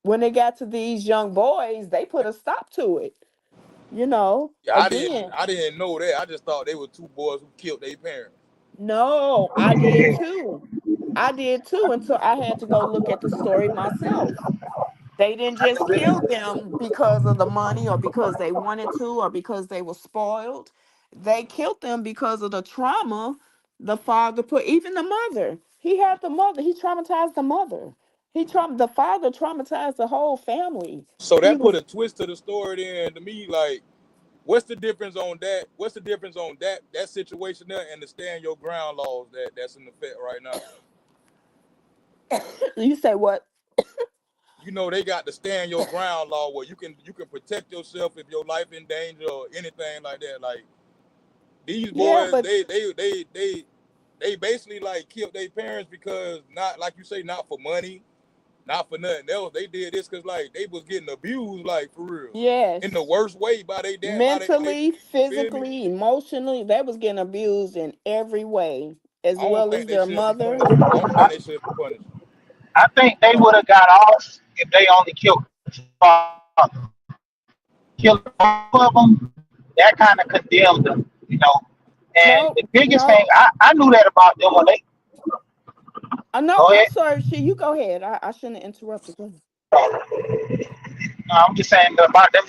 when it got to these young boys, they put a stop to it. You know, yeah, again, I didn't know that. I just thought they were two boys who killed their parents. no, I did too. I did too until I had to go look at the story myself. They didn't just kill them because of the money or because they wanted to or because they were spoiled. They killed them because of the trauma the father put, even the mother. He had the mother. He traumatized the mother. The father traumatized the whole family. So He that put was a twist to the story then to me, like, what's the difference on that? What's the difference on that situation there and the stand your ground laws that's in effect right now? you say what? You know they got the stand your ground law where you can protect yourself if your life in danger or anything like that. Like these Yeah, boys, but they basically like killed their parents because not like you say not for money, not for nothing else. They did this because like they was getting abused like for real in the yes. worst way by their dad by they Mentally, you feel me? physically, emotionally, they was getting abused in every way, as I don't well as think they their should be mother. punished. I don't think I, they should be punished. I think they would have got off if they only killed the father. Killing both of them, that kind of condemned them, you know. And No, the biggest thing, no. I knew that about them when they No, go I'm ahead. sorry, she. You go ahead. I shouldn't have interrupted. Go ahead. No, I'm just saying about them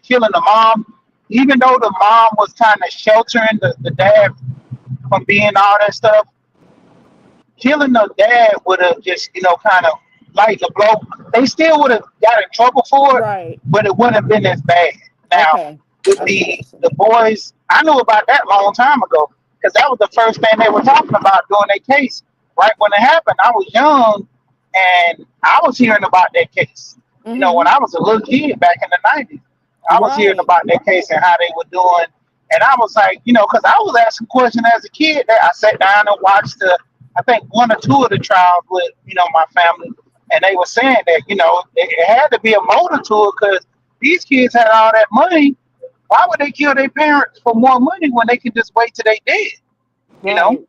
killing the mom. even though the mom was kind of sheltering the dad from being all that stuff, killing the dad would have just, kind of lightened the blow. They still would have got in trouble for it, Right. but it wouldn't have been as bad. Now, Okay. with I see what you're the saying. boys, I knew about that long time ago because that was the first thing they were talking about during their case. Right when it happened, I was young and I was hearing about that case. When I was a little kid back in the 90s, I was hearing Right. about that case and how they were doing. And I was like, because I was asking questions as a kid that I sat down and watched I think one or two of the trials with, my family. And they were saying that, it had to be a motive to it because these kids had all that money. Why would they kill their parents for more money when they can just wait till they dead? You know? Right.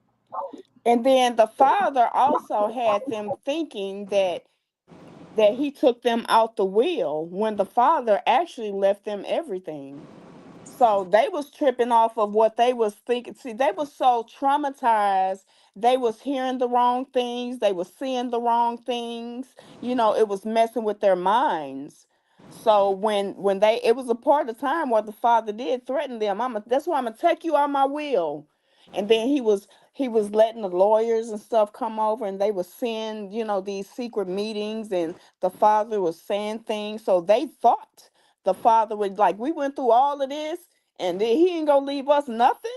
And then the father also had them thinking that he took them out the will when the father actually left them everything. So they was tripping off of what they was thinking. See, they was so traumatized. They was hearing the wrong things. They was seeing the wrong things. It was messing with their minds. So when they, it was a part of the time where the father did threaten them. That's why I'm gonna take you out my will. And then he was letting the lawyers and stuff come over, and they was seeing these secret meetings, and the father was saying things. So they thought the father would, like, we went through all of this and then he ain't gonna leave us nothing.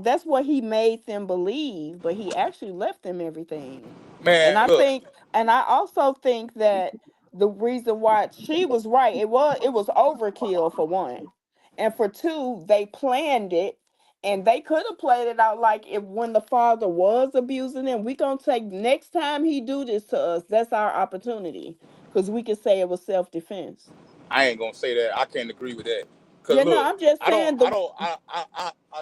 That's what he made them believe, but he actually left them everything. And Man, I look, think, and I also think that the reason why she was right, it was overkill for one. And for two, they planned it, and they could have played it out like, if when the father was abusing them, we gonna take next time he do this to us, that's our opportunity. Because we can say it was self-defense. I ain't gonna say that. I can't agree with that. Cause Yeah, no, look, I'm just saying the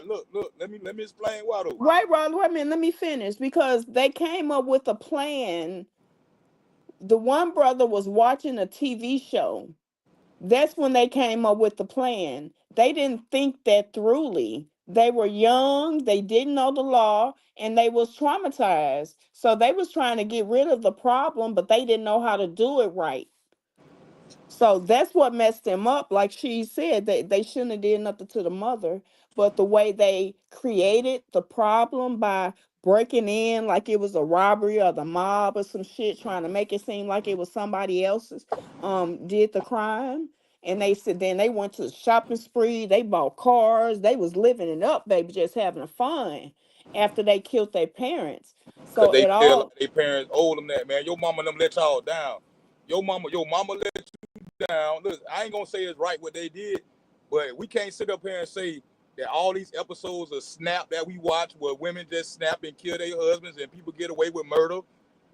look. Let me explain why though. right, Ron. Wait a minute, let me finish, because they came up with a plan. The one brother was watching a TV show. That's when they came up with the plan. They didn't think that throughly. They were young, they didn't know the law, and they was traumatized. So they was trying to get rid of the problem, but they didn't know how to do it right. So that's what messed them up. Like she said, they shouldn't have did nothing to the mother, but the way they created the problem by breaking in like it was a robbery or the mob or some shit, trying to make it seem like it was somebody else's did the crime. And they said then they went to the shopping spree, they bought cars, they was living it up, baby, just having fun after they killed their parents. Cause So they it feel all like their parents owe them that, man. Your mama them let y'all down. Your mama let you down. Look, I ain't gonna say it's right what they did, but we can't sit up here and say that all these episodes of Snap that we watch where women just snap and kill their husbands and people get away with murder.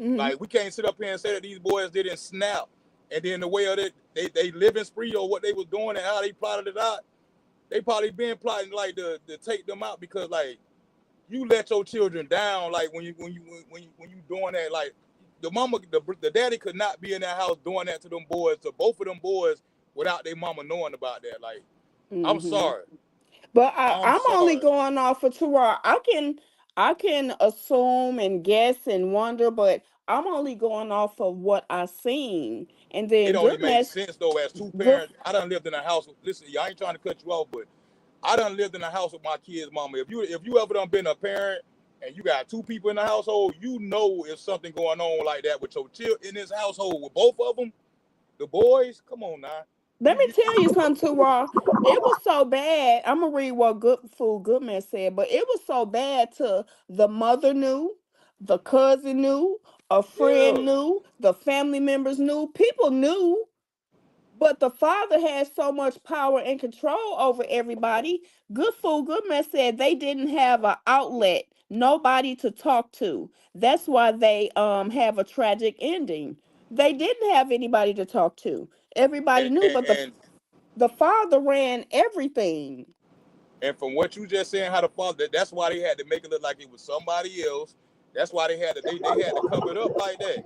mhm. Like we can't sit up here and say that these boys didn't snap. And then the way of it, they live in spree or what they was doing and how they plotted it out, they probably been plotting like to take them out because like you let your children down like when you doing that like the daddy could not be in that house doing that to them boys to both of them boys without their mama knowing about that. Like I'm Mhm. sorry, But I'm I'm only sorry. going off of Terrar. I can assume and guess and wonder, but I'm only going off of what I seen. And It then only good makes mess, sense though as two good. parents. I done lived in a house. Listen, I ain't trying to cut you off, but I done lived in a house with my kids' mama. If you ever done been a parent and you got two people in the household, you know if something going on like that with your child in this household with both of them, the boys. Come on now, Let me you tell you something, Terrar. It was so bad. I'm gonna read what Good Food Goodman said, but it was so bad to the mother knew, the cousin knew, a yeah. friend knew, the family members knew, people knew. But the father had so much power and control over everybody. Good Food Good Man said they didn't have an outlet, nobody to talk to. That's why they have a tragic ending. They didn't have anybody to talk to. Everybody And, knew, and but the and the father ran everything. and from what you just saying, how the father that's why they had to make it look like it was somebody else. That's why they had to cover it up like that.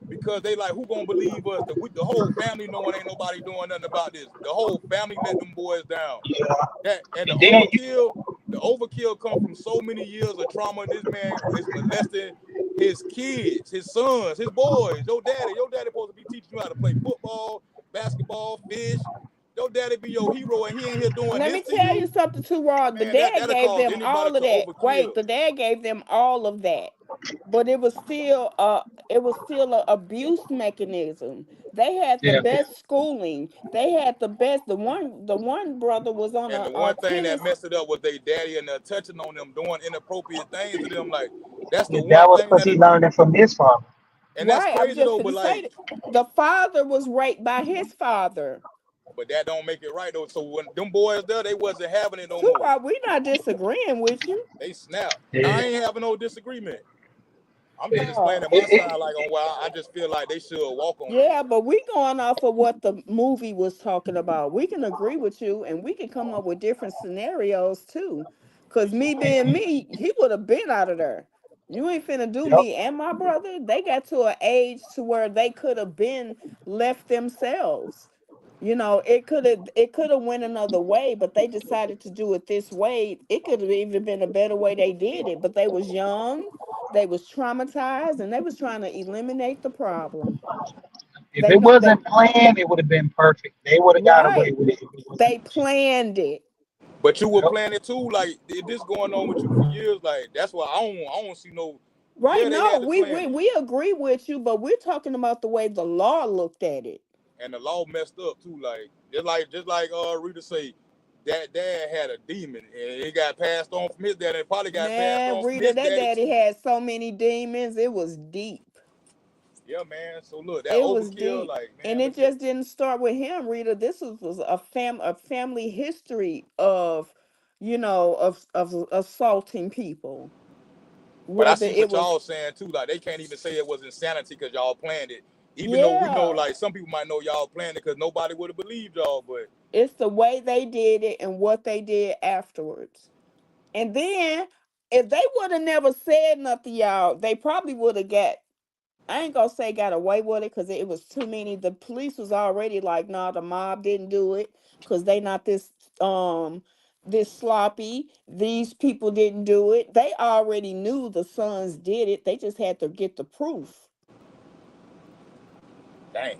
Because they like who gonna believe us? The whole family knowing ain't nobody doing nothing about this. The whole family let them boys down. Yeah. That and And then you, the overkill come from so many years of trauma. This man is molesting his kids, his sons, his boys. Your daddy supposed to be teaching you how to play football, basketball, fish. Your daddy be your hero, and he ain't here doing Let this me to tell you you, something too, Rod. The man. That dad that'll gave cause them anybody all of to that. Wait, overkill. the dad gave them all of that, but it was still a abuse mechanism. They had the Yeah. best schooling. They had the best. The one brother was on And the a one thing that tennis. messed it up was they daddy and touching on them, doing inappropriate things to them. Like that's the one That was thing because that, he learned it from his father. and that's Right, I'm crazy just though. But gonna say like, that the father was raped by his father. but that don't make it right though. So when them boys there, they wasn't having it no more. Tupac, we not disagreeing with you. They snapped. Yeah. I ain't having no disagreement. I'm just No. explaining my side, like on why I just feel like they should walk on that. Yeah, but we going off of what the movie was talking about. We can agree with you, and we can come up with different scenarios too. Cause me being me, he would have been out of there. You ain't finna do Yep. me and my brother. They got to an age to where they could have been left themselves. It could have went another way, but they decided to do it this way. It could have even been a better way they did it, but they was young, they was traumatized, and they was trying to eliminate the problem. If They it know they wasn't planned, it would have been perfect. They would have got away right. with it if it wasn't They planned. planned it. But you were Yep. planning too, like this going on with you for years. Like that's why I don't see no. Right. Yeah, they No, had to we plan we it, we agree with you, but we're talking about the way the law looked at it. and the law messed up too. Like just like Rita say, that dad had a demon, and it got passed on from his dad, and it probably got passed Man, on from Rita, his that daddy daddy too. had so many demons, it was deep. Yeah, man. So look, that It was overkill, deep. like And man, it look here. just didn't start with him, Rita. This was a family history of, of assaulting people. But I Whether see it what was y'all saying too. Like they can't even say it was insanity because y'all planned it. Even though we know, yeah. like some people might know y'all planned it because nobody would have believed y'all. But It's the way they did it and what they did afterwards. And then if they would have never said nothing, y'all, they probably would have got. I ain't gonna say got away with it because it was too many. The police was already like, nah, the mob didn't do it because they not this sloppy. These people didn't do it. They already knew the sons did it. They just had to get the proof. dang,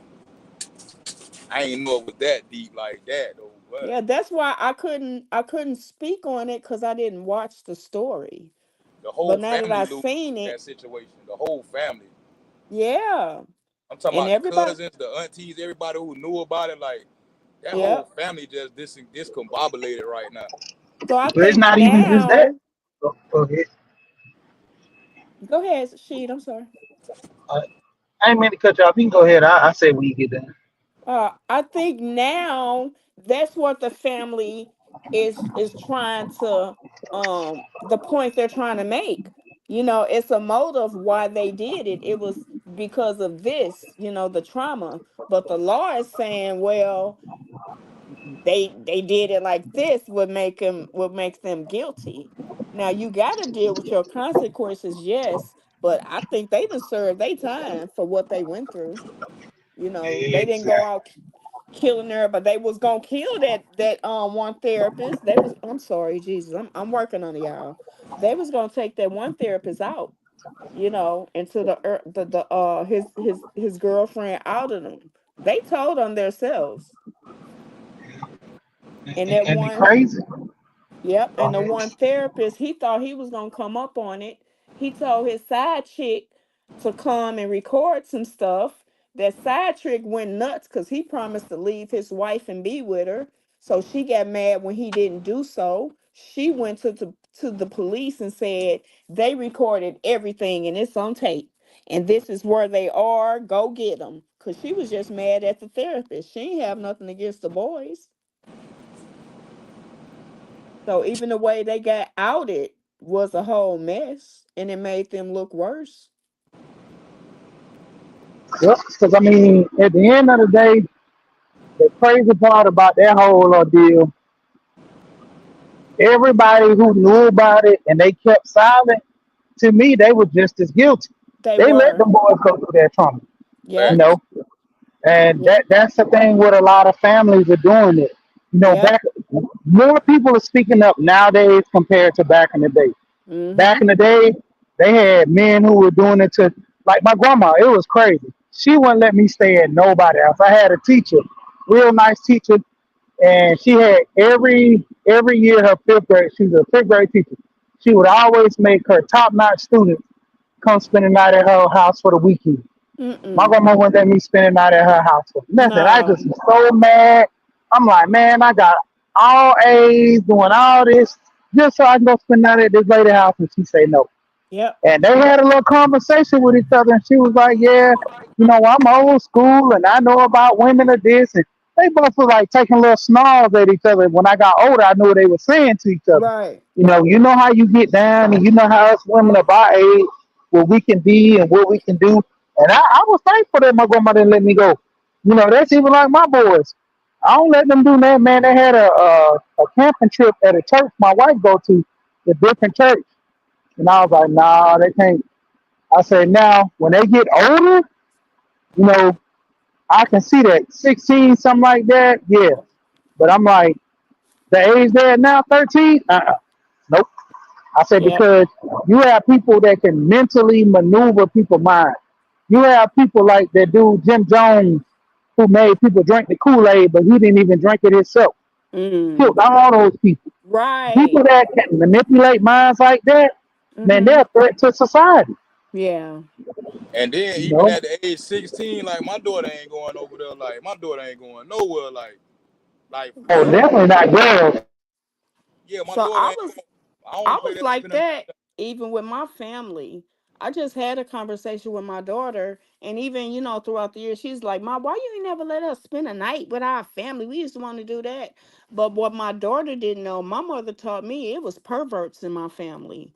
I ain't know it was that deep like that though. But Yeah, that's why I couldn't speak on it because I didn't watch the story. the But whole now that family I knew seen that it, situation. The whole family. yeah. I'm talking And about the everybody, cousins, the aunties, everybody who knew about it. Like that yep. whole family just discombobulated right now. So I But it's think not even just that. now, Okay. go ahead, Sheed. I'm sorry. Uh, I ain't meant to cut you off. You can go ahead. I say when you get done. I think now that's what the family is trying to the point they're trying to make. It's a motive why they did it. It was because of this, the trauma. But the law is saying, well, they did it like this would make them guilty. Now you got to deal with your consequences, yes, but I think they deserve their time for what they went through. They didn't go Exactly. out killing her, but they was gonna kill that one therapist. They was I'm sorry, Jesus, I'm working on it, y'all. They was gonna take that one therapist out, until his girlfriend outed him. They told on themselves, and that And the one. crazy. Yep. Go And the ahead. one therapist, he thought he was gonna come up on it. He told his side chick to come and record some stuff. That side chick went nuts because he promised to leave his wife and be with her. So she got mad when he didn't do so. She went to the police and said they recorded everything and it's on tape. And this is where they are. Go get them. Because she was just mad at the therapist. She ain't have nothing against the boys. So even the way they got outed was a whole mess, and it made them look worse. Yep. Because I mean, at the end of the day, the crazy part about that whole ordeal, everybody who knew about it and they kept silent, to me, they were just as guilty. They They let were. them boys go through that trauma, you Yep. Facts. know. And Yep. that's the thing with a lot of families are doing it. Yep. Back more people are speaking up nowadays compared to back in the day. Back Mm-hmm. in the day, they had men who were doing it to, like my grandma. It was crazy. She wouldn't let me stay at nobody else. I had a teacher, real nice teacher. and she had every year her fifth grade. She was a fifth grade teacher. She would always make her top notch students come spend the night at her house for the weekend. My Mm-mm. grandma wouldn't let me spend the night at her house for nothing. I No. just was so mad. I'm like, man, I got all A's doing all this just so I can go spend the night at this lady house, and she say no. Yep. And they had a little conversation with each other, and she was like, "Yeah, I'm old school, and I know about women of this." And they both were like taking little snarls at each other. When I got older, I knew what they were saying to each other. Right. You know how you get down, and you know how us women of our age, what we can be and what we can do. And I was thankful that my grandma didn't let me go. That's even like my boys. I don't let them do that, man. They had a camping trip at a church my wife go to, a different church. And I was like, nah, they can't. I said, now, when they get older, you know, I can see that 16, something like that, yeah. But I'm like, the age they're at now, 13, nope. I said, Yep. because you have people that can mentally maneuver people's mind. You have people like that dude, Jim Jones, who made people drink the Kool-Aid, but he didn't even drink it himself. Killed Mm. all those people. People Right. that can manipulate minds like that, man, they're Mm-hmm. a threat to society. Yeah. And then You even know? at the age 16, like my daughter ain't going over there. Like my daughter ain't going nowhere. Like for Oh, real. Yep. definitely not girls. Yeah, my So daughter I ain't was going. I don't I play was that like spinning. that even with my family. I just had a conversation with my daughter, and even throughout the year, she's like, "Ma, why you ain't never let us spend a night with our family? We used to want to do that." But what my daughter didn't know, my mother taught me it was perverts in my family.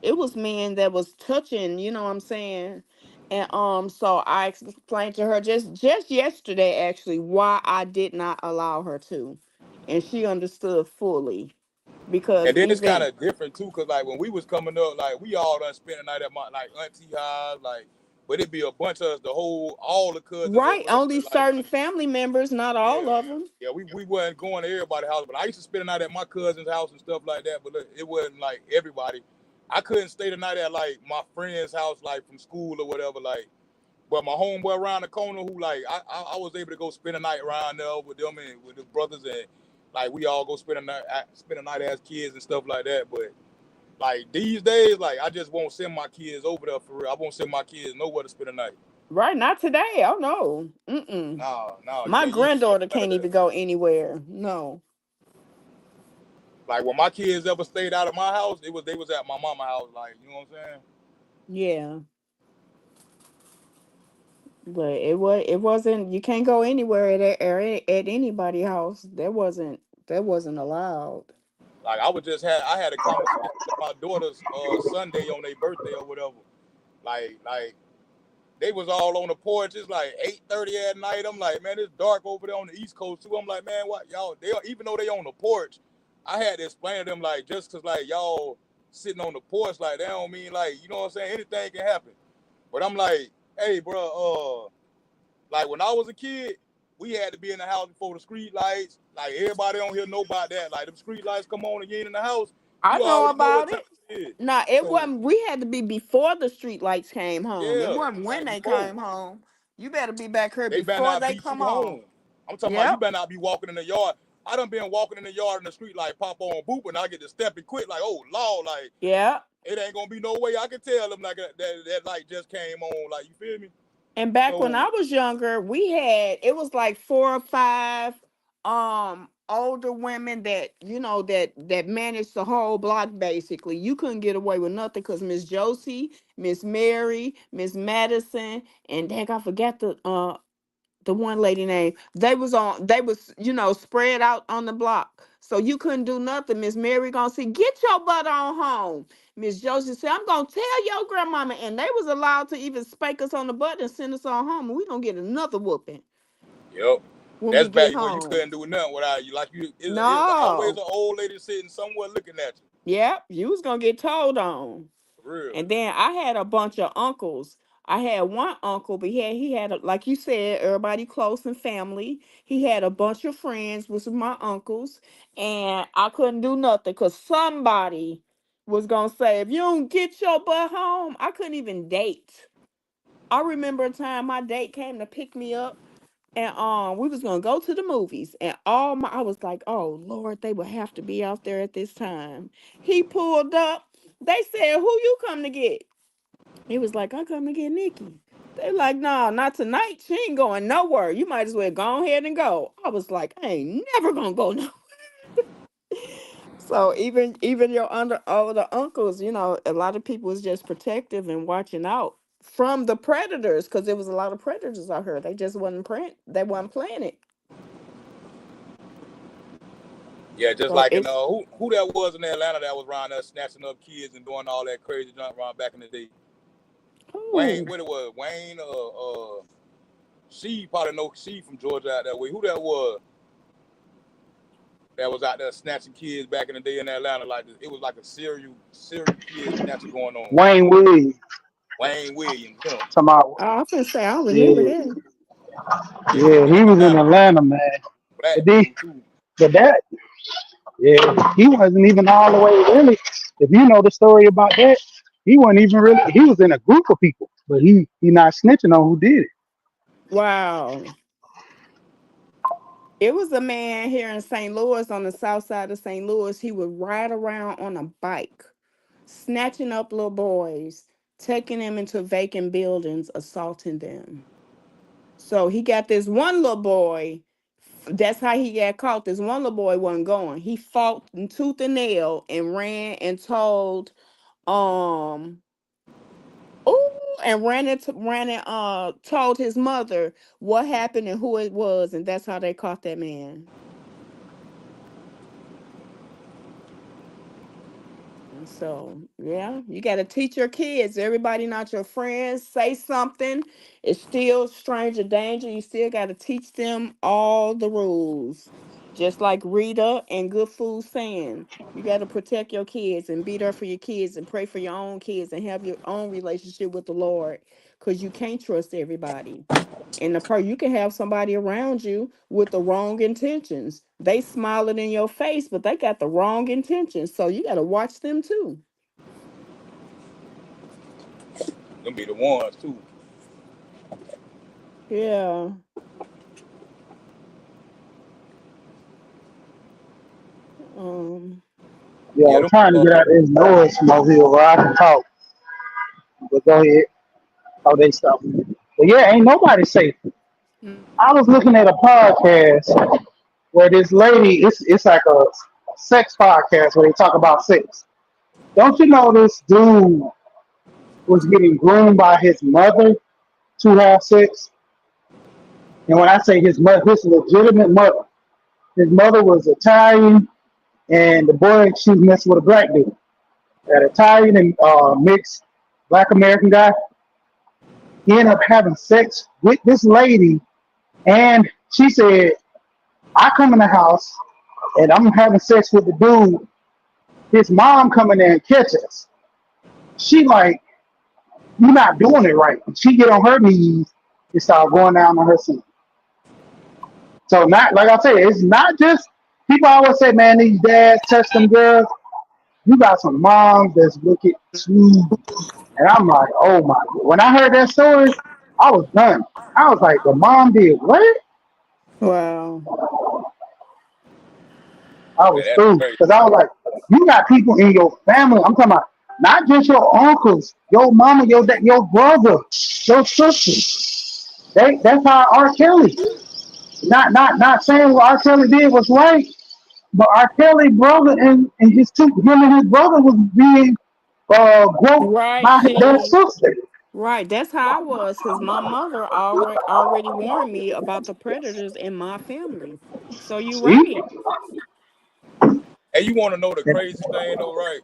It was men that was touching, you know what I'm saying? And so I explained to her just yesterday actually why I did not allow her to. And she understood fully because And then it's kind even of different too, cause like when we was coming up, like we all done spent the night at my like auntie house, like, but it'd be a bunch of us, all the cousins or right, whatever. only Like, certain family members, not all yeah, of them. yeah, we wasn't going to everybody's house, but I used to spend the night at my cousin's house and stuff like that. But look, it wasn't like everybody. I couldn't stay the night at like my friend's house, like from school or whatever, like. But my homeboy around the corner, who like I was able to go spend a night around there with them and with the brothers, and like we all go spend a night as kids and stuff like that. But like these days, like I just won't send my kids over there for real. I won't send my kids nowhere to spend a night. Right, not today. Oh no. Mm-mm. No, no, My you ain't going granddaughter none of can't that. even go anywhere. No. Like when my kids ever stayed out of my house, they was at my mama house. Like you know what I'm saying? Yeah. But it wasn't you can't go anywhere at anybody's house. That wasn't allowed. Like I had a conversation with my daughter's Sunday on their birthday or whatever. Like they was all on the porch. It's like 8:30 at night. I'm like, man, it's dark over there on the East Coast too. I'm like, man, what y'all? They even though they on the porch, I had to explain to them like just cause like y'all sitting on the porch, like that don't mean like you know what I'm saying. Anything can happen. But I'm like, hey, bro, like when I was a kid, we had to be in the house before the street lights. Like everybody on here know about that. Like them street lights come on and you ain't in the house, I you know already know what about time it. it is. Nah, it So wasn't. We had to be before the street lights came home. It yeah, wasn't when like they before. came home. You better be back here They better before not they beat come you on. home. I'm talking about you Yep. better not be walking in the yard. I done been walking in the yard in the street like pop on boop and I get to stepping quick like oh Lord like Yep. it ain't gonna be no way I can tell them like that light just came on like you feel me? And back when So I was younger, we had it was like 4 or 5 older women that managed the whole block basically. You couldn't get away with nothing because Miss Josie, Miss Mary, Miss Madison, and heck I forgot the one lady name. They was spread out on the block. So you couldn't do nothing. Miss Mary gonna say, get your butt on home. Miss Josie said, I'm gonna tell your grandmama. And they was allowed to even spank us on the butt and send us on home. And we gonna get another whooping yep. when we That's back get when you home. couldn't do nothing without you. Like it's always No. an old lady sitting somewhere looking at you. Yep, you was gonna get told on. For real. And then I had a bunch of uncles. I had one uncle, but like you said, everybody close and family. He had a bunch of friends, which was my uncles, and I couldn't do nothing because somebody was gonna say, if you don't get your butt home, I couldn't even date. I remember a time my date came to pick me up. And we was gonna go to the movies, and I was like, oh Lord, they would have to be out there at this time. He pulled up. They said, "Who you come to get?" He was like, "I come to get Nikki." They like, "Nah, not tonight. She ain't going nowhere. You might as well go ahead and go." I was like, "I ain't never gonna go no." So even your older uncles, a lot of people was just protective and watching out from the predators because there was a lot of predators out here. They just wasn't They wasn't playing it. Yeah, just So like in it's who that was in Atlanta that was around there snatching up kids and doing all that crazy junk around back in the day. Wayne, oh what it was? Wayne, she probably know she from Georgia out that way. Who that was out there snatching kids back in the day in Atlanta? Like it was like a serial kid snatching going on. Wayne Williams. Wayne Williams, him. Talking about, I often say I remember yeah, that. Yeah, he yeah, was in he was in Atlanta. Atlanta, man. But Black they, dude too. but that, yeah, he wasn't even all the way really. If you know the story about that, he wasn't even really. He was in a group of people, but he not snitching on who did it. Wow. It was a man here in St. Louis on the south side of St. Louis. He would ride around on a bike, snatching up little boys, taking them into vacant buildings, assaulting them. So he got this one little boy. That's how he got caught. This one little boy wasn't going. He fought in tooth and nail and ran and told um told his mother what happened and who it was, and that's how they caught that man. And so, yeah, you got to teach your kids. Everybody not your friends. Say something. It's still stranger danger. You still got to teach them all the rules. Just like Rita and Good Food saying, you got to protect your kids and be there for your kids and pray for your own kids and have your own relationship with the Lord because you can't trust everybody. And you can have somebody around you with the wrong intentions. They smiling in your face, but they got the wrong intentions. So you got to watch them too. Them be the ones too. Yeah. Um. Yeah, Yeah, I'm them. trying to get out of this noise, Mobile, where I can talk. But go ahead. Oh, they stopped me. But yeah, ain't nobody safe. I was looking at a podcast where this lady, it's like a sex podcast where they talk about sex. Don't you know this dude was getting groomed by his mother to have sex? And when I say his mother, his legitimate mother, his mother was Italian, and the boy she was messing with a black dude, that Italian and mixed black American guy. He ended up having sex with this lady, and she said, "I come in the house and I'm having sex with the dude. His mom coming there and catch us." She like, "You're not doing it right." She get on her knees and start going down on her son. So not like I said, it's not just people always say, "Man, these dads touch them girls." You got some moms that's wicked too. And I'm like, oh my God. When I heard that story, I was done. I was like, the mom did what? Wow. I Man, was that's through. crazy. Because I was like, you got people in your family. I'm talking about not just your uncles, your mama, your dad, your brother, your sister. That's how R. Kelly. Not saying what R. Kelly did was right, but R. Kelly brother and him and his brother was being groped Right. by their See. sister. Right. That's how I was because my mother already warned me about the predators in my family. So you See? right. And you want to know the crazy thing though, right?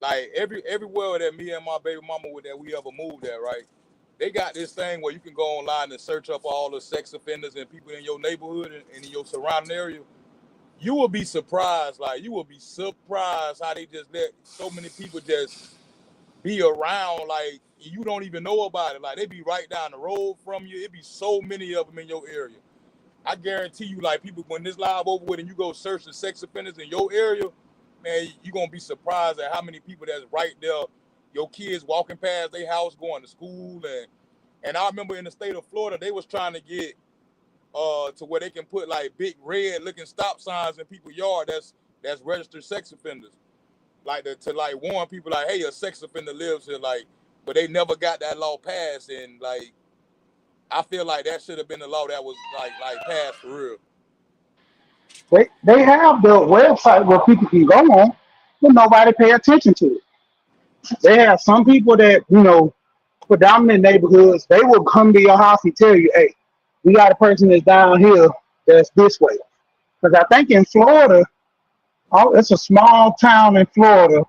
Like everywhere that me and my baby mama would that we ever moved at, right? They got this thing where you can go online and search up all the sex offenders and people in your neighborhood and in your surrounding area. You will be surprised, like you will be surprised how they just let so many people just be around, like you don't even know about it. Like they be right down the road from you. It be so many of them in your area. I guarantee you, like people, when this live over with and you go search the sex offenders in your area, man, you gonna be surprised at how many people that's right there. Your kids walking past their house, going to school, and I remember in the state of Florida, they was trying to get to where they can put like big red looking stop signs in people's yard that's registered sex offenders, like to like warn people like, hey, a sex offender lives here, like, but they never got that law passed, and like I feel like that should have been the law that was like passed for real. They have the website where people can go on, but nobody pay attention to it. They have some people that, predominant neighborhoods, they will come to your house and tell you, hey, we got a person that's down here that's this way. Because I think in Florida, it's a small town in Florida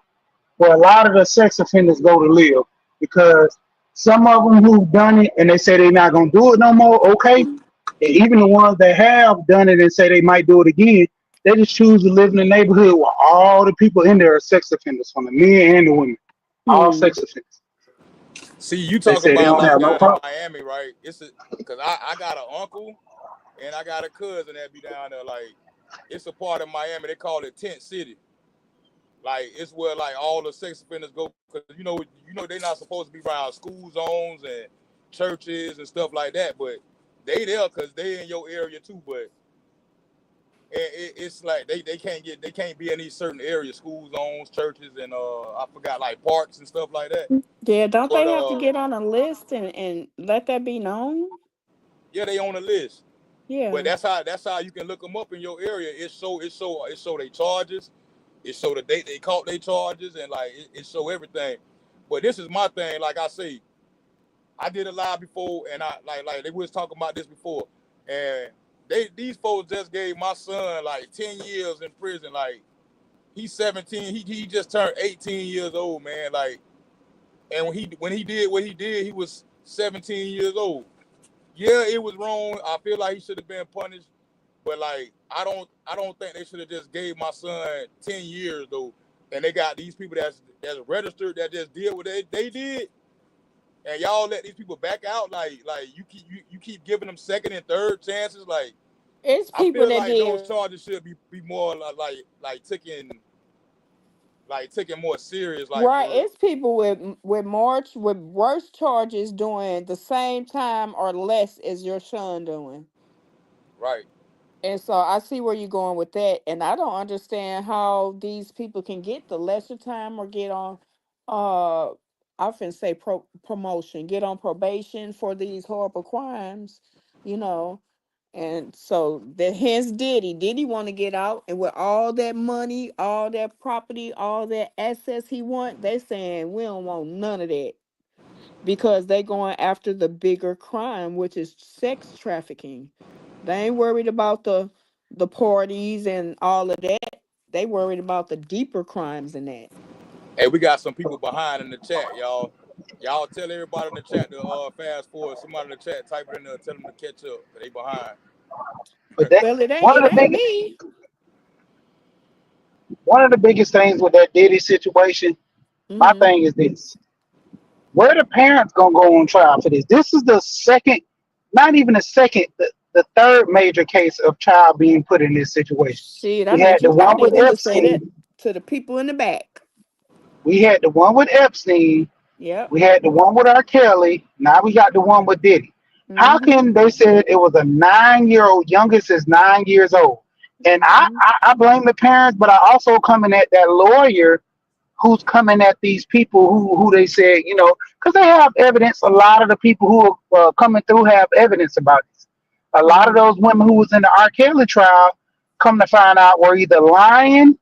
where a lot of the sex offenders go to live, because some of them who've done it and they say they're not going to do it no more, okay. And even the ones that have done it and say they might do it again, they just choose to live in the neighborhood where all the people in there are sex offenders, from the men and the women, all Hmm. sex offenders. See, you They talking say they about don't like have no down in problem. Miami, right? Because I got an uncle and I got a cousin that be down there. Like, it's a part of Miami. They call it Tent City. Like, it's where like all the sex offenders go, because they're not supposed to be around school zones and churches and stuff like that. But they there because they in your area too. But it's like they can't be in these certain areas, school zones, churches, and I forgot, like parks and stuff like that. Yeah, don't But they have to get on a list and let that be known? yeah, they on the list. But Yeah. that's how you can look them up in your area. It show they charges. It show the date they caught they charges, and like it show everything. But this is my thing. Like I say, I did a live before, and I like they was talking about this before, and these folks just gave my son like 10 years in prison. Like, he's 17. He just turned 18 years old, man. Like, and when he did what he did, he was 17 years old. Yeah, it was wrong. I feel like he should have been punished, but like I don't think they should have just gave my son 10 years though. And they got these people that's registered that just did what they did, and y'all let these people back out. Like you keep giving them second and third chances. Like, It's I people feel that like those did charges should be more taken more serious, like right. for real. It's people with worse charges doing the same time or less as your son doing. Right. And so I see where you're going with that. And I don't understand how these people can get the lesser time or get on I often say promotion, get on probation for these horrible crimes, you know. And so the hence Diddy want to get out, and with all that money, all that property, all that assets he want, they saying we don't want none of that, because they going after the bigger crime, which is sex trafficking. They ain't worried about the parties and all of that. They worried about the deeper crimes than that. Hey, we got some people behind in the chat, y'all. Y'all tell everybody in the chat to fast forward. Somebody in the chat, type it in there, tell them to catch up. They behind. But that Well, one of it the ain't big me. one of the biggest things with that Diddy situation, my Hmm. thing is this: where the parents gonna go on trial for this? This is the second, not even the second, the third major case of child being put in this situation. Shit, We had the I one with need you to say that Epstein. to the people in the back. We had the one with Epstein. Yep. We had the one with R. Kelly. Now we got the one with Diddy. How Hmm. can they said it was a 9-year-old, youngest is 9 years old? And Hmm. I blame the parents, but I also coming at that lawyer who's coming at these people who they said, because they have evidence. A lot of the people who are coming through have evidence about this. A lot of Hmm. those women who was in the R. Kelly trial, come to find out, were either lying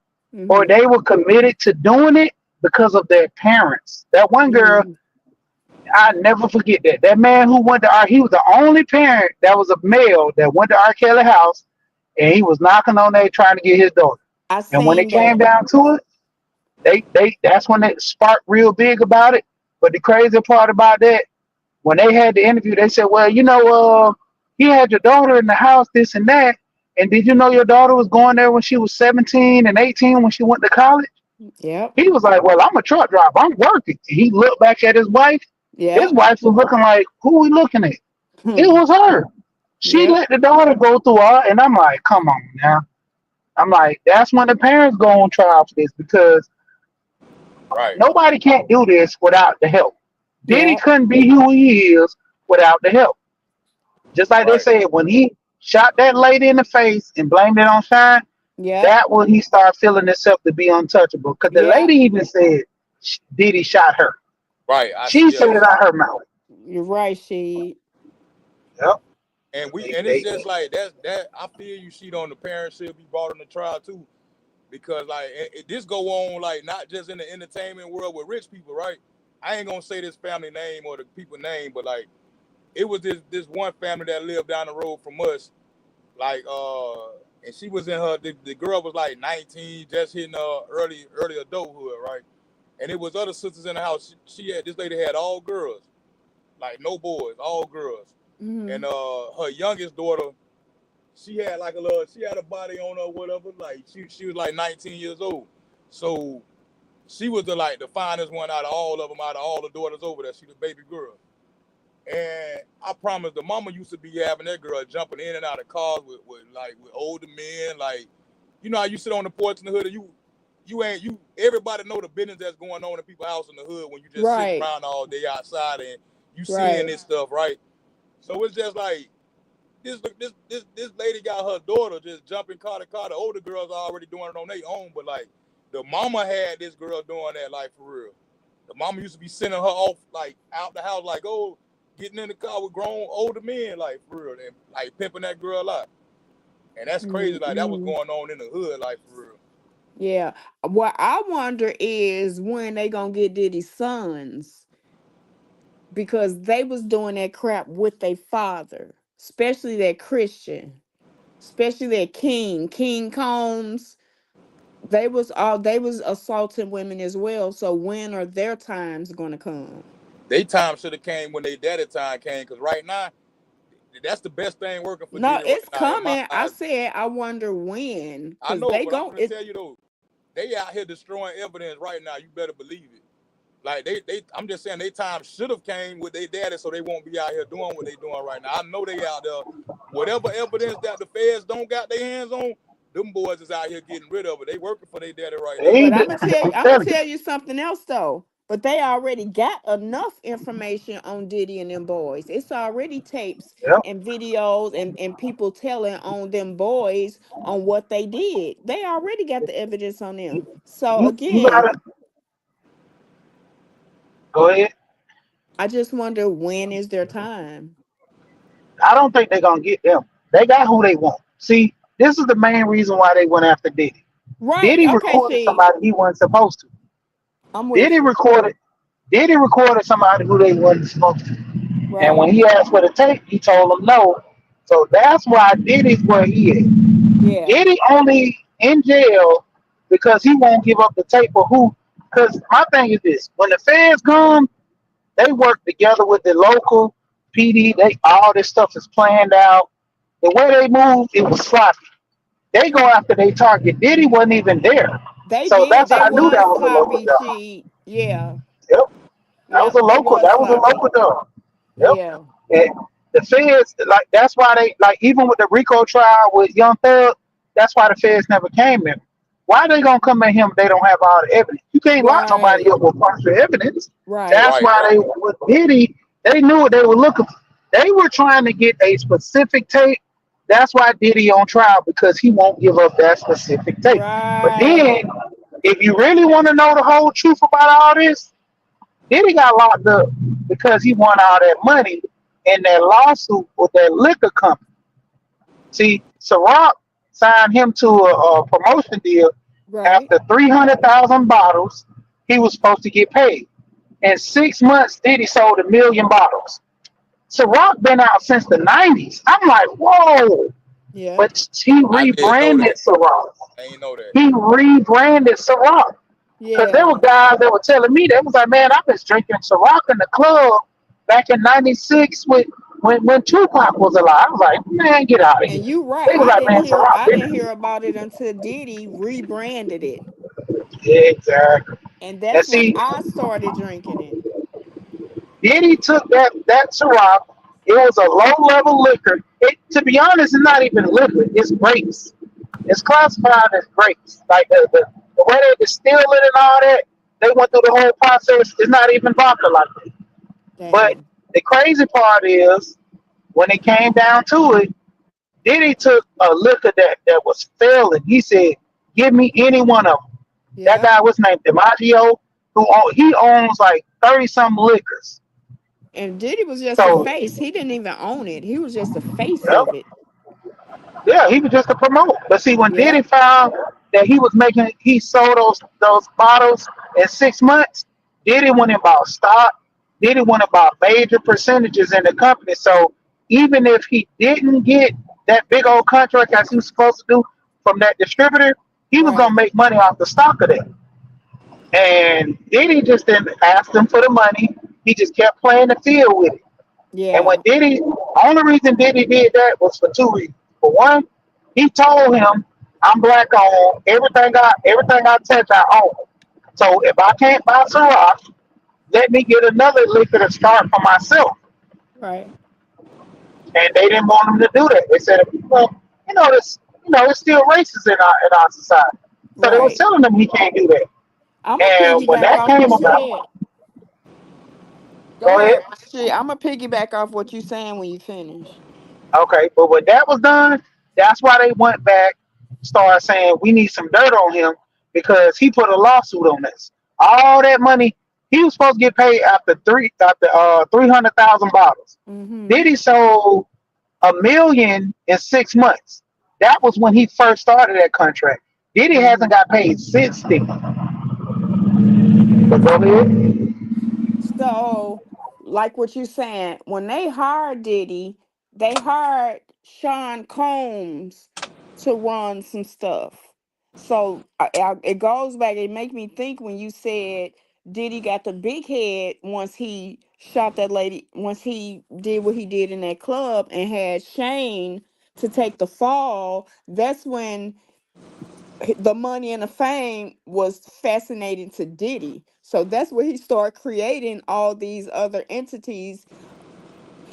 or Hmm. they were committed to doing it because of their parents. That one girl, Hmm. I never forget that. That man who went to he was the only parent that was a male that went to R. Kelly house, and he was knocking on there trying to get his daughter. I And when it seen came that. down to it, they that's when it sparked real big about it. But the crazy part about that, when they had the interview, they said, well, he had your daughter in the house, this and that. And did you know your daughter was going there when she was 17 and 18 when she went to college? Yep. He was like, well, I'm a truck driver. I'm working. He looked back at his wife. His Yep. wife was looking like, who we looking at? It Hmm. was her. She Yep. let the daughter go through all, and I'm like, come on now. I'm like, that's when the parents go on trial for this, because Right. nobody can't do this without the help. Diddy Yep. couldn't be who he is without the help. Just like they Right. said, when he shot that lady in the face and blamed it on Shine, Yep. that when he started feeling himself to be untouchable. Because the Yeah. lady even said Diddy shot her. Right. She said it Yes. out her mouth. You're right, she. Yep. And it's They just like that. I feel you. She on the parents should be brought on the trial too, because like this go on like not just in the entertainment world with rich people, right? I ain't gonna say this family name or the people name, but like it was this one family that lived down the road from us, like and she was in her the girl was like 19, just hitting early adulthood, right? And it was other sisters in the house. She had this lady had all girls, like no boys, all girls, Mm-hmm. and her youngest daughter, she had a body on her, whatever. Like she was like 19 years old, so she was the finest one out of all of them, out of all the daughters over there. She the baby girl, and I promise the mama used to be having that girl jumping in and out of cars with older men, like you know how you sit on the porch in the hood and you everybody know the business that's going on in people's house in the hood when you just sitting Right. around all day outside and you seeing Right. this stuff, right? So it's just like this lady got her daughter just jumping car to car. The older girls are already doing it on their own, but like the mama had this girl doing that like for real. The mama used to be sending her off like out the house, like getting in the car with grown older men, like for real, and like pimping that girl out. And that's crazy. Like that was Mm-hmm. going on in the hood, like for real. Yeah. What I wonder is when they gonna get Diddy's sons, because they was doing that crap with their father, especially that Christian, especially that King Combs. They was assaulting women as well. So when are their times gonna come? They time should have came when they daddy time came, because right now that's the best thing working for No, Diddy right it's now in my coming. I eyes. said I wonder when, I because know, they but I'm go gonna it. tell you though, they out here destroying evidence right now. You better believe it. Like they I'm just saying they time should have came with their daddy so they won't be out here doing what they doing right now. I know they out there. Whatever evidence that the feds don't got their hands on, them boys is out here getting rid of it. They working for their daddy right now. But ain't. I'm I'm gonna telling you. tell you something else though. But they already got enough information on Diddy and them boys. It's already tapes Yep. and videos and people telling on them boys on what they did. They already got the evidence on them. So You again, gotta go ahead. I just wonder when is their time. I don't think they're gonna get them. They got who they want. See, this is the main reason why they went after Diddy. Right. Diddy Okay, recorded she. somebody he wasn't supposed to. I'm with Diddy you. recorded Diddy recorded somebody who they wasn't supposed to. And Right. when he asked for the tape, he told them no. So that's why Diddy's where he is. Yeah. Diddy only in jail because he won't give up the tape for who. Because my thing is this: when the feds come, they work together with the local PD. They all this stuff is planned out. The way they moved, it was sloppy. They go after they target. Diddy wasn't even there, They so did. that's how They I knew that was was a local sloppy. job. She. Yeah. Yep, that was Yep. a They local. was That was a sloppy. local job. Yep. Yeah. And the feds, like that's why they like even with the RICO trial with Young Thug, that's why the feds never came in. Why they gonna come at him if they don't have all the evidence? You can't lock nobody Right. up with partial evidence. Right. That's Right, why right. they with Diddy, they knew what they were looking for. They were trying to get a specific tape. That's why Diddy on trial because he won't give up that specific tape. But then, Right. if you really want to know the whole truth about all this, then he got locked up because he won all that money in that lawsuit with that liquor company. See, Ciroc signed him to a promotion deal Right. after 300,000 bottles. He was supposed to get paid. In 6 months, Diddy sold 1 million bottles. Ciroc been out since the 90s. I'm like, whoa. Yeah. But he I didn't know that. rebranded Ciroc. I ain't know that. He rebranded Ciroc. Because there were Yeah. guys that were telling me, they was like, man, I've been drinking Ciroc in the club back in '96 when Tupac was alive. I was like, man, get out of here. And you right. They was like, man, Ciroc I been didn't hear about it until Diddy rebranded it. yeah, exactly. And And that's when see, I started drinking it. then he took that Ciroc. It was a low level liquor. It, to be honest, it's not even liquid. It's grapes. It's classified as grapes. Like the way they distill it and all that, they went through the whole process. It's not even vodka like that. But Damn. the crazy part is when it came down to it, Diddy took a liquor that was failing. He said, "Give me any one of them." That Yep. guy was named DiMaggio, he owns like 30 some liquors. And Diddy was just a So, face. He didn't even own it. He was just a face yep, of it. yeah, he was just a promoter. But see, when Diddy Yep. found that he sold those bottles in 6 months. Diddy went and bought stock. Diddy went and bought major percentages in the company. So even if he didn't get that big old contract as he was supposed to do from that distributor, he was gonna Right. make money off the stock of that. And Diddy just didn't ask him for the money. He just kept playing the field with it. And when Yeah. Diddy, only reason Diddy did that was for two reasons. For one, he told him, "I'm black owned. Everything I touch, I own. So if I can't buy Ciroc, let me get another liquor to start for myself." Right. And they didn't want him to do that. They said, "Well, it's still racist in our society." So they was Right. telling him he can't do that. I'm gonna And when piggyback that off came what you about, said. Go go ahead. ahead. Shit, I'm gonna piggyback off what you saying when you finish. Okay, but when that was done, that's why they went back, started saying we need some dirt on him because he put a lawsuit on us. All that money he was supposed to get paid after 300,000 bottles. Mm-hmm. Then he sold 1 million in 6 months. That was when he first started that contract. Diddy hasn't Mm-hmm. got paid since then. But go ahead. So, like what you saying, when they hired Diddy, they hired Sean Combs to run some stuff. So it goes back. It make me think when you said Diddy got the big head once he shot that lady. Once he did what he did in that club and had Shane to take the fall. That's when the money and the fame was fascinating to Diddy. So that's where he started creating all these other entities.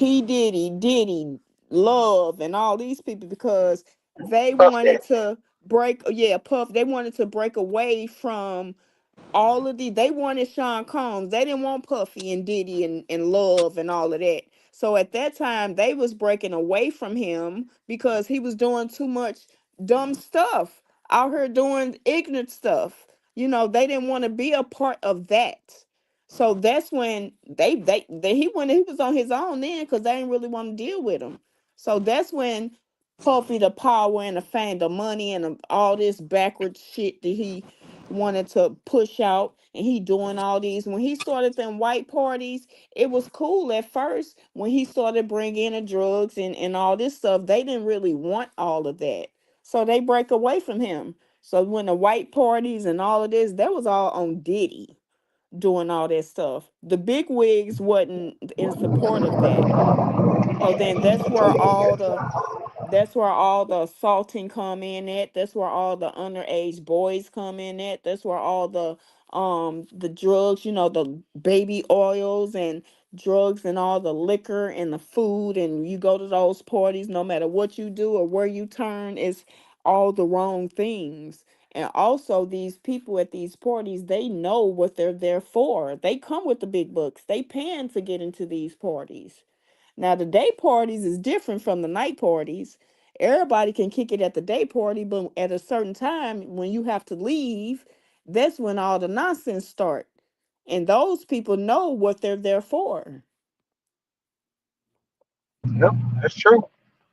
Diddy, Love, and all these people because they Puff wanted that. to Puff, they wanted to break away from all of they wanted Sean Combs. They didn't want Puffy and Diddy and Love and all of that. So at that time they was breaking away from him because he was doing too much dumb stuff out here doing ignorant stuff. They didn't want to be a part of that. So that's when he was on his own then because they didn't really want to deal with him. So that's when Puffy, the power and the fame, the money and all this backward shit that he wanted to push out, and he doing all these when he started them white parties. It was cool at first when he started bringing in the drugs and all this stuff. They didn't really want all of that, so they break away from him. So when the white parties and all of this, that was all on Diddy doing all that stuff. The big wigs wasn't in support of that. So then that's where all the assaulting come in at. That's where all the underage boys come in at. That's where all the drugs, the baby oils and drugs and all the liquor and the food, and you go to those parties, no matter what you do or where you turn, it's all the wrong things. And also these people at these parties, they know what they're there for. They come with the big bucks. They paying to get into these parties. Now the day parties is different from the night parties. Everybody can kick it at the day party, but at a certain time when you have to leave, that's when all the nonsense start. And those people know what they're there for. Yep, that's true.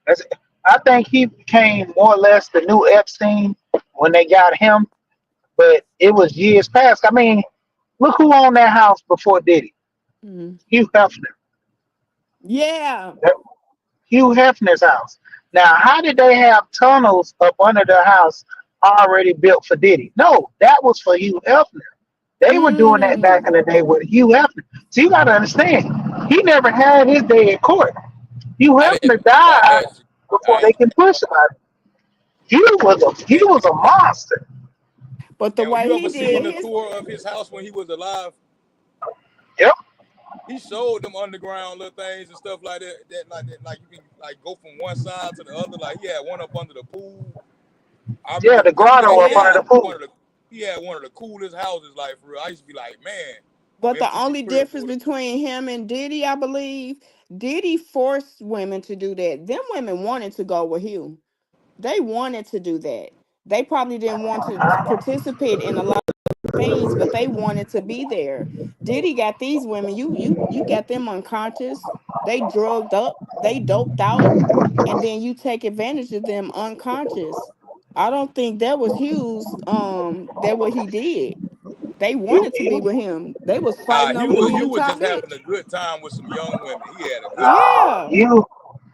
That's, I think he became more or less the new Epstein when they got him, but it was years past. I mean, look who owned that house before Diddy. Mhm. Hugh Hefner. Yeah. That- Hugh Hefner's house. Now, how did they have tunnels up under the house already built for Diddy? No, that was for Hugh Hefner. They were doing that back Mm. in the day with Hugh Hefner. So you got to understand, he never had his day in court. Hugh I didn't Hefner I died asked you. before I they asked can push him out. He you. was a monster. But the And way you he ever seen did the his tour of his house when he was alive? Yep. He showed them underground little things and stuff like that. Like you can like go from one side to the other. Like he had one up under the pool. I Yeah, remember the visiting grotto it. up under yeah. the pool. He had one of the coolest houses. Like for real, I used to be like, man. on But the MTV only Crib. difference between him and Diddy, I believe, Diddy forced women to do that. Them women wanted to go with Hugh. They wanted to do that. They probably didn't want to participate in a lot of things, but they wanted to be there. Diddy got these women. You got them unconscious. They drugged up. They doped out, and then you take advantage of them unconscious. I don't think that was Hugh's. That what he did. They You wanted to be you with him. They was Nah, fighting over He me to was top just having bitch. a good time with some young women. He had a good time. Yeah.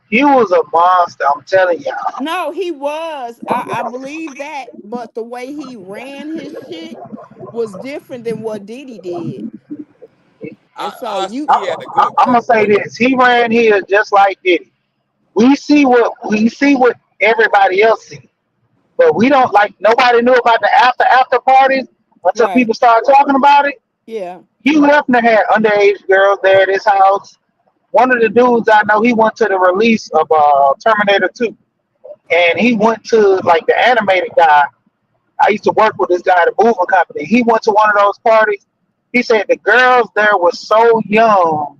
you was a monster. I'm telling you. No, he was. I believe that, but the way he ran his shit was different than what Diddy did. And so you, He had a good I'm gonna say cut. this. He ran here just like Diddy. We see what everybody else see, but we don't like. Nobody knew about the after parties until right? people started talking about it. Yeah, Hugh Hefner had underage girls there at his house. One of the dudes I know, he went to the release of Terminator 2, and he went to like the animated guy. I used to work with this guy at a moving company. He went to one of those parties. He said the girls there were so young.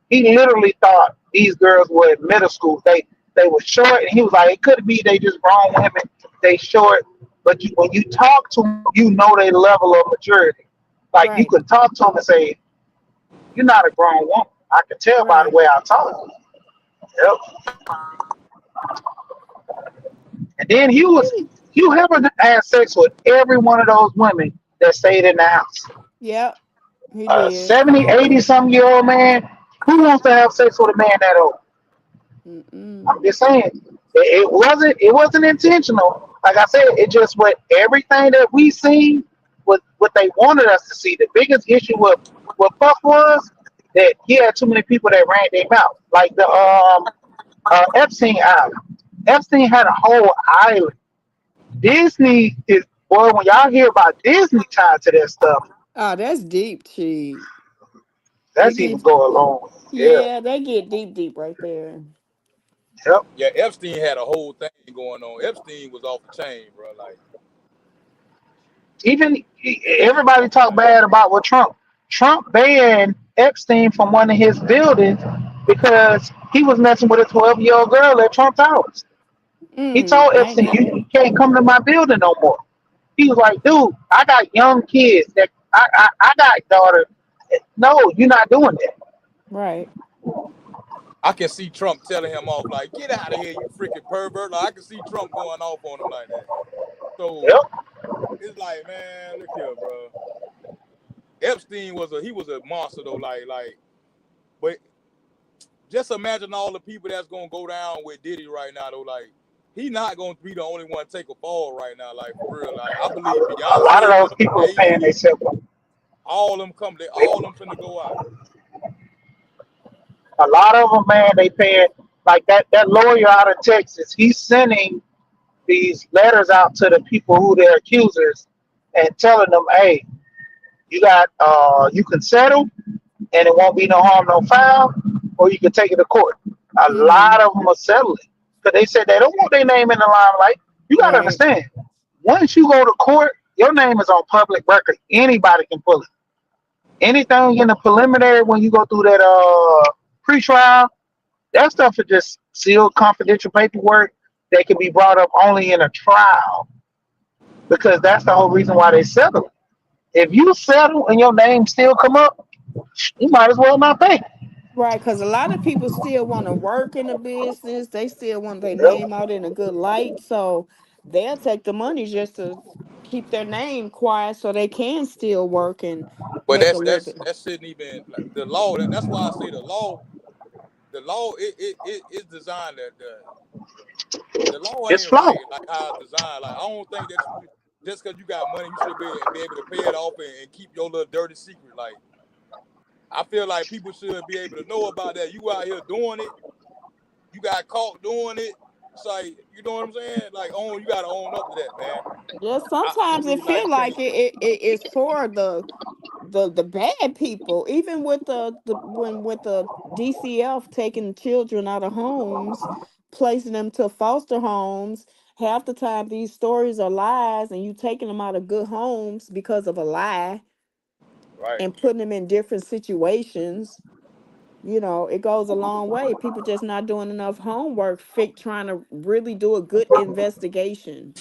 He literally thought these girls were in middle school. They were short, and he was like, it could be they just grown women. They short, but when you talk to them, you know their level of maturity. Like you right, could talk to them and say, "You're not a grown woman. I can tell by the right. way I talk." Yep. And then Hugh Hefner had sex with every one of those women that stayed in the house. Yep, he A did. 70, 80 some year old man, who wants to have sex with a man that old? Mm-mm. I'm just saying. It wasn't intentional. Like I said, it just what everything that we seen was what they wanted us to see. The biggest issue with Puff was that he had too many people that ran their mouth. Like the Epstein Island. Epstein had a whole island. Disney is boy, when y'all hear about Disney tied to that stuff, Oh, that's deep, she. It that's even gets, going along. Yeah. yeah, they get deep, deep right there. Yep. Yeah, Epstein had a whole thing going on. Epstein was off the chain, bro. Like, Even everybody talk bad about what Trump banned Epstein from one of his buildings because he was messing with a 12-year-old girl at Trump Towers. He told I ain't Epstein, know you, that. you can't come to my building no more. He was like, dude, I got young kids that I got daughter. No, you're not doing that. Right. I can see Trump telling him off, like, get out of here, you freaking pervert. Like, I can see Trump going off on him like that. So Yep. it's like, man, look here, bro. Epstein was a monster though, but just imagine all the people that's gonna go down with Diddy right now though, like he not gonna be the only one to take a fall right now, like for real. Like I believe A lot of Beyonce, those people are Jay paying Z, themselves. all them finna go out. A lot of them, man, they paying like that lawyer out of Texas. He's sending these letters out to the people who they're accusers and telling them, hey, you can settle and it won't be no harm, no foul, or you can take it to court. A Mm-hmm. lot of them are settling because they said they don't want their name in the limelight. You got to Right. understand, once you go to court, your name is on public record. Anybody can pull it. Anything in the preliminary when you go through that pre-trial, that stuff is just sealed, confidential paperwork that can be brought up only in a trial because that's the whole reason why they settle. If you settle and your name still come up, you might as well not pay. Right, because a lot of people still want to work in the business. They still want their Yep. name out in a good light. So they'll take the money just to keep their name quiet so they can still work and But make a living. that shouldn't even like the law. That's why I say the law it is designed that the law It's ain't flawed. right like how it's designed. Like I don't think that just because you got money, you should be able to pay it off and keep your little dirty secret. Like I feel like people should be able to know about that. You out here doing it, you got caught doing it. It's like you know what I'm saying. Like you got to own up to that, man. Yeah, I sometimes it believe like feel you like can't. it is for the bad people. Even with the when with the DCF taking children out of homes, placing them to foster homes. Half the time these stories are lies, and you taking them out of good homes because of a lie. Right. and putting them in different situations, it goes a long way. People just not doing enough homework, trying to really do a good investigation.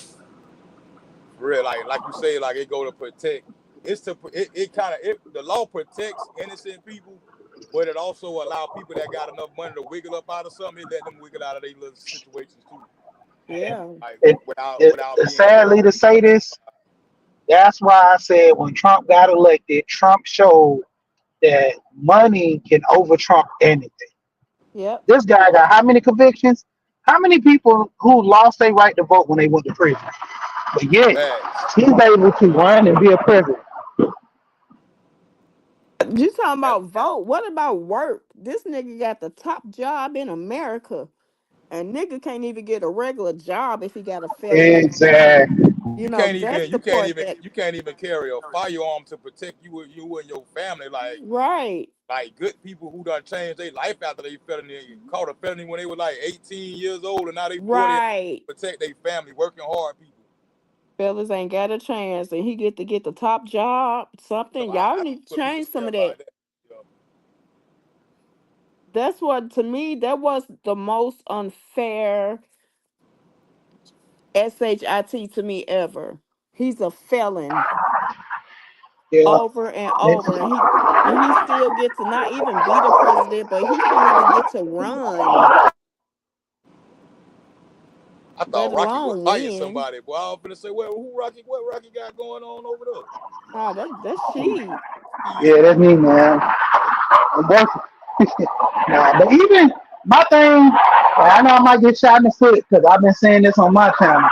For real, like you say, like it go to protect. It's to it kind of the law protects innocent people, but it also allow people that got enough money to wiggle up out of something. It let them wiggle out of their little situations too, Yeah. like It, without being held. sadly to say this, that's why I said when Trump got elected, Trump showed that money can over Trump anything. Yep. This guy got how many convictions? How many people who lost their right to vote when they went to prison? But yet, Facts. he's able to run and be a president. You talking That's about vote? What about work? This nigga got the top job in America, and nigga can't even get a regular job if he got a felony. Exactly. That's the part that you can't even carry a firearm to protect you and your family. right, Like good people who done changed their life after they felony caught a felony when they were like 18 years old and now they 40 and right. protect their family, working hard people. Fellas ain't got a chance, and he get the top job. So Something y'all I need to what people change say some of that. about that. Yeah. That's what to me that was the most unfair shit to me ever. He's a felon Yeah. over and over, and he still gets to not even be the president, but he shouldn't even get to run, I let thought Rocky would alone fire win. somebody. Boy, I was gonna say, well, what Rocky got going on over there? Nah, that's she. Shit. Yeah, that's me, man. I'm working. Nah, but even my thing, I know I might get shot in the foot because I've been saying this on my channel.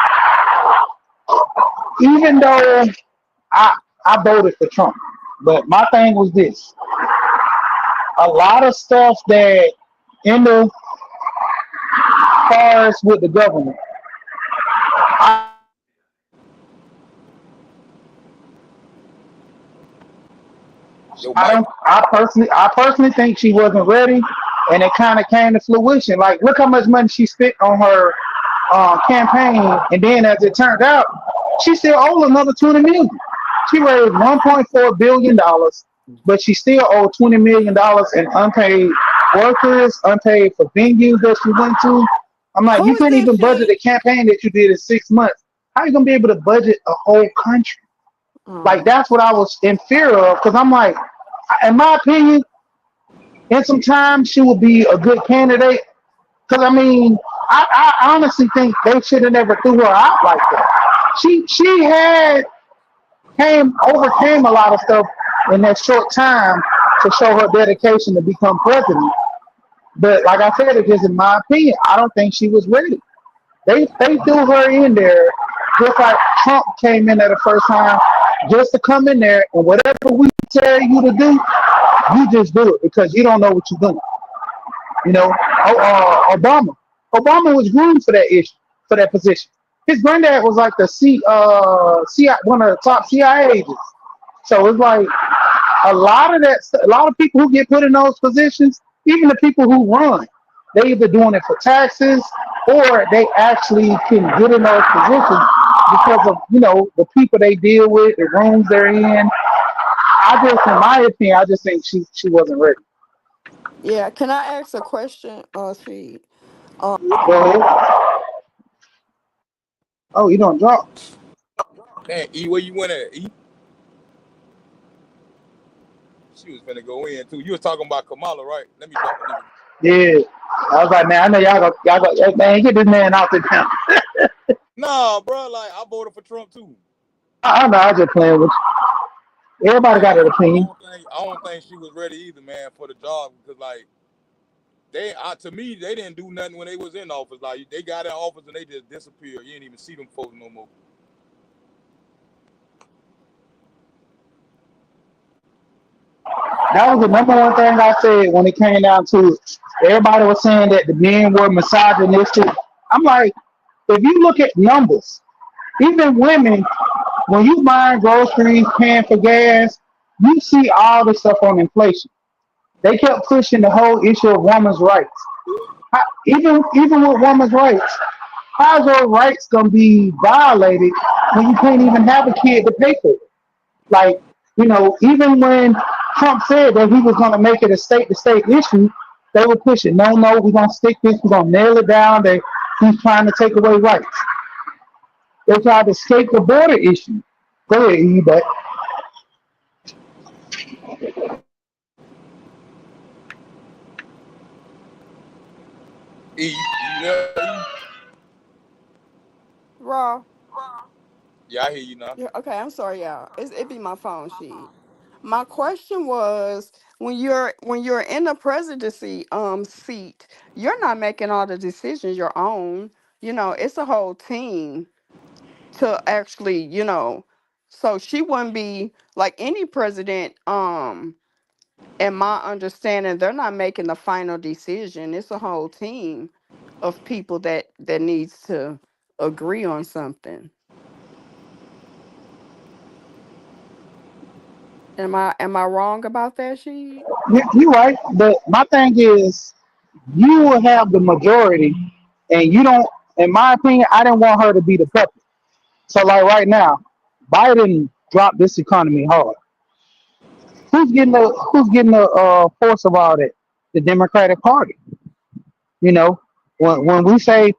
Even though I I voted for Trump, but my thing was this: a lot of stuff that in the cars with the government. Yo, I Mike. don't. I personally think she wasn't ready, and it kind of came to fruition. Like, look how much money she spent on her campaign, and then as it turned out, she still owed another 20 million. She raised 1.4 billion dollars, but she still owed 20 million dollars in unpaid workers, unpaid for venues that she went to. I'm like, Who you is can't this even budget she? a campaign that you did in 6 months. How you gonna be able to budget a whole country? Like, Oh, that's what I was in fear of, because I'm like, in my opinion, in some time she would be a good candidate. Because I mean, I honestly think they should have never threw her out like that. She had overcame a lot of stuff in that short time to show her dedication to become president. But like I said, it's just in my opinion, I don't think she was ready. They threw her in there just like Trump came in there the first time, just to come in there and whatever we tell you to do, you just do it because you don't know what you're doing. You know, Obama. Obama was groomed for that issue, for that position. His granddad was like the one of the top CIA agents. So it's like a lot of people who get put in those positions, even the people who run, they either doing it for taxes or they actually can get in those positions because of the people they deal with, the rooms they're in. In my opinion, I just think she wasn't ready. yeah. Can I ask a question? She. Go ahead. Oh, you don't drop. Man, E, where you went at? E? She was finna go in too. You was talking about Kamala, right? Let me drop the nigga. Yeah. I was like, man, I know y'all go, man, get this man out the town. Nah, bro, like I voted for Trump too. I know, I was just playing with you. Everybody Like got an opinion. I don't think she was ready either, man, for the job because like to me they didn't do nothing when they was in office. Like they got in office and they just disappeared. You didn't even see them folks no more. That was the number one thing I said when it came down to it. Everybody was saying that the men were misogynistic. I'm like, if you look at numbers, even women, when you buying groceries, paying for gas, you see all this stuff on inflation. They kept pushing the whole issue of women's rights. Even with women's rights, how's your rights gonna be violated when you can't even have a kid to pay for it? Like, Even when Trump said that he was going to make it a state-to-state issue, they were pushing. No, no, we're going to stick this. We're going to nail it down. He's trying to take away rights. They tried to escape the border issue. Go ahead, E, but You there? Raw. Yeah, I hear you now. Yeah, okay, I'm sorry, y'all. It be my phone sheet. My question was, when you're in the presidency seat, you're not making all the decisions your own. It's a whole team to actually, so she wouldn't be like any president, in my understanding, they're not making the final decision. It's a whole team of people that needs to agree on something. Am I wrong about that, she? you're right. But my thing is, you will have the majority, and you don't. In my opinion, I didn't want her to be the puppet. So, like right now, Biden dropped this economy hard. Who's getting the force of all that? The Democratic Party. You know, when we say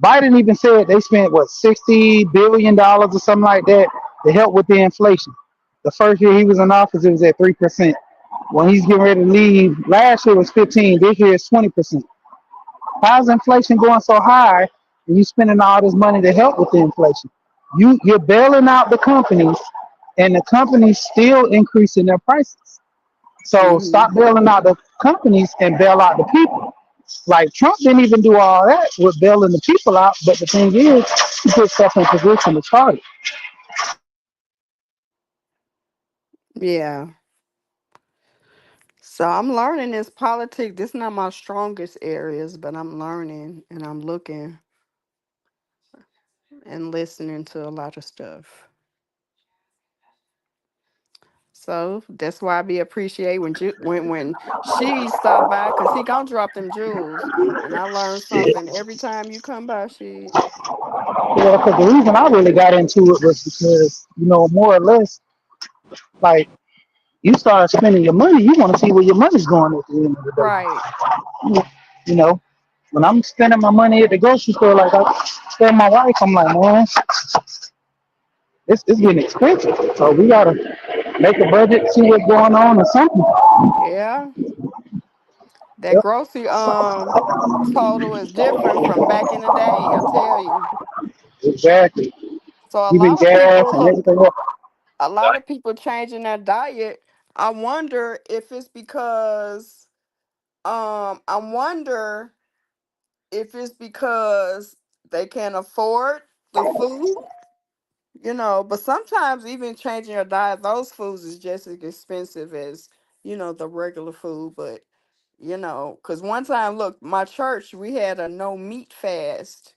Biden even said they spent what $60 billion or something like that to help with the inflation. The first year he was in office, it was at 3%. When he's getting ready to leave, last year was 15. This year is 20%. How's inflation going so high, and you spending all this money to help with the inflation? You're bailing out the companies, and the companies still increasing their prices. So Mm-hmm. stop bailing out the companies and bail out the people. Like Trump didn't even do all that with bailing the people out. But the thing is, he put stuff in position to start it. Yeah. So I'm learning this politics. This not my strongest areas, but I'm learning and I'm looking and listening to a lot of stuff. So that's why I be appreciate when she stop by, cause he gonna drop them jewels, and I learn something every time you come by. She. Yeah, because the reason I really got into it was because, more or less, like you start spending your money, you want to see where your money's going at the end of the Right. day. You know, when I'm spending my money at the grocery store, like I tell my wife, I'm like, man, it's getting expensive. So we gotta make a budget, see what's going on, or something. Yeah. That Yep, grocery total is different from back in the day. I tell you. exactly. So a Even lot of gas people and look. everything else. A lot of people changing their diet. I wonder if it's because. I wonder if it's because they can't afford the food. But sometimes even changing your diet, those foods is just as expensive as, the regular food. But, because one time, look, my church, we had a no meat fast.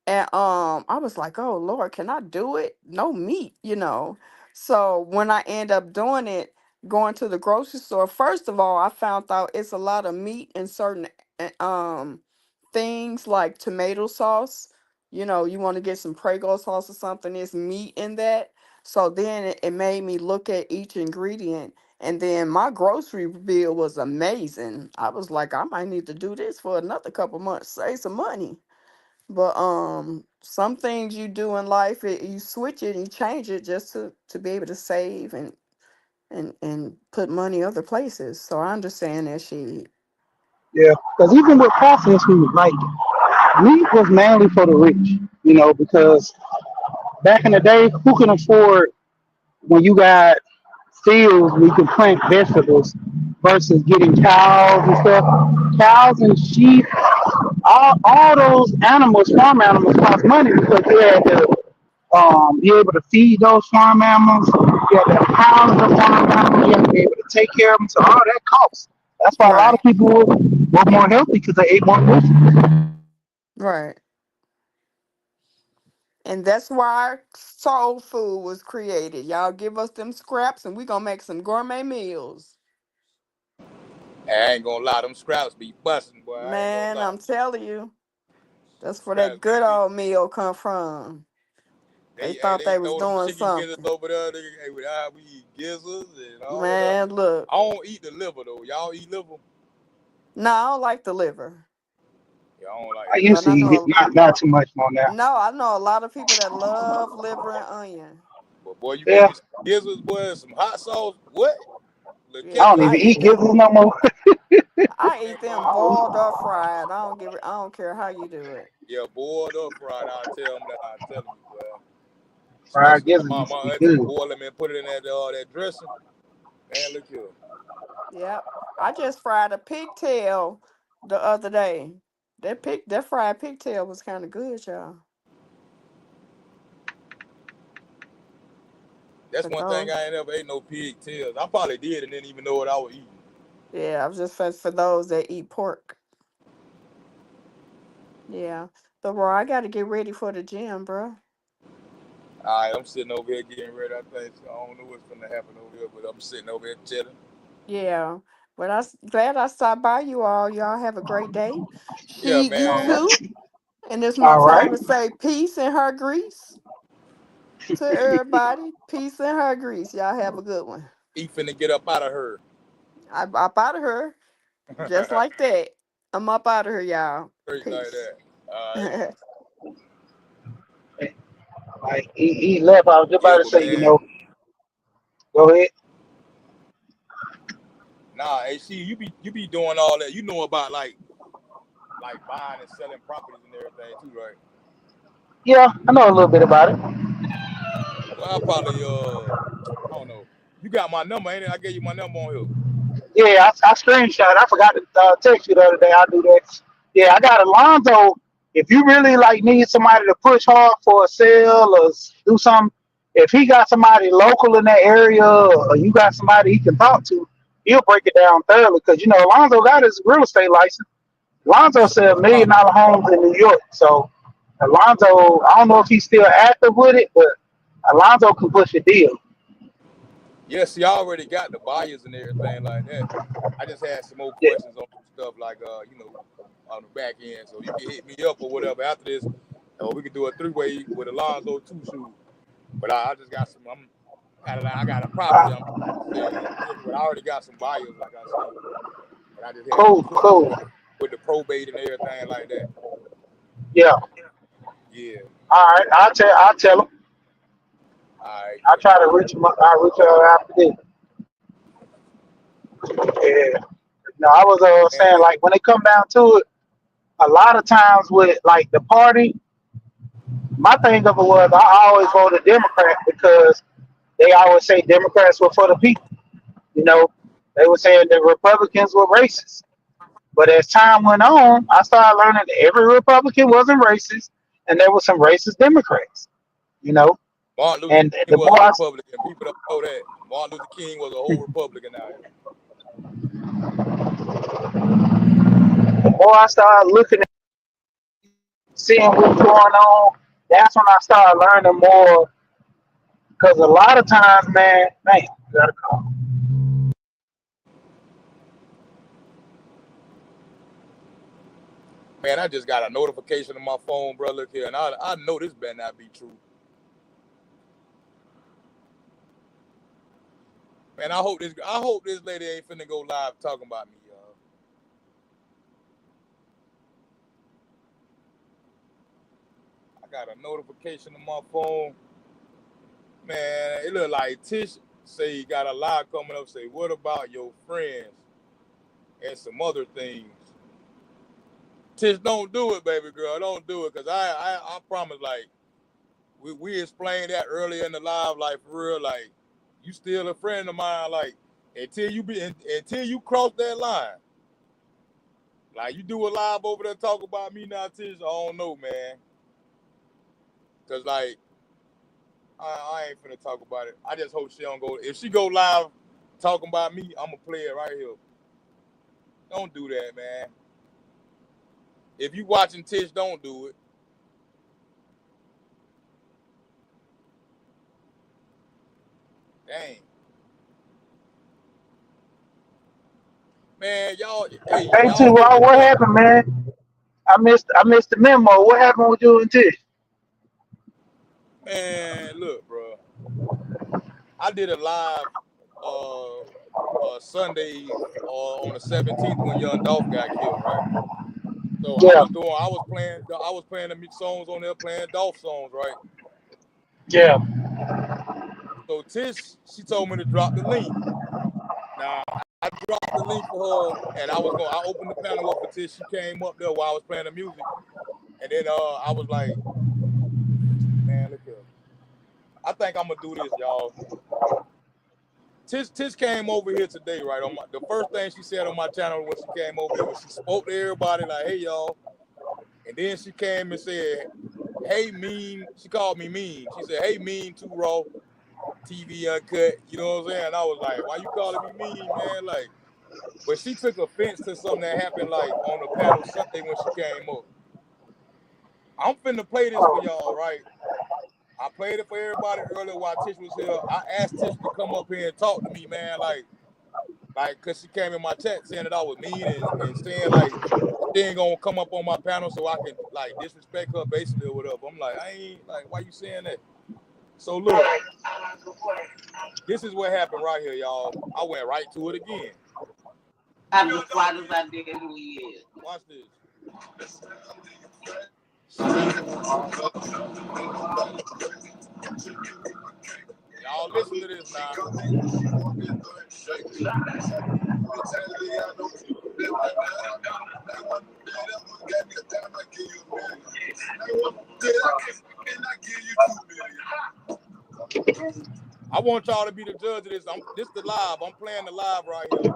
And I was like, oh Lord, can I do it? No meat. So when I end up doing it, going to the grocery store, first of all, I found out it's a lot of meat in certain things like tomato sauce. You want to get some Prego sauce or something, there's meat in that. So then it made me look at each ingredient. And then my grocery bill was amazing. I was like, I might need to do this for another couple months, save some money. But some things you do in life, you switch it, you change it just to be able to save and put money other places. So I understand that she. Yeah, because even with processed food, like meat was mainly for the rich. Because back in the day, who can afford when you got fields where you can plant vegetables versus getting cows and stuff? Cows and sheep, all those animals, farm animals, cost money because you had to be able to feed those farm animals. You had to house the farm animals. You had to be able to take care of them. So all that costs. That's why a lot of Right, people were more healthy because they ate more vegetables. right. And that's why soul food was created. Y'all give us them scraps and we gonna make some gourmet meals. I ain't gonna lie, them scraps be busting, boy. I ain't gonna Man, lie. I'm telling you, that's where that Scraps good be old meal come from. They thought They they was throw them doing chicken gizzards something. over there. Hey, we eat gizzards and all that other. Man, look. I don't eat the liver though. Y'all eat liver? No, I don't like the liver. Yeah, I don't like I the used But liver. to I eat it, know not too much more now. I know a lot of people that love liver and onion. But boy, you give Yeah, me some gizzards, boy, and some hot sauce. What? Little Yeah, I don't ketchup. even eat gizzards no more. I Man, eat them bro. boiled or fried. I don't care how you do it. Yeah, boiled or fried. I'll tell them that. I'm telling you, boy. Fried Especially gizzards my used to be auntie good. boil them and put it in that dressing. Man, look here. Yep. I just fried a pigtail the other day. That fried pigtail was kind of good, y'all. That's For one thing those, I ain't ever ate no pig tails. I probably did and didn't even know what I was eating. yeah, I was just for those that eat pork. Yeah. But bro, I got to get ready for the gym, bro. All right, I'm sitting over here getting ready. I think so. I don't know what's gonna happen over here, but I'm sitting over here chilling. Yeah. But glad I stopped by you all. Y'all have a great day. Yeah, She, you man. too. And it's my All right. time to say peace in her grease to everybody. Peace in her grease. Y'all have a good one. He finna get up out of her. I'm up out of her just like that. I'm up out of here, y'all. Straight like Peace. that. All right. Like he left. I was just Yeah, about to but say, man, go ahead. nah, AC, you be doing all that. You know about like buying and selling properties and everything too, right? Yeah, I know a little bit about it. Well, I probably I don't know. You got my number, ain't it? I gave you my number on here. Yeah, I screenshot. I forgot to text you the other day. I do that. Yeah, I got Alonzo. If you really like need somebody to push hard for a sale or do something, if he got somebody local in that area or you got somebody he can talk to, he'll break it down thoroughly. Because Alonzo got his real estate license. Alonzo So said $1 million homes in New York. So Alonzo, I don't know if he's still active with it, but Alonzo can push a deal. yeah, see, I already got the buyers and everything like that. I just had some more Yeah, questions on some stuff like on the back end. So you can hit me up or whatever after this, or we could do a three-way with Alonzo too. Shoot, but I just got some. I got a property I'm trying to sell. You feel me? But I already got some buyers, like I say. But I just had some cool, questions cool. with the probate and everything like that. Yeah. Yeah. All right, I'll tell him. All right. I'll try to reach him. I'll reach out after this. Yeah. No, I was saying And like when it come down to it, a lot of times with like the party, my thing of it was I always voted Democrat because they always say Democrats were for the people. You know, they were saying the Republicans were racist. But as time went on, I started learning that every Republican wasn't racist, and there were some racist Democrats. You know, Martin Luther and King the was more a I, Republican. People don't know that. Martin Luther King was a whole Republican out here. the more I started looking at seeing what's going on, that's when I started learning more. Because a lot of times, man, gotta call. Man, I just got a notification on my phone, bro. Look here, and I know this better not be true. Man, I hope this lady ain't finna go live talking about me, y'all. I got a notification on my phone. Man, it look like Tish say he got a live coming up. Say, what about your friends and some other things? Tish, don't do it, baby girl. Don't do it, cause I promise. Like we explained that earlier in the live. Like for real, like you still a friend of mine. Like until you cross that line. Like you do a live over there talk about me now, Tish. I don't know, man. Cause like I ain't finna talk about it. I just hope she don't go. If she go live talking about me, I'ma play it right here. Don't do that, man. If you watching Tish, don't do it. Dang, man, Hey, T, y'all hear this what right? happened, man? I missed the memo. What happened with you and Tish? Man, look, bro. I did a live Sunday on the 17th when Young Dolph got killed, right? So Yeah, I was playing the songs on there, playing Dolph songs, right? yeah, So Tish, she told me to drop the link. Now I dropped the link for her, and I opened the panel up for Tish. She came up there while I was playing the music, and then I was like, man, look here. I think I'm gonna do this, y'all. Tish came over here today, right? The first thing she said on my channel when she came over here was she spoke to everybody like, "Hey, y'all," and then she came and said, "Hey, mean." She called me mean. She said, "Hey, mean, too raw, TV uncut." You know what I'm saying? And I was like, "Why you calling me mean, man?" Like, but she took offense to something that happened like on the panel Sunday when she came up. I'm finna play this for y'all, right? I played it for everybody earlier while Tish was here. I asked Tish to come up here and talk to me, man. Like, cause she came in my chat saying that I was mean and saying like she ain't gonna come up on my panel so I can like disrespect her basically or whatever. I'm like, I ain't like, why you saying that? So look, this is what happened right here, y'all. I went right to it again. I'm as flat as I did who he is. Watch this. Y'all listen to this now. I want y'all to be the judge of this. This the live. I'm playing the live right here.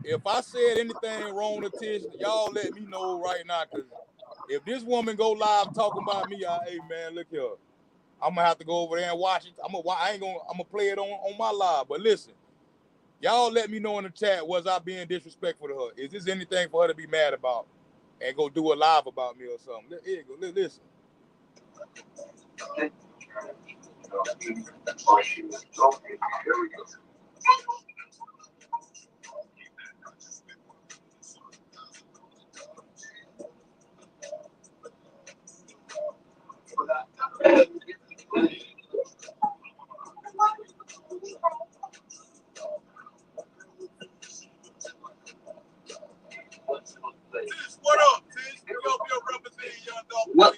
If I said anything wrong to Tish, y'all let me know right now. Cause if this woman go live talking about me, hey man, look here. I'm gonna have to go over there and watch it. I'm gonna play it on my live. But listen, y'all let me know in the chat, was I being disrespectful to her? Is this anything for her to be mad about? And go do a live about me or something. Here you go. Listen. Tish, what up, Tish? We up here representing Young Dolph. What?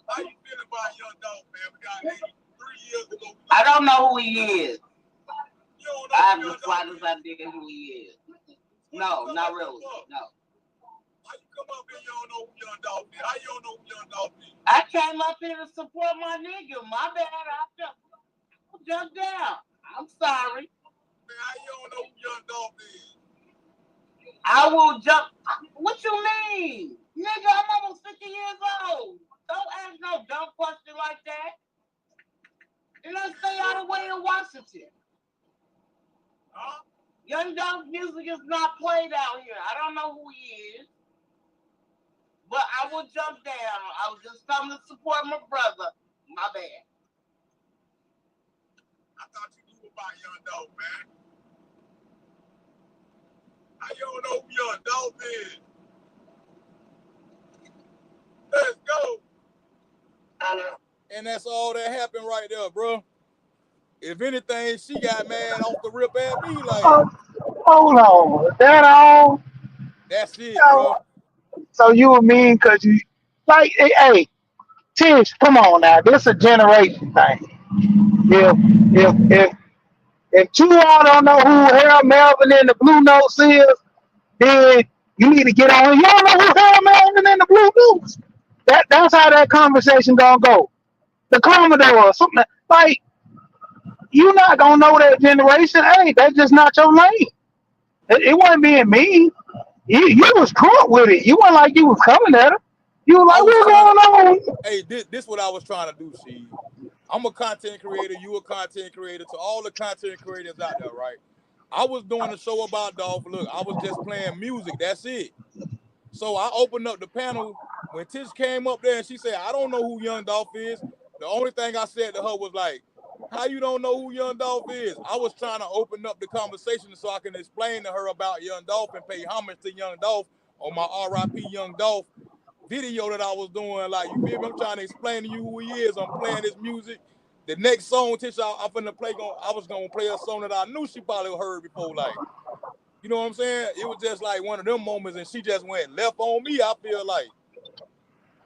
How you feeling about Young Dolph, man? We got 3 years ago. I don't know who he is. You don't know I'm as flat as I did who he is. No, not really. No. How you come up here, you don't know who Young Dolph is? How you don't know who Young Dolph is? I came up here to support my nigga. My bad. I jumped down. I'm sorry. Man, how you don't know who Young Dolph is? I will jump. What you mean? Nigga, I'm almost 50 years old. Don't ask no dumb question like that. And let's stay out of the way in Washington. Huh? Young Dolph music is not played out here. I don't know who he is. But I will jump down. I was just coming to support my brother. My bad. I thought you knew about Young Dolph, man. How you don't know who Young Dolph is? Let's go. And that's all that happened right there, bro. If anything, she got mad off the rip at me. Like, hold on, is that all? that's it, So, bro. so you were mean because you like, hey, Tish, come on now, this a generation thing. If if you all don't know who Harold Melvin and the Blue Notes is, then you need to get on. You don't know who Harold Melvin and the Blue Notes. That's how that conversation gonna go. The Commodore or something like you not gonna know that generation. Hey, that's just not your lane. It wasn't being mean. You was cool with it. You wasn't like you was coming at her. You was I like, was what's trying to, going on? hey, this what I was trying to do, Steve. I'm a content creator. You a content creator. To all the content creators out there, right? I was doing a show about Dolph. Look, I was just playing music. That's it. So I opened up the panel when Tish came up there and she said, I don't know who Young Dolph is. The only thing I said to her was like, how you don't know who Young Dolph is? I was trying to open up the conversation so I can explain to her about Young Dolph and pay homage to Young Dolph on my RIP Young Dolph video that I was doing. Like, you feel me? I'm trying to explain to you who he is. I'm playing his music. The next song, Tish, I'm finna play. I was gonna play a song that I knew she probably heard before. Like, you know what I'm saying? It was just like one of them moments, and she just went left on me. I feel like,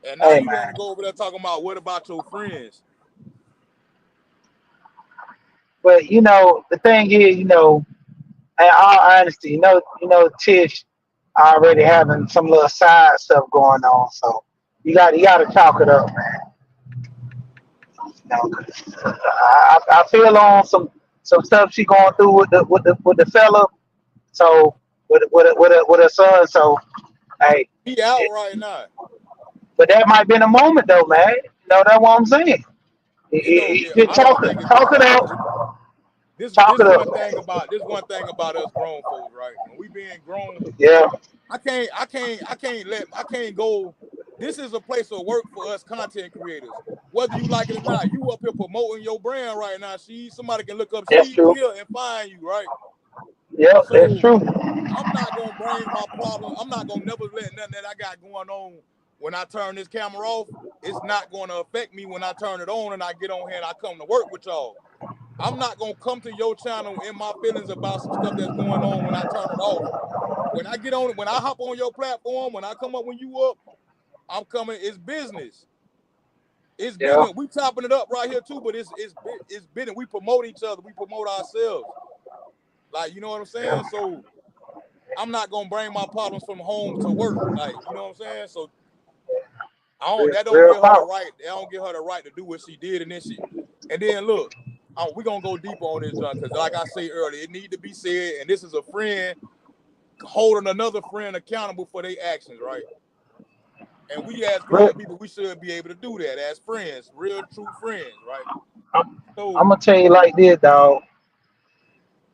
and now Hey you want to man, go over there talking about what about your friends? but the thing is, in all honesty, Tish already having some little side stuff going on, so you got to chalk it up, man. 'Cause I feel on some stuff she going through with the fella, so with her son, so hey, He out it, right now. but that might be a moment though, man. That's what I'm saying. Just I don't think it's talk gonna it happen. out, This talk this it up. one thing about us grown folks, right? When we being grown, Yeah, I can't go. This is a place of work for us content creators. Whether you like it or not, you up here promoting your brand right now. Somebody can look up that's Stevie true. here and find you, right? Yeah, that's So true. I'm not gonna bring my problem. I'm not gonna never let nothing that I got going on when I turn this camera off. It's not gonna affect me when I turn it on and I get on here and I come to work with y'all. I'm not gonna come to your channel in my feelings about some stuff that's going on when I turn it off. When I hop on your platform, when I come up when you up, I'm coming. It's business. It's Yeah, business. We chopping it up right here too, but it's business. We promote each other. We promote ourselves. Like, you know what I'm yeah, saying? So I'm not gonna bring my problems from home to work. Like, you know what I'm saying? So I don't. That don't real give her the talk. right. That don't give her the right to do what she did, and then look. We're gonna go deeper on this, John, because like I say earlier, it need to be said, and this is a friend holding another friend accountable for their actions, right? And we as Real, grown people, we should be able to do that as friends, real true friends, right? I'm, I'm So gonna tell you like this, dog.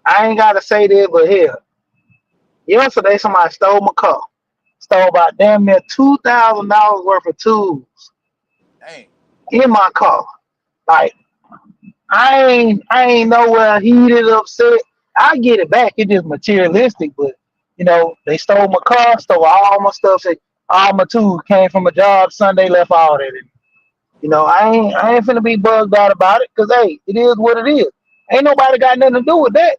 I ain't gotta say this, but here, yesterday somebody stole my car. Stole about damn near $2,000 worth of tools dang. in my car. Like I ain't nowhere heated, upset. I get it back. It's just materialistic, but they stole my car, stole all my stuff. Say all my tools came from a job Sunday, left all that. I ain't finna be bugged out about it, cause hey, it is what it is. Ain't nobody got nothing to do with that.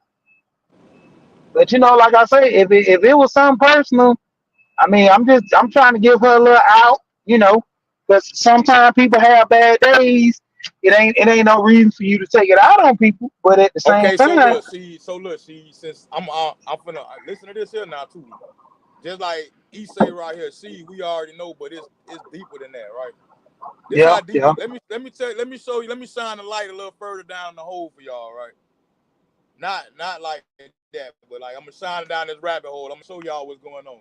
But like I say, if it was something personal, I mean, I'm trying to give her a little out, because sometimes people have bad days. It ain't no reason for you to take it out on people, but at the same Okay, time, since I'm finna listen to this here now too. Just like he say right here, see, we already know, but it's deeper than that, right? This yeah, how deep yeah, it. Let me show you. Let me shine the light a little further down the hole for y'all, right? Not like that, but like I'm gonna shine it down this rabbit hole. I'm gonna show y'all what's going on.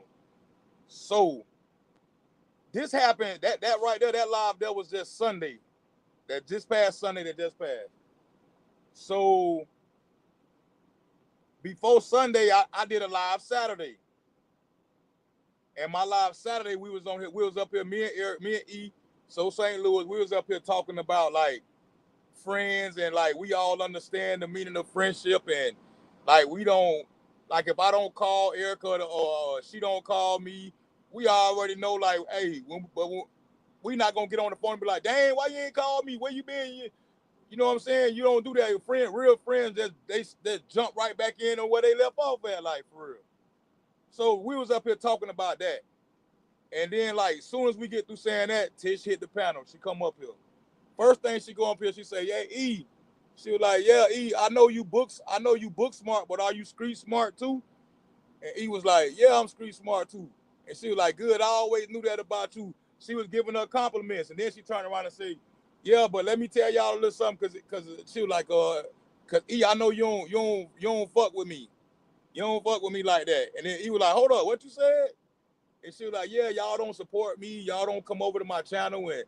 So this happened. That right there, that live there was just Sunday. That just past Sunday. That just passed. So before Sunday, I did a live Saturday, and my live Saturday we was on here. We was up here. Me and Eric, me and E. So St. Louis, we was up here talking about like friends and like we all understand the meaning of friendship and like we don't like if I don't call Erica or she don't call me, we already know like hey, we not gonna get on the phone and be like, dang, why you ain't call me? Where you been? You know what I'm saying? You don't do that. Your real friends, they jump right back in on where they left off at, like for real. So we was up here talking about that, and then like as soon as we get through saying that, Tish hit the panel. She come up here. First thing she go up here, she say, "Yeah, E." She was like, "Yeah, E. I know you book smart, but are you street smart too?" And E was like, "Yeah, I'm street smart too." And she was like, "Good. I always knew that about you." She was giving her compliments, and then she turned around and said, "Yeah, but let me tell y'all a little something, cause she was like, cause E, I know you don't fuck with me. You don't fuck with me like that." And then he was like, "Hold up, what you said?" And she was like, "Yeah, y'all don't support me. Y'all don't come over to my channel and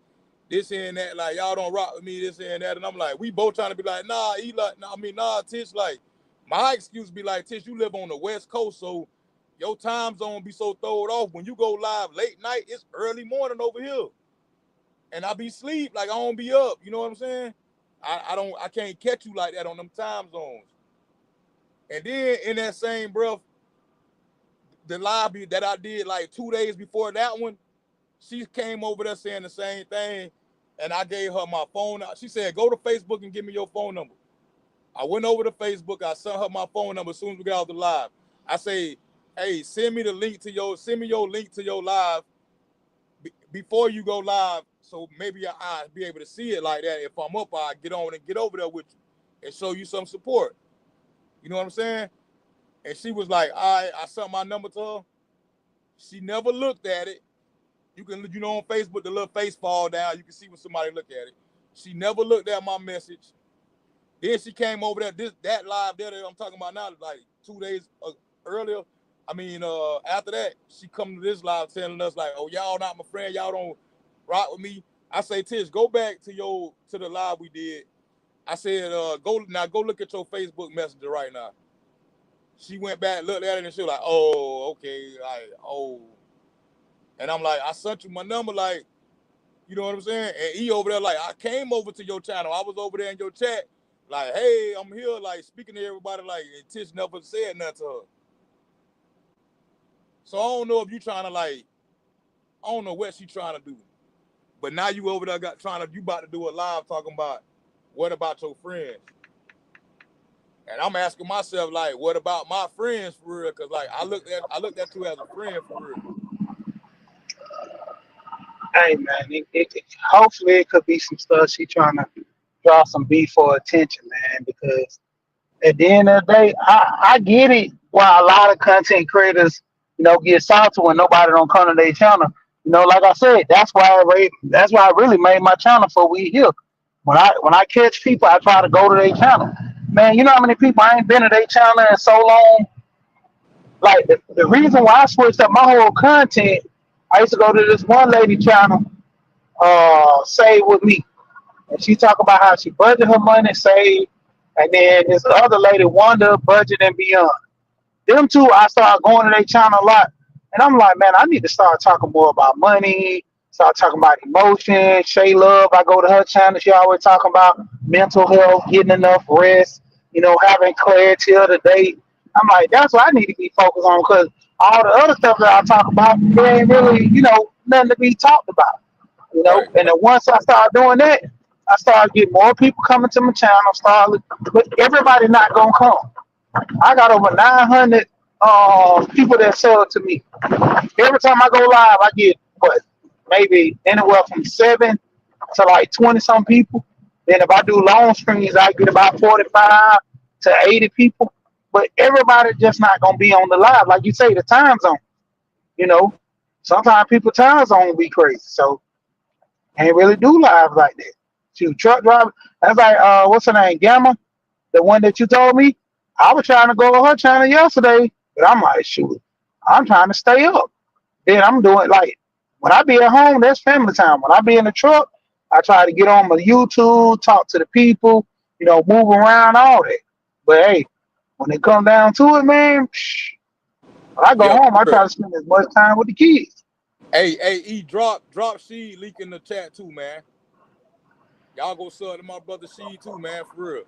this and that. Like, y'all don't rock with me, this and that." And I'm like, we both trying to be like, nah, Eli, nah, I mean, nah, Tish, like, my excuse be like, Tish, you live on the West Coast, so your time zone be so throwed off. When you go live late night, it's early morning over here. And I be sleep, like, I don't be up. You know what I'm saying? I can't catch you like that on them time zones. And then in that same breath, the live that I did like 2 days before that one, she came over there saying the same thing. and I gave her my phone. She said, "Go to Facebook and give me your phone number." I went over to Facebook. I sent her my phone number as soon as we got off the live. I say, "Hey, send me your link to your live before you go live, so maybe I'll be able to see it like that. If I'm up, I'll get on and get over there with you and show you some support." You know what I'm saying? And she was like, "All right," I sent my number to her. She never looked at it. You can, on Facebook, the little face fall down. You can see when somebody look at it. She never looked at my message. Then she came over there, that live there that I'm talking about now, like 2 days earlier. After that, she come to this live telling us like, "Oh, y'all not my friend. Y'all don't rock with me." I say, "Tish, go back to the live we did." I said, go look at your Facebook Messenger right now." She went back, looked at it, and she was like, "Oh, okay, like, oh." And I'm like, "I sent you my number, like, you know what I'm saying?" And he over there like, "I came over to your channel. I was over there in your chat, like, hey, I'm here, like, speaking to everybody, like," and Tish never said nothing to her. So I don't know if you trying to, like, I don't know what she trying to do. But now you over there you about to do a live talking about what about your friends? And I'm asking myself, like, what about my friends for real? Cause like I looked at you as a friend for real. Hey man, hopefully it could be some stuff she trying to draw some beef for attention, man. Because at the end of the day, I get it. Why a lot of content creators, get salty when nobody don't come to their channel. Like I said, that's why I really made my channel for We Here. When I catch people, I try to go to their channel. Man, you know how many people I ain't been to their channel in so long. Like the reason why I switched up my whole content, I used to go to this one lady channel, Save With Me. And she talk about how she budget her money, save, and then this other lady, Wonder, Budget and Beyond. Them two, I started going to their channel a lot. And I'm like, man, I need to start talking more about money, start talking about emotion. Shay Love, I go to her channel, she always talking about mental health, getting enough rest, having clarity of the day. I'm like, that's what I need to be focused on because all the other stuff that I talk about, there ain't really, nothing to be talked about. Right. And then once I started doing that, I started getting more people coming to my channel. But everybody not gonna come. I got over 900 people that sell it to me. Every time I go live, I get maybe anywhere from 7 to like 20 some people. Then if I do long streams, I get about 45 to 80 people. But everybody just not gonna be on the live, like you say, the time zone. You know, sometimes people time zone be crazy, so can't really do live like that. Shoot, truck driver. That's like what's her name, Gamma, the one that you told me. I was trying to go to her channel yesterday, but I'm like, shoot, I'm trying to stay up. Then I'm doing like when I be at home, that's family time. When I be in the truck, I try to get on my YouTube, talk to the people, move around, all that. But hey, when it come down to it, man, when I go Yeah, home, I for real. try to spend as much time with the kids. Hey, drop She link in the chat too, man. Y'all go sub to my brother She too, man, for real.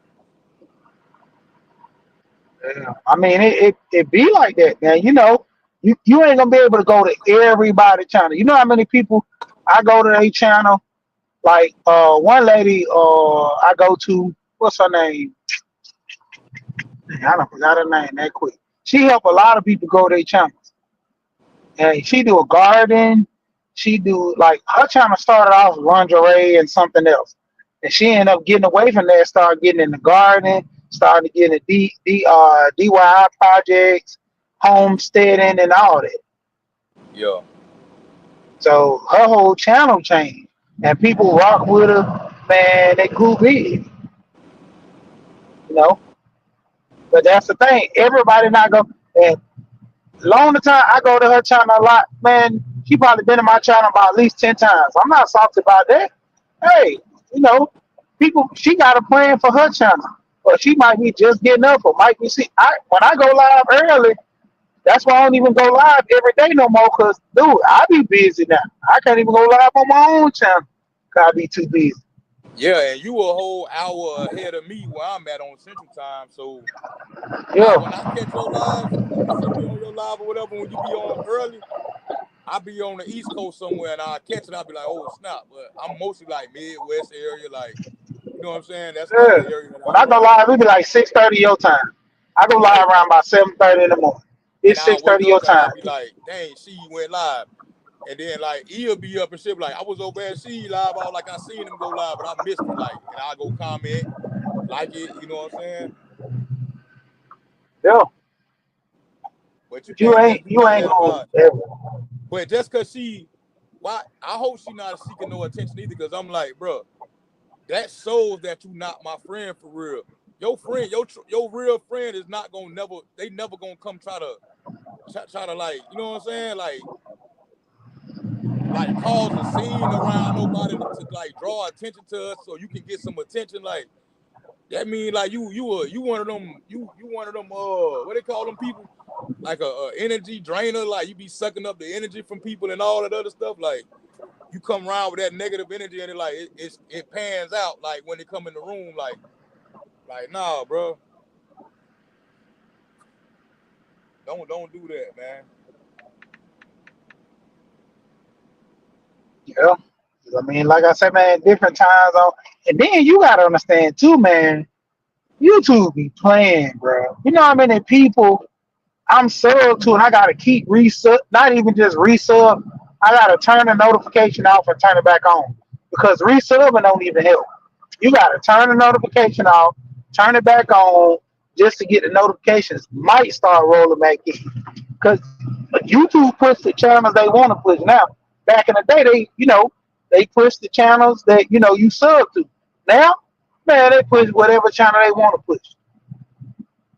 Yeah. I mean, it be like that, man. You ain't gonna be able to go to everybody's channel. You know how many people I go to their channel? Like one lady I go to, what's her name? I don't forgot her name that quick. She help a lot of people grow their channels. And she do a garden. She do like her channel started off with lingerie and something else. And she ended up getting away from that, started getting in the garden, started getting DIY projects, homesteading and all that. Yeah. So her whole channel changed. And people rock with her, man, they grew big, you know. But that's the thing. Everybody not go and long the time I go to her channel a lot, man, she probably been in my channel about at least 10 times. I'm not salty about that. Hey, you know, she got a plan for her channel. Or she might be just getting up or might be when I go live early, that's why I don't even go live every day no more because, dude, I be busy now. I can't even go live on my own channel because I be too busy. Yeah, and you a whole hour ahead of me where I'm at on Central Time. So when Yeah, I catch your lives, when you see me on your live or whatever, when you be on early, I be on the East Coast somewhere and I catch it, I'll be like, oh snap. But I'm mostly like Midwest area, like, you know what I'm saying? That's kind of Yeah. the area that When I I go run. live, it be like 6:30 your time. I go live Right. around about 7:30 in the morning. And It's I'll wake 6:30 your up and time. I'll be like, dang, she went live. And then like he'll be up and shit like, I was over at she live. I was like, I seen him go live, but I missed it. Like, and I'll go comment, like it, you know what I'm saying? Yeah. But you But you can't ain't just be you out ain't there gonna about. ever. But just cause why? I hope she not seeking no attention either. Cause I'm like, bro, that shows that you not my friend for real. Your friend, your real friend is not gonna never. They never gonna come try to like, you know what I'm saying? Like cause a scene around nobody to like draw attention to us so you can get some attention. Like that mean like you one of them you one of them what they call them people, like a energy drainer. Like you be sucking up the energy from people and all that other stuff. Like you come around with that negative energy and it pans out like when they come in the room. Like nah, bro, don't do that, man. Yeah. 'Cause I mean, like I said, man, different times on, and then you gotta understand too, man. YouTube be playing, bro. You know how many people I'm subbed to, and I gotta keep resub, not even just resub. I gotta turn the notification off and turn it back on because resubbing don't even help. You gotta turn the notification off, turn it back on, just to get the notifications. Might start rolling back in because YouTube push the channels they want to push now. Back in the day, they push the channels that you sub to. Now, man, they push whatever channel they want to push.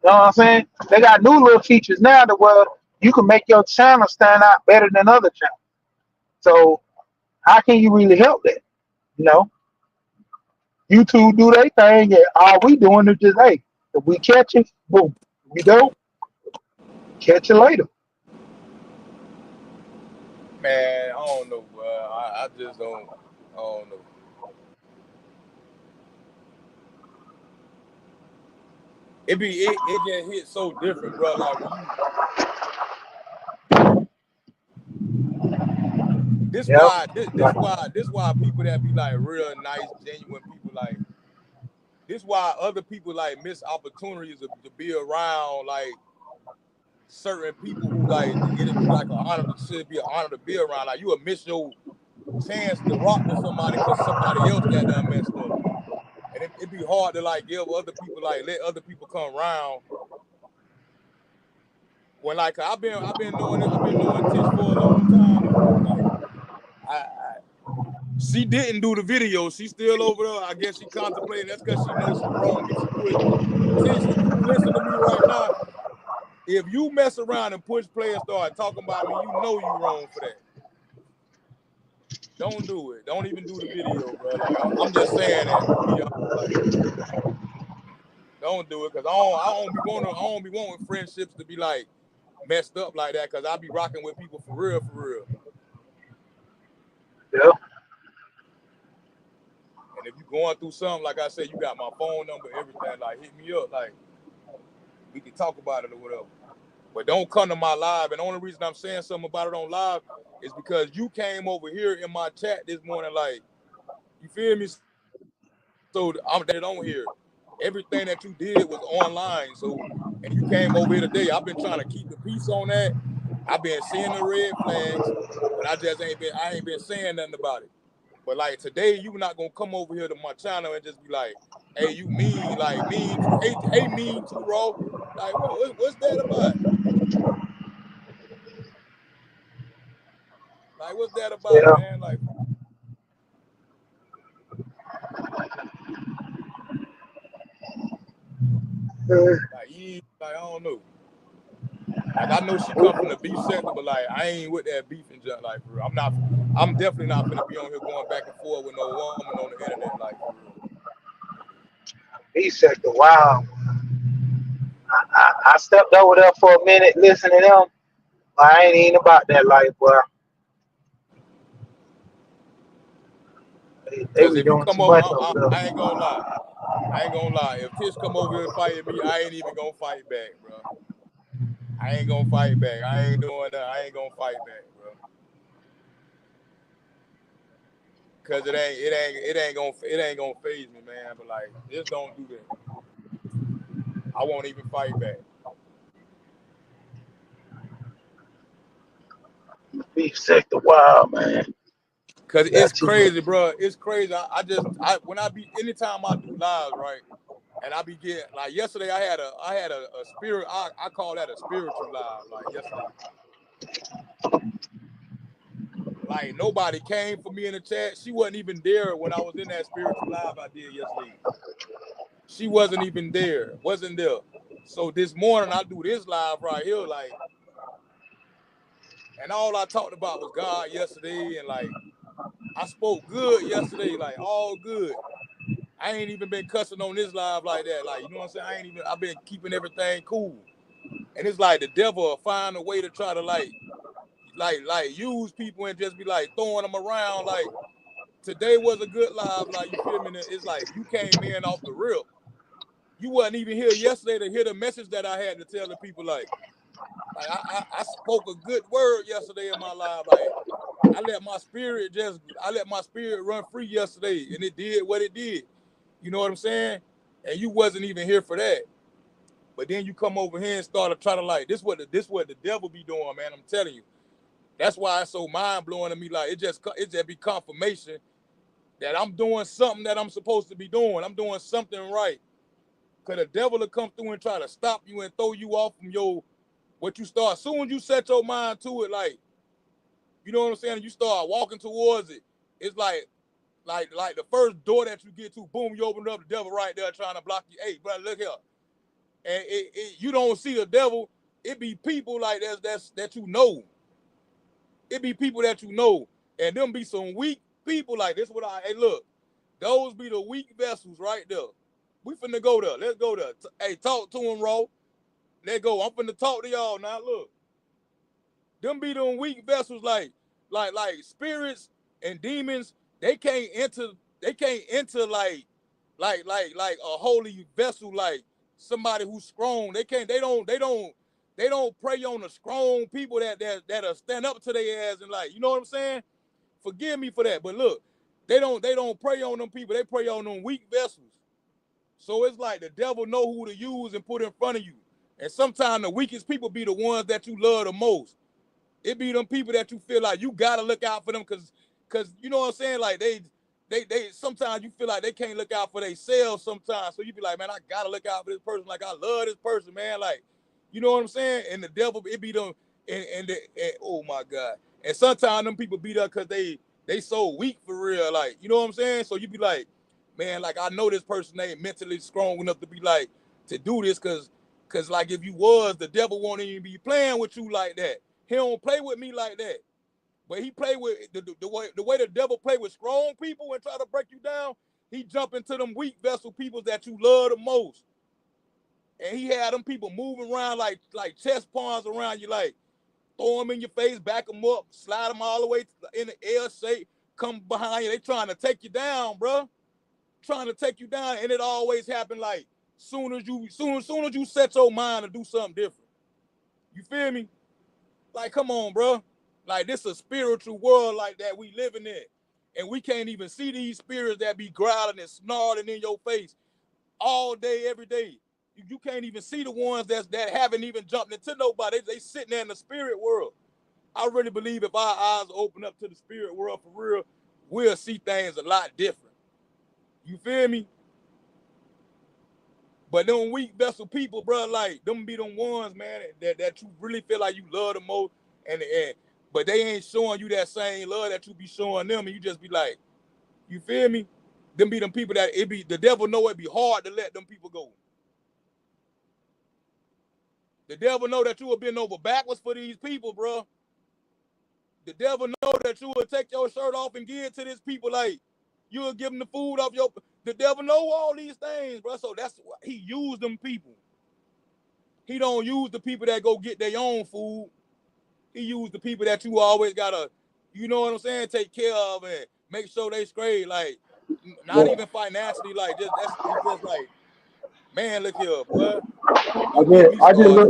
You know what I'm saying? They got new little features now that where you can make your channel stand out better than other channels. So how can you really help that? You know, YouTube do their thing, and all we doing is just, hey, if we catch it, boom. If we don't, catch it later. Man, I don't know, bro. I just don't. I don't know. It just hit so different, bro. Like when you Yep. this why people that be like real nice, genuine people, like this why other people like miss opportunities to be around like certain people who like it'd be like an honor to should be an honor to be around. Like you would miss your chance to rock with somebody because somebody else got done messed up. And it'd be hard to like give other people like let other people come around when like I've been knowing Tish for a long time though, bro. Like I she didn't do the video. She's still over there. I guess she contemplating. That's because she knows she's wrong if she quit. Tish, if you listen to me right now, if you mess around and push play and start talking about me, you know you wrong for that. Don't do it. Don't even do the video, bro. Like I'm just saying that to be honest. Like don't do it because I don't be wanting friendships to be like messed up like that because I be rocking with people for real, for real. Yep. And if you going through something, like I said, you got my phone number, everything. Like hit me up, like we can talk about it or whatever. But don't come to my live. And the only reason I'm saying something about it on live is because you came over here in my chat this morning, like you feel me. So I'm it on here. Everything that you did was online. So and you came over here today. I've been trying to keep the peace on that. I've been seeing the red flags, but I ain't been saying nothing about it. But like today, you not gonna come over here to my channel and just be like, "Hey, you mean like mean too? Hey, mean too, raw." Like, what's that about? Like, what's that about, Yeah. man? Like I don't know. Like I know she come from the beef sector, but like I ain't with that beef and junk. Like for real, I'm definitely not gonna be on here going back and forth with no woman on the internet. Like for real. He said, wow. I stepped over there for a minute listening to them. I ain't even about that life, boy. They Cause be if you doing come too over, much over there. I ain't gonna lie. I ain't gonna lie. If Tish come over here fighting me, I ain't even gonna fight back, bro. I ain't gonna fight back. I ain't doing that. I ain't gonna fight back, bro. Cause it ain't gonna phase me, man. But like, just don't do that. I won't even fight back. Beef sector wild, man. Cause it's Got too much. crazy, bro. It's crazy. I when I be anytime I do lives, right, and I be getting like yesterday. I had a spirit. I call that a spiritual live. Like yesterday, like nobody came for me in the chat. She wasn't even there when I was in that spiritual live I did yesterday. She wasn't even there. Wasn't there. So this morning I do this live right here, like, and all I talked about was God yesterday, and like I spoke good yesterday, like all good. I ain't even been cussing on this live like that. Like, you know what I'm saying? I've been keeping everything cool. And it's like the devil will find a way to try to like use people and just be like throwing them around. Like today was a good live, like you feel me? It's like you came in off the rip. You wasn't even here yesterday to hear the message that I had to tell the people. Like I spoke a good word yesterday in my live. Like I let my spirit run free yesterday, and it did what it did. You know what I'm saying? And you wasn't even here for that. But then you come over here and start to try to like this what the devil be doing, man. I'm telling you. That's why it's so mind blowing to me. Like it just be confirmation that I'm doing something that I'm supposed to be doing. I'm doing something right. Cause the devil will come through and try to stop you and throw you off from what you start. As soon as you set your mind to it, like, you know what I'm saying? And you start walking towards it. It's like the first door that you get to, boom, you open up, the devil right there trying to block you. Hey, brother, look here. And you don't see the devil. It be people like that you know. It be people that you know. And them be some weak people like this. Hey, look, those be the weak vessels right there. We finna go there. Let's go there. Hey, talk to him, Ro. Let's go. I'm finna talk to y'all now. Look. Them be them weak vessels like spirits and demons. They can't enter like a holy vessel, like somebody who's strong. They don't prey on the strong people that stand up to their ass and like, you know what I'm saying? Forgive me for that. But look, they don't prey on them people, they prey on them weak vessels. So it's like the devil know who to use and put in front of you. And sometimes the weakest people be the ones that you love the most. It be them people that you feel like you gotta look out for them cause you know what I'm saying? Like they sometimes you feel like they can't look out for themselves sometimes. So you be like, man, I gotta look out for this person. Like I love this person, man. Like, you know what I'm saying? And the devil, it be them and oh my God. And sometimes them people be there cause they so weak for real. Like, you know what I'm saying? So you be like, man, like I know this person ain't mentally strong enough to be like to do this cause like if you was, the devil won't even be playing with you like that. He don't play with me like that. But he play with the way the devil play with strong people and try to break you down. He jump into them weak vessel people that you love the most. And he had them people moving around like chest pawns around you, like throw them in your face, back them up, slide them all the way in the air, say, come behind you. They trying to take you down, bro. Trying to take you down. And it always happen like soon as you set your mind to do something different. You feel me? Like, come on, bro. Like, this is a spiritual world like that we living in. And we can't even see these spirits that be growling and snarling in your face all day, every day. You can't even see the ones that haven't even jumped into nobody. They sitting there in the spirit world. I really believe if our eyes open up to the spirit world for real, we'll see things a lot different. You feel me? But them weak vessel people, bro, like them be them ones, man, that you really feel like you love the most, but they ain't showing you that same love that you be showing them, and you just be like, you feel me? Them be them people that the devil know it be hard to let them people go. The devil know that you will bend over backwards for these people, bro. The devil know that you will take your shirt off and give it to these people, like you will give them the food off your. The devil know all these things, bro. So that's why he used them people. He don't use the people that go get their own food. He used the people that you always gotta, you know what I'm saying, take care of and make sure they straight. Like, not Yeah. even financially. Like, it's just like, man, look here, boy. I You get me just started.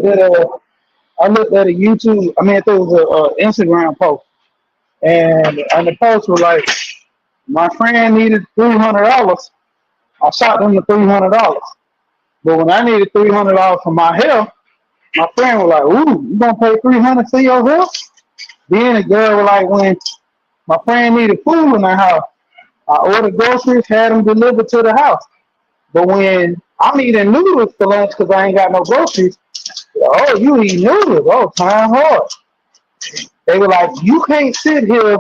looked at a YouTube. I mean, there was a Instagram post, and the post was like, My friend needed $300. I shot them the $300. But when I needed $300 for my hair, my friend was like, "Ooh, you gonna pay $300 for your hair?" Then the girl was like, when my friend needed food in the house, I ordered groceries, had them delivered to the house. But when I'm eating noodles for lunch because I ain't got no groceries, oh, you eat noodles? Oh, time hard. They were like, you can't sit here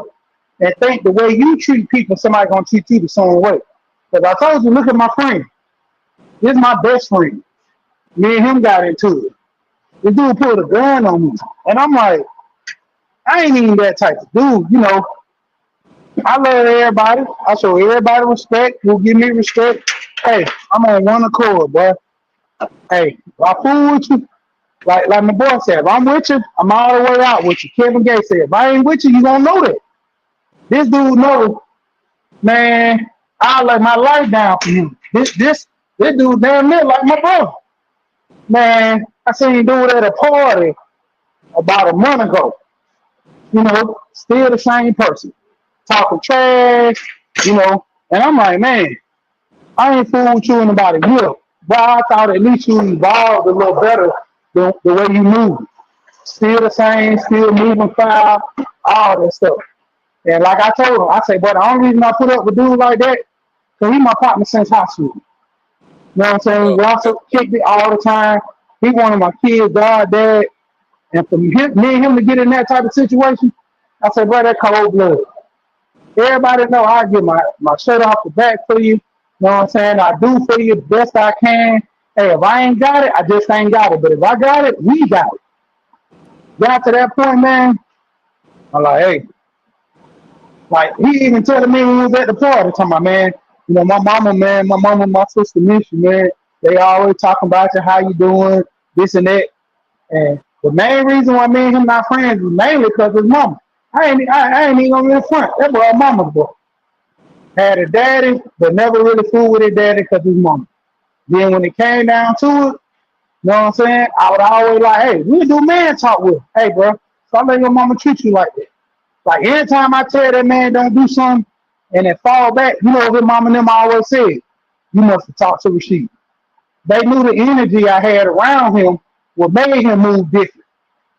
and think the way you treat people, somebody gonna treat you the same way. Because I told you, look at my friend. This is my best friend. Me and him got into it. This dude pulled a gun on me. And I'm like, I ain't even that type of dude, you know. I love everybody. I show everybody respect. Who give me respect. Hey, I'm on one accord, boy. Hey, if I fool with you, like my boy said, if I'm with you, I'm all the way out with you. Kevin Gates said, if I ain't with you, you gonna know that. This dude knows, man, I lay my life down for you. This dude damn near like my brother. Man, I seen him do it at a party about a month ago. You know, still the same person. Talking trash, you know. And I'm like, man, I ain't fooling with you in about a year. But I thought at least you evolved a little better than the way you move. Still the same, still moving foul, all that stuff. And like I told him, I say, but the only reason I put up with dude like that, because he my partner since high school. You know what I'm saying? Yeah, We yeah. also kicked it all the time. He one of my kids, God, dad. And for me and him to get in that type of situation, I said, bro, that cold blood. Everybody know I get my shirt off the back for you. You know what I'm saying? I do for you the best I can. Hey, if I ain't got it, I just ain't got it. But if I got it, we got it. Got to that point, man. I'm like, hey, like he even telling me when we was at the party, talking about, man, you know, my mama, my sister miss you, man. They always talking about you, how you doing, this and that. And the main reason why me and him not friends is mainly because his mama. I ain't even gonna be front. That boy, mama's boy. Had a daddy, but never really fooled with his daddy because his mama. Then when it came down to it, you know what I'm saying? I would always like, hey, we do man talk with him. Hey, bro, stop letting your mama treat you like that. Like anytime I tell that man don't do something and it fall back, you know what his mama and them always said? You must have talked to Rashid. They knew the energy I had around him what made him move different.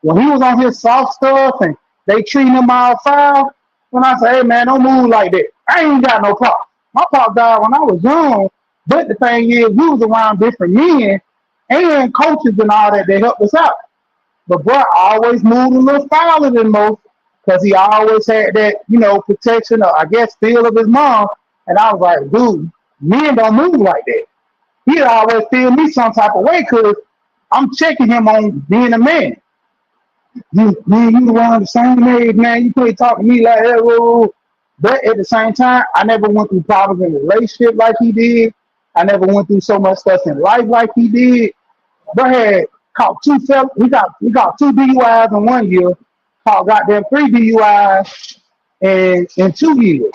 When he was on his soft stuff and they treating him all foul, when I say, hey man, don't move like that. I ain't got no pop. My pop died when I was young, but the thing is, we was around different men and coaches and all that helped us out. But bro always moved a little fouler than most because he always had that, you know, protection or I guess feel of his mom. And I was like, dude, men don't move like that. He'd always feel me some type of way because I'm checking him on being a man. You around the same age, man. You can't talk to me like that. Whoa. But at the same time, I never went through problems in a relationship like he did. I never went through so much stuff in life like he did. But had caught we got 2 DUIs in 1 year, caught goddamn 3 DUIs in 2 years.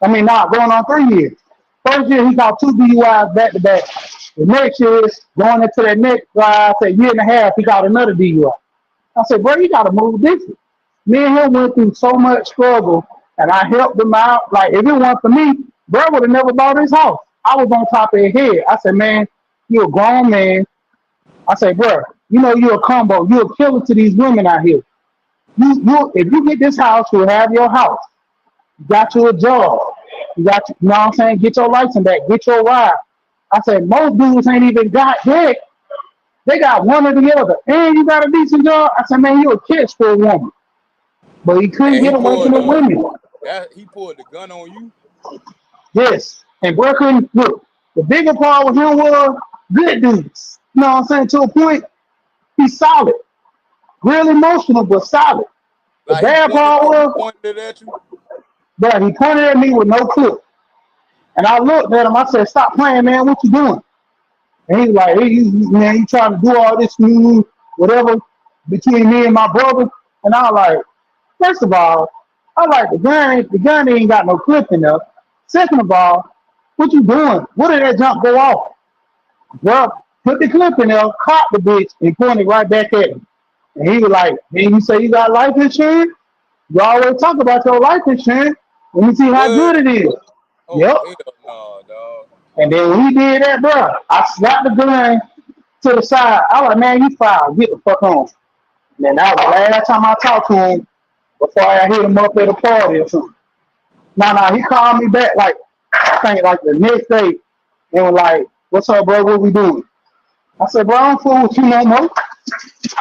I mean, not going on 3 years. First year he caught 2 DUIs back to back. The next year, going into that next year and a half, he got another DUI. I said, bro, you gotta move different. Me and him went through so much struggle, and I helped him out. Like if it weren't for me, bro would have never bought his house. I was on top of his head. I said, man, you're a grown man. I said, bro, you know you're a combo. You're a killer to these women out here. If you get this house, you'll have your house. You got you a job. You know what I'm saying? Get your license back. Get your ride. I said, most dudes ain't even got that. They got one or the other. And you got a decent job. I said, man, you a catch for a woman. But he couldn't And get away from the women. he pulled the gun on you. Yes. And bro couldn't look. The bigger part with him was good dudes. You know what I'm saying? To a point, he's solid. Real emotional, but solid. The Like bad part was, pointed it at you. but he pointed at me with no clip. And I looked at him, I said, stop playing, man, what you doing? And he's like, hey, man, you trying to do all this whatever between me and my brother. And I was like, first of all, I like the gun ain't got no clip in there. Second of all, what you doing? What did that jump go off? Well, put the clip in there, caught the bitch, and pointed right back at him. And he was like, man, you say you got life insurance? You always talk about your life insurance. Let me see how What? good it is. Oh Yep. hell no, dog. And then when he did that, bro, I slapped the gun to the side. I was like, man, you foul. Get the fuck on. And then that was the last time I talked to him before I hit him up at a party or something. No, he called me back like I think like the next day and was like, "What's up, bro? What we doing?" I said, "Bro, I don't fool with you no more."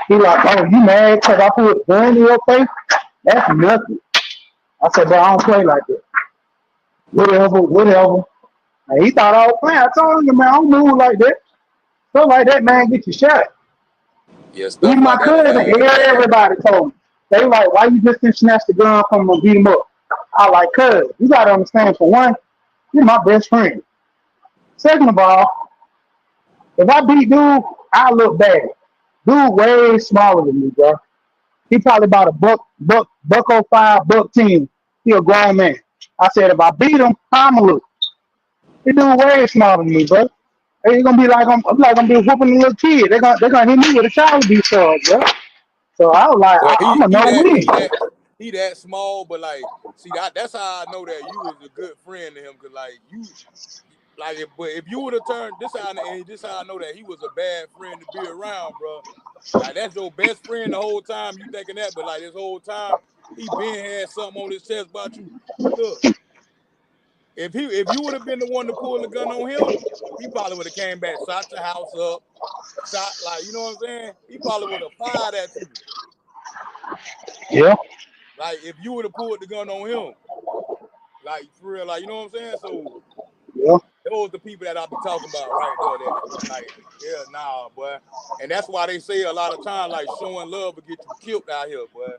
He like, "Oh, you mad because I put a gun in your face? That's nothing." I said, "Bro, I don't play like that. Whatever." And he thought I was playing. I told him, "Man, I don't move like that. Stuff like that, man, get you shot." Yeah, stuff Even my like that is cousin, bad. everybody told me. They were like, "Why you just didn't snatch the gun from him and beat him up?" I like, "Cuz, you gotta understand, for one, you're my best friend. Second of all, if I beat dude, I look bad. Dude way smaller than me, bro. He probably about a buck 05, buck 10. He a grown man. I said, if I beat him, I'ma look. He dude way smaller than me, bro. It's gonna be like I'm be whooping a little kid. They're gonna hit me with a child abuse charge, bro. So I was like, Well, I'm he a he no that win. he that he that small, but like, see that's how I know that you was a good friend to him, cause like you, like, if you would have turned this how I know that he was a bad friend to be around, bro. Like that's your best friend the whole time you thinking that, but like this whole time he been had something on his chest about you. Look, if you would have been the one to pull the gun on him, he probably would have came back, shot your house up, shot like you know what I'm saying. He probably would have fired at you. Yeah, Like if you would have pulled the gun on him, like for real, like you know what I'm saying. So yeah, those the people that I'll be talking about right there. That like yeah, nah, boy. And that's why they say a lot of times like showing love will get you killed out here, boy.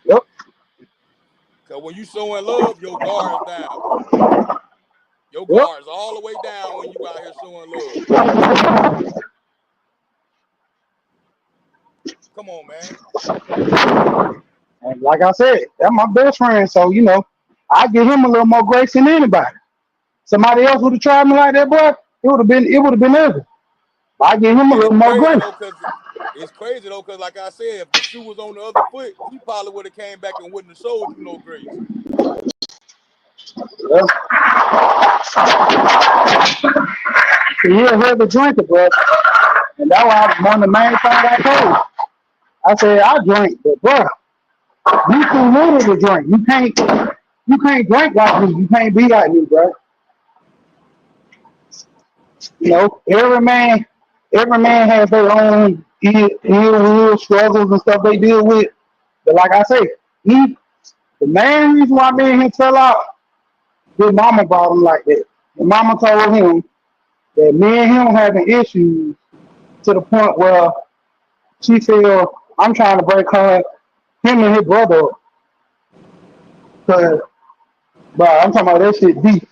yep, Cause when you showing love, your guard's down. Your yep. guard's all the way down when you out here showing love. Come on, man. And like I said, that's my best friend. So I give him a little more grace than anybody. Somebody else would have tried me like that, boy. It would have been ugly. I give him a And little more grace. it's crazy though, cause like I said, if the shoe was on the other foot, he probably would have came back and wouldn't have showed you no grace. Yeah. He a heavy drinker, bro. And that was one of the main things I told him. I said, I drink, but bro, you too little to drink. You can't drink like me. You can't be like me, bro. Every man has their own ill struggles and stuff they deal with. But like I say, the main reason why me and him fell out, his mama brought him like that. The mama told him that me and him having issues to the point where she feel I'm trying to break him and his brother up. Cause, bro, I'm talking about that shit deep.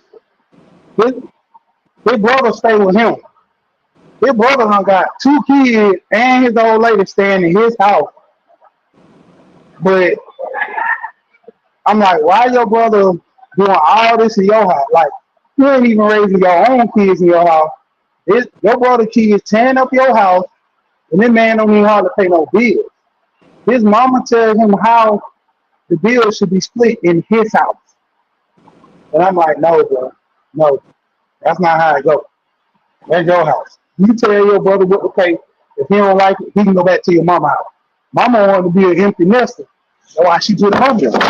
His, his brother stay with him. His brother done got 2 kids and his old lady staying in his house. But I'm like, why your brother doing all this in your house? Like, you ain't even raising your own kids in your house. Your brother kids tearing up your house, and this man don't even hardly pay no bills. His mama tells him how the bills should be split in his house. And I'm like, no, bro. No, that's not how it goes. That's your house. You tell your brother what to pay. If he don't like it, he can go back to your mama house. Mama wanted to be an empty nester. That's why she put him over there.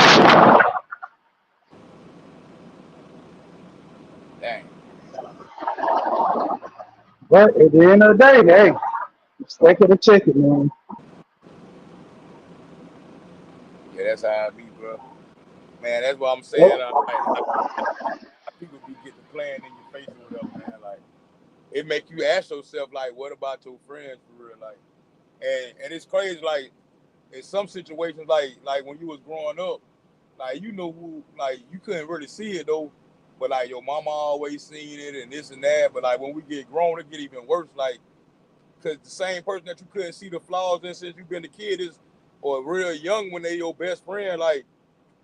Dang. But at the end of the day, hey, stick of the chicken, man. Yeah, that's how I be, bro. Man, that's what I'm Yep. saying. How people be getting playing in your face or whatever, man. Like it make you ask yourself, like, what about your friends for real? Like, and it's crazy, like in some situations, like when you was growing up, like you know who, like you couldn't really see it though, but like your mama always seen it and this and that. But like when we get grown, it get even worse. Like, cause the same person that you couldn't see the flaws in since you've been a kid is, or real young when they your best friend, like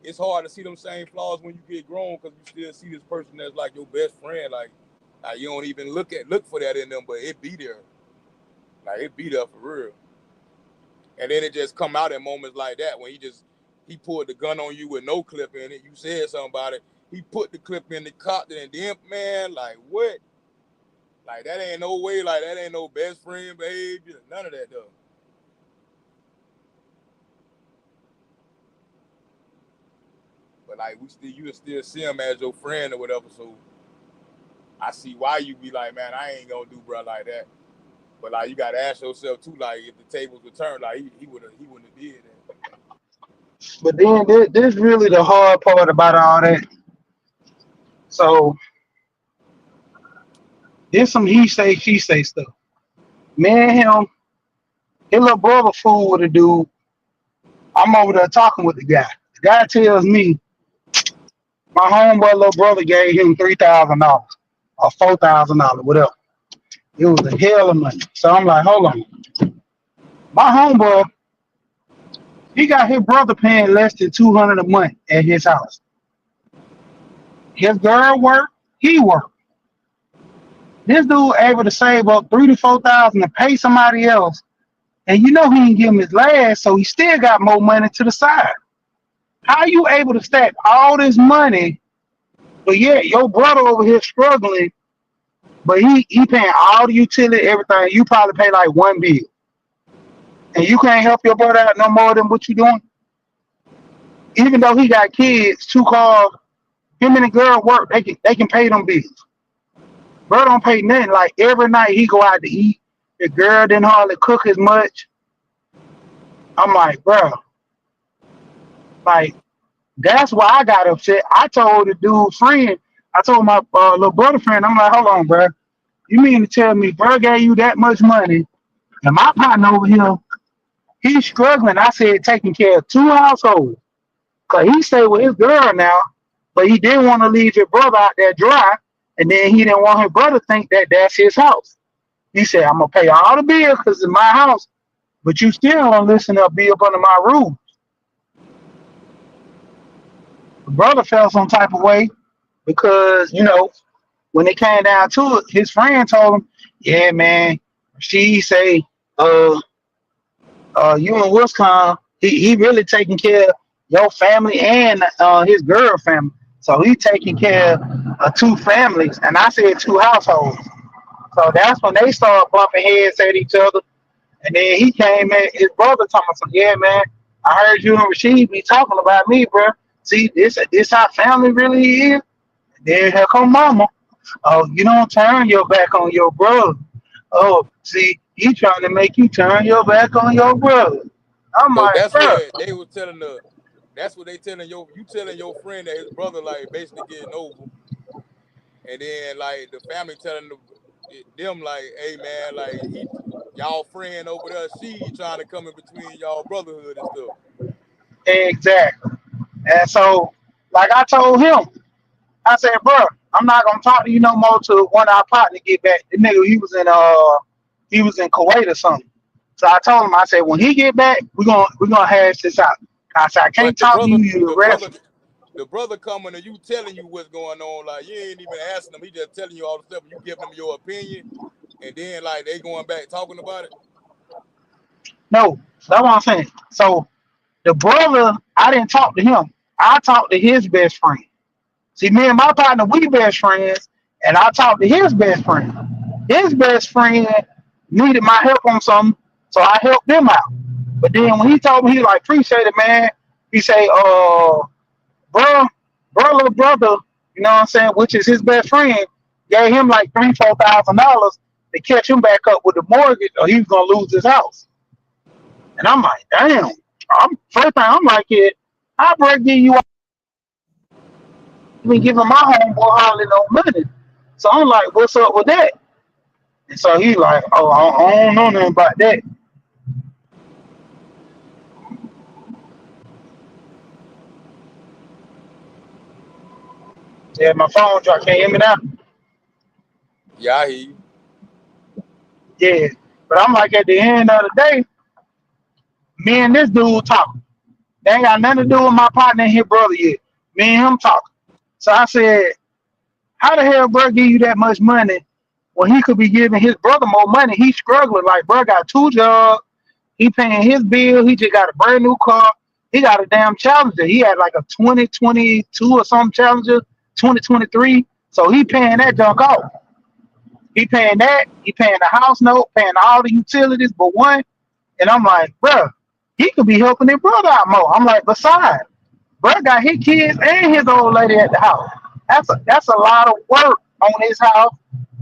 it's hard to see them same flaws when you get grown because you still see this person that's like your best friend. Like you don't even look for that in them, but it be there. Like it be there for real. And then it just come out in moments like that when he pulled the gun on you with no clip in it. You said something about it, he put the clip in the cotton and then, man, like what? Like that ain't no way, like that ain't no best friend behavior, none of that though. But like you still see him as your friend or whatever, so I see why you be like, man, I ain't gonna do bro like that. But like you gotta ask yourself too, like if the tables were turned, like he wouldn't have did that. But then this really the hard part about all that. So there's some he say she say stuff. Me and him, his little brother fool with a dude. I'm over there talking with the guy. The guy tells me my homeboy little brother gave him $3,000 or $4,000, whatever. It was a hell of money. So I'm like, hold on. My homeboy, he got his brother paying less than $200 a month at his house. His girl worked, he worked. This dude able to save up $3,000 to $4,000 to pay somebody else, and you know he didn't give him his last, so he still got more money to the side. How you able to stack all this money, but yeah, your brother over here struggling, but he paying all the utility, everything. You probably pay like one bill, and you can't help your brother out no more than what you doing. Even though he got kids, 2 cars, him and the girl work, they can pay them bills. Bro don't pay nothing. Like every night he go out to eat. The girl didn't hardly cook as much. I'm like, bro, like that's why I got upset. I told the dude's friend, I told my little brother friend, I'm like, hold on, bro. You mean to tell me bro gave you that much money and my partner over here, he's struggling. I said taking care of 2 households. Cause he stayed with his girl now, but he didn't want to leave his brother out there dry. And then he didn't want his brother to think that that's his house. He said, I'm going to pay all the bills because it's my house, but you still don't listen up, be up under my rules. The brother felt some type of way because, when it came down to it, his friend told him, yeah, man, she say, you in Wisconsin, he really taking care of your family and his girl family. So he taking care of 2 families, and I said 2 households. So that's when they started bumping heads at each other. And then he came at his brother talking about, yeah, man, I heard you and Rasheed be talking about me, bro. See, this how family really is. And then here come mama. Oh, you don't turn your back on your brother. Oh, see, he trying to make you turn your back on your brother. I'm So like, that's bro. what they was telling that's what they telling you telling your friend that his brother like basically getting over. And then like the family telling them like, hey man, like y'all friend over there, she trying to come in between y'all brotherhood and stuff. Exactly. And so, like I told him, I said, bro, I'm not gonna talk to you no more till one of our partners get back. The nigga, he was in Kuwait or something. So I told him, I said, when he get back, we're gonna hash this out. I said, I can't But talk to you, you arrest. the brother coming to you telling you what's going on, like you ain't even asking him, he just telling you all the stuff and you giving him your opinion, and then like they going back talking about it. No, that's what I'm saying. So the brother, I didn't talk to him. I talked to his best friend. See, me and my partner, we best friends, and I talked to his best friend. His best friend needed my help on something, so I helped them out. But then when he told me, he like, appreciate it, man. He say, little brother, you know what I'm saying, which is his best friend, gave him like $3,000-$4,000 to catch him back up with the mortgage, or he was gonna lose his house. And I'm like, damn. First thing I'm like, I break you out, even giving my homeboy hardly no money. So I'm like, what's up with that? And so he's like, oh, I don't know nothing about that. Yeah, my phone dropped. Can you hear me now? Yeah, I hear you. Yeah. But I'm like, at the end of the day, me and this dude talking. They ain't got nothing to do with my partner and his brother yet. Me and him talking. So I said, how the hell bro give you that much money when he could be giving his brother more money? He's struggling. Like, bro got 2 jobs. He paying his bill. He just got a brand new car. He got a damn Challenger. He had like a 2022 or something Challenger. 2023. So he paying that junk off. He paying that. He paying the house note, paying all the utilities, but one. And I'm like, bro, he could be helping his brother out more. I'm like, besides, bro got his kids and his old lady at the house. That's a lot of work on his house,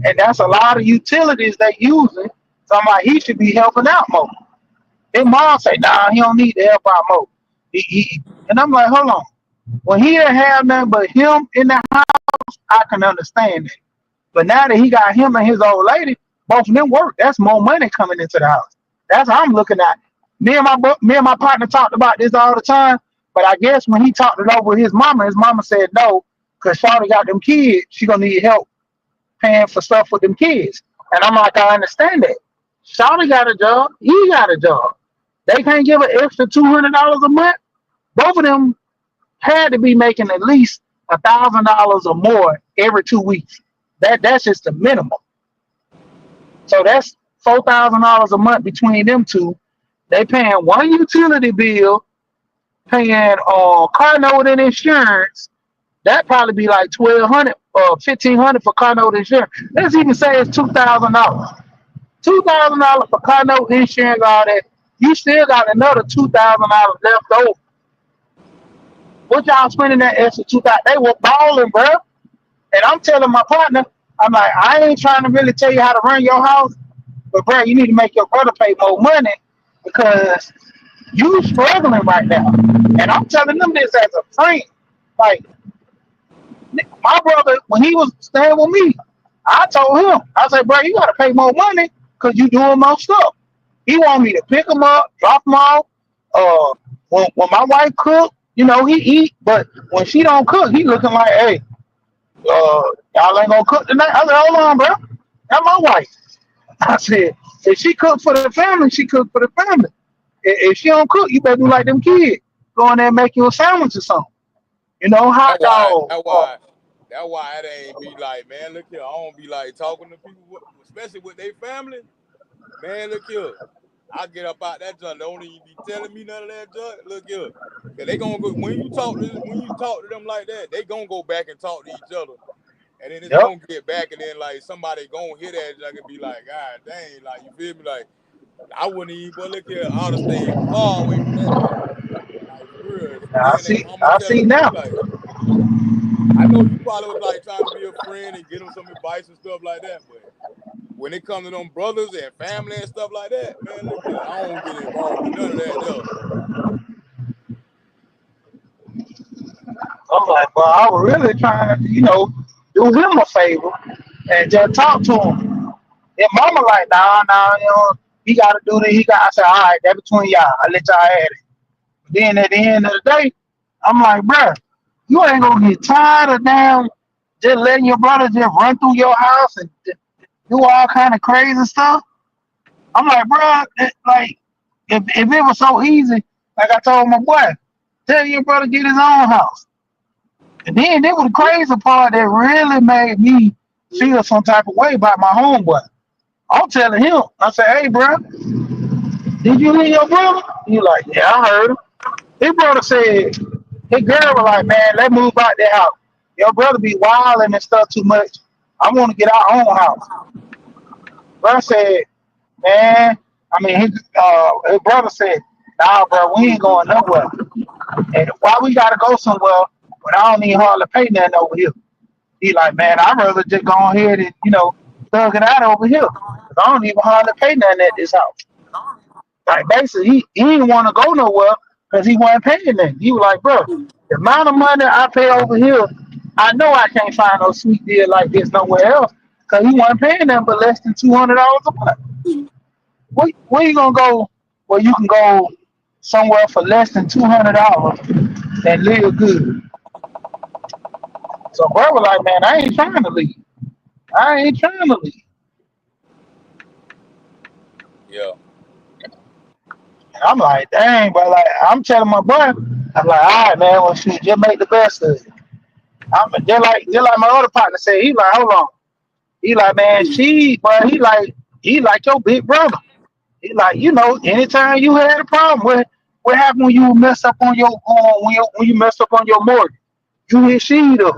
and that's a lot of utilities they using. So I'm like, he should be helping out more. His mom say, nah, he don't need to help out more. And I'm like, hold on. When he didn't have nothing but him in the house, I can understand it. But now that he got him and his old lady, both of them work. That's more money coming into the house. That's how I'm looking at. Me and my partner talked about this all the time. But I guess when he talked it over with his mama said no, because Shawty got them kids. She gonna need help paying for stuff with them kids. And I'm like, I understand that. Shawty got a job. He got a job. They can't give an extra $200 a month. Both of them had to be making at least $1,000 or more every 2 weeks. That's just the minimum. So that's $4,000 a month between them two. They paying one utility bill, paying car note and insurance. That probably be like $1,200 or $1,500 for car note insurance. Let's even say it's $2,000. $2,000 for car note insurance, all that. You still got another $2,000 left over. What y'all spending that extra $2,000? They were balling, bro. And I'm telling my partner, I'm like, I ain't trying to really tell you how to run your house, but bro, you need to make your brother pay more money because you struggling right now. And I'm telling them this as a friend. Like, my brother, when he was staying with me, I told him, I said, bro, you got to pay more money because you doing more stuff. He want me to pick him up, drop him off. When my wife cook, he eat, but when she don't cook, he looking like, hey, y'all ain't gonna cook tonight. I said, hold on, bro. That's my wife. I said, if she cook for the family, she cook for the family. If she don't cook, you better do like them kids. Go in there and make you a sandwich or something. Hot dog. That's why it ain't be like, man, look here. I don't be like talking to people, especially with their family. Man, look here. I get up out that junk. Don't even be telling me none of that junk. Look here. Cause they gonna go when you talk to them like that, they gonna go back and talk to each other. And then it's gonna get back, and then like somebody gonna hear that junk and be like, God dang, like you feel me? Like I wouldn't even, but look here, I ought to stay far away from that junk. Like for real. I see now. Like, I know you probably was like trying to be a friend and get them some advice and stuff like that, but when it comes to them brothers and family and stuff like that, man, look here, I don't get involved with none of that though. I'm like, well, I was really trying to, do him a favor and just talk to him. And mama like, nah, he got to do this. I said, all right, that's between y'all. I'll let y'all have it. But then at the end of the day, I'm like, bro, you ain't going to get tired of damn just letting your brother just run through your house and do all kind of crazy stuff. I'm like, bro, like, if it was so easy, like I told my boy, tell your brother get his own house. And then there was the crazy part that really made me feel some type of way about my homeboy. I'm telling him, I said, hey, bro, did you hear your brother? He like, yeah, I heard him. His brother said, his girl was like, man, let's move out that house. Your brother be wilding and stuff too much. I want to get our own house. Bro said, man, his brother said, nah, bro, we ain't going nowhere. And why we got to go somewhere when I don't even hardly pay nothing over here? He like, man, I'd rather just go ahead and, thug it out over here. Cause I don't even hardly pay nothing at this house. Like, basically, he didn't want to go nowhere because he wasn't paying nothing. He was like, bro, the amount of money I pay over here, I know I can't find no sweet deal like this nowhere else because he wasn't paying nothing but less than $200 a month. Where you going to go where you can go somewhere for less than $200 and live good? So bro was like, man, I ain't trying to leave. Yeah. And I'm like, dang, but like, I'm telling my boy, I'm like, all right, man, well, shoot, just make the best of it. Just like my other partner said, he like, hold on. He like, man, he like your big brother. He like, anytime you had a problem, what happened when you messed up on your when you messed up on your mortgage? You hit Sheed up.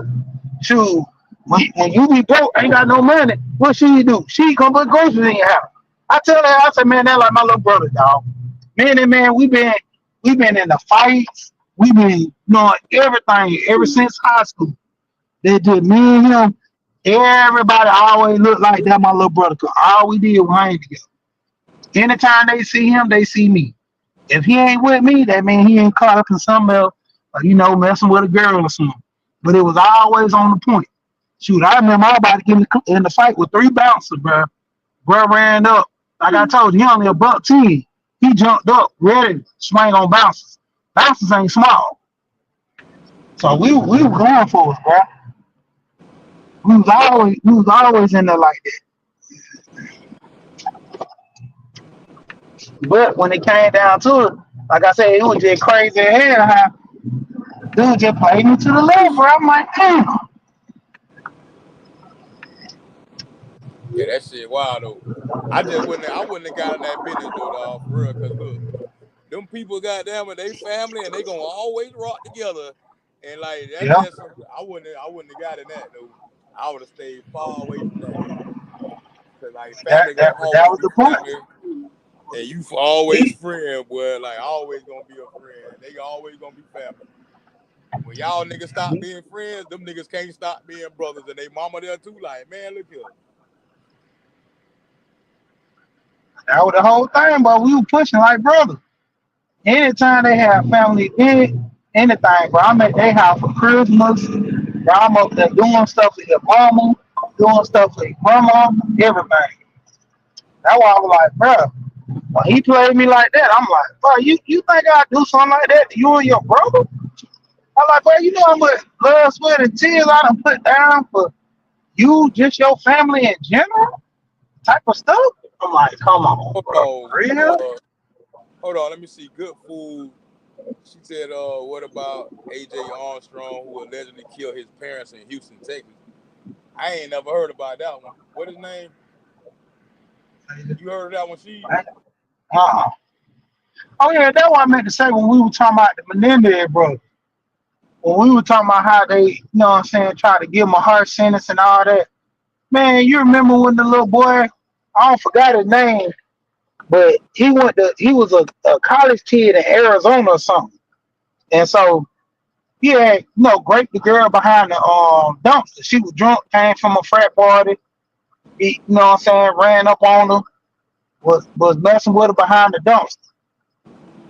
Shoot, when you be broke, ain't got no money, what she do? She come put groceries in your house. I tell her, I say, man, that like my little brother, dog. Man and man, we been in the fights. We been doing everything ever since high school. They did me and him. Everybody always looked like that my little brother. Cause all we did was hang together. Anytime they see him, they see me. If he ain't with me, that means he ain't caught up in something else, or, messing with a girl or something. But it was always on the point. Shoot, I remember I was about to get in the fight with three bouncers, bro. Bro ran up. Like I told you, he only a buck 10. He jumped up, ready to swing on bouncers. Bouncers ain't small. So we were going for it, bro. We was always in there like that. But when it came down to it, like I said, it was just crazy as hell how dude just played me to the left, bro. I'm like, damn. Yeah, that shit wild though. I wouldn't have got in that business though, dog, for real. Cause look, them people goddamn with they family and they gonna always rock together. And like that's Yeah, just something I wouldn't have got in that though. I would have stayed far away from that. Cause like that family gonna that that always was be the point. family. And you always He, friend, boy. Like always gonna be a friend. They always gonna be family. When y'all niggas stop being friends, them niggas can't stop being brothers. And they mama there too. Like, man, look here. that was the whole thing, but we were pushing like brothers. Anytime they have family event, anything, bro. I'm at their house for Christmas. Bro, I'm up there doing stuff for your mama, doing stuff for your grandma, everything. That's why I was like, bro, when he played me like that, I'm like, bro, you think I do something like that to you and your brother? I'm like, bro, you know how much blood, sweat, and tears I done put down for you, just your family in general, type of stuff. I'm like, come on, Hold bro, on. for real? Hold on. Let me see. Good food. She said, what about AJ Armstrong, who allegedly killed his parents in Houston, Texas? I ain't never heard about that one. What his name? You heard of that one, she? Uh-uh. Oh yeah, that's what I meant to say when we were talking about the Menendez brother. When we were talking about how they, what I'm saying, try to give him a harsh sentence and all that. Man, you remember when the little boy, I don't forgot his name, but he was a college kid in Arizona or something. And so he had, raped the girl behind the dumpster. She was drunk, came from a frat party. He, ran up on her, was messing with her behind the dumpster.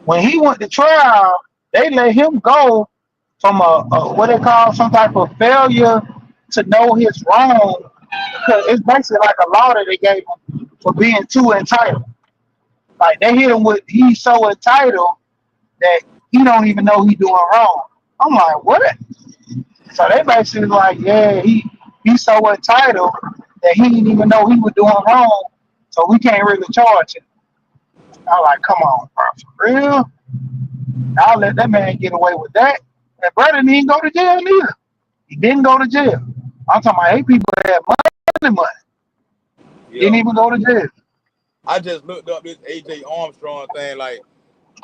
When he went to trial, they let him go from a what they call some type of failure to know his wrong, because it's basically like a law that they gave him for being too entitled. Like they hit him with he's so entitled that he don't even know he doing wrong. I'm like, what? So they basically like, yeah, he's so entitled that he didn't even know he was doing wrong, so we can't really charge him. I'm like, come on, bro, for real? I'll let that man get away with that. And brother didn't even go to jail neither. He didn't go to jail. I'm talking about 8 people that had money. Didn't Yeah. even go to jail. I just looked up this AJ Armstrong thing. Like,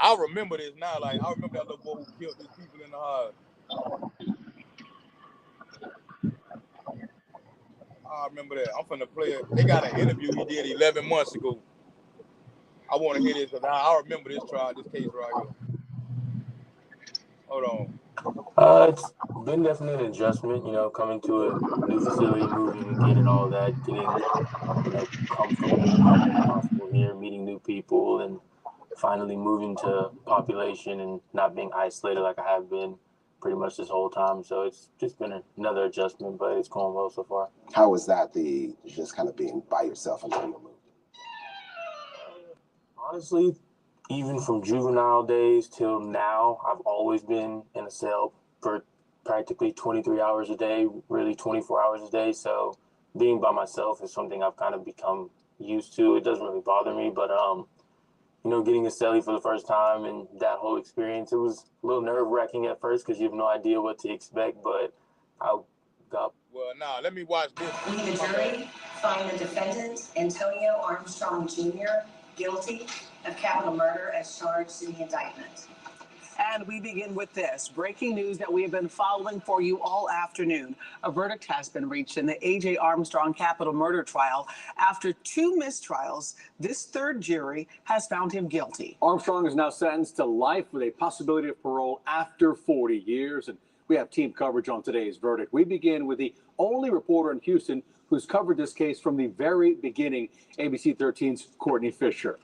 I remember this now. Like, I remember that little boy who killed these people in the house. I remember that. I'm finna play it. They got an interview he did 11 months ago. I want to hear this because I remember this case right here. Hold on. It's been definitely an adjustment, coming to a new facility, moving and getting all that, getting, comfortable as possible here, meeting new people, and finally moving to population and not being isolated like I have been pretty much this whole time. So it's just been another adjustment, but it's going well so far. How was that, the just kind of being by yourself and doing your move? Honestly, even from juvenile days till now, I've always been in a cell for practically 23 hours a day, really 24 hours a day. So being by myself is something I've kind of become used to. It doesn't really bother me, but getting a cellie for the first time and that whole experience, it was a little nerve-wracking at first because you have no idea what to expect, but I got... Well, now, let me watch this. We, the jury, find the defendant, Antonio Armstrong Jr., guilty of capital murder as charged in the indictment. And we begin with this breaking news that we have been following for you all afternoon. A verdict has been reached in the A.J. Armstrong capital murder trial. After 2 mistrials, this third jury has found him guilty. Armstrong is now sentenced to life with a possibility of parole after 40 years. And we have team coverage on today's verdict. We begin with the only reporter in Houston who's covered this case from the very beginning, ABC 13's Courtney Fisher.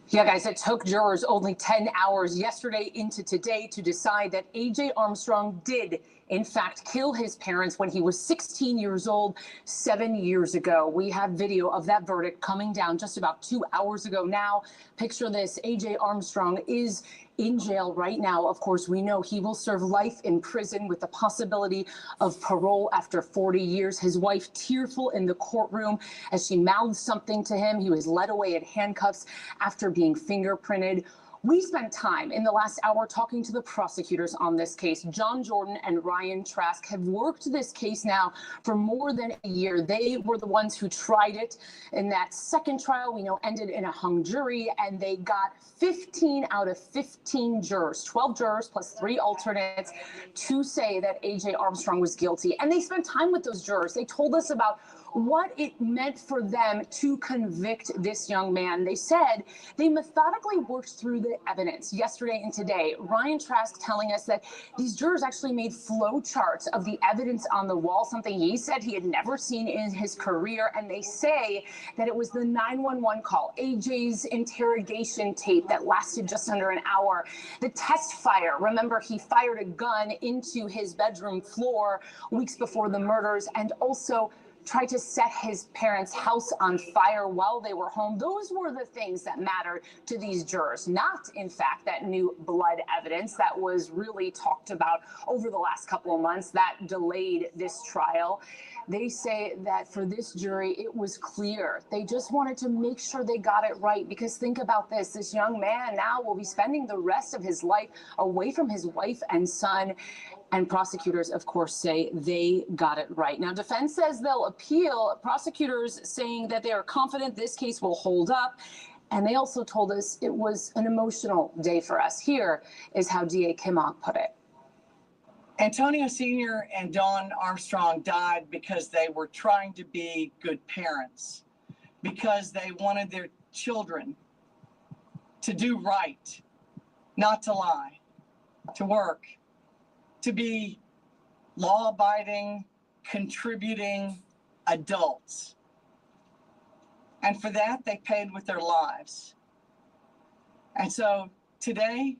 Yeah, guys, it took jurors only 10 hours yesterday into today to decide that A.J. Armstrong did, in fact, kill his parents when he was 16 years old 7 years ago. We have video of that verdict coming down just about 2 hours ago now. Picture this. A.J. Armstrong is in jail right now. Of course, we know he will serve life in prison with the possibility of parole after 40 years. His wife tearful in the courtroom as she mouthed something to him. He was led away in handcuffs after being fingerprinted. We spent time in the last hour talking to the prosecutors on this case. John Jordan and Ryan Trask have worked this case now for more than a year. They were the ones who tried it in that second trial we know ended in a hung jury, and they got 15 out of 15 jurors, 12 jurors plus 3 alternates, to say that A.J. Armstrong was guilty. And they spent time with those jurors. They told us about what it meant for them to convict this young man. They said they methodically worked through the evidence yesterday and today. Ryan Trask telling us that these jurors actually made flow charts of the evidence on the wall, something he said he had never seen in his career. And they say that it was the 911 call, AJ's interrogation tape that lasted just under an hour, the test fire. Remember, he fired a gun into his bedroom floor weeks before the murders, and also tried to set his parents' house on fire while they were home. Those were the things that mattered to these jurors, not, in fact, that new blood evidence that was really talked about over the last couple of months that delayed this trial. They say that for this jury, it was clear. They just wanted to make sure they got it right, because think about this. This young man now will be spending the rest of his life away from his wife and son. And prosecutors, of course, say they got it right. Now, defense says they'll appeal. Prosecutors saying that they are confident this case will hold up. And they also told us it was an emotional day for us. Here is how DA Kimmock put it. Antonio Sr. and Dawn Armstrong died because they were trying to be good parents, because they wanted their children to do right, not to lie, to work, to be law-abiding, contributing adults. And for that, they paid with their lives. And so today,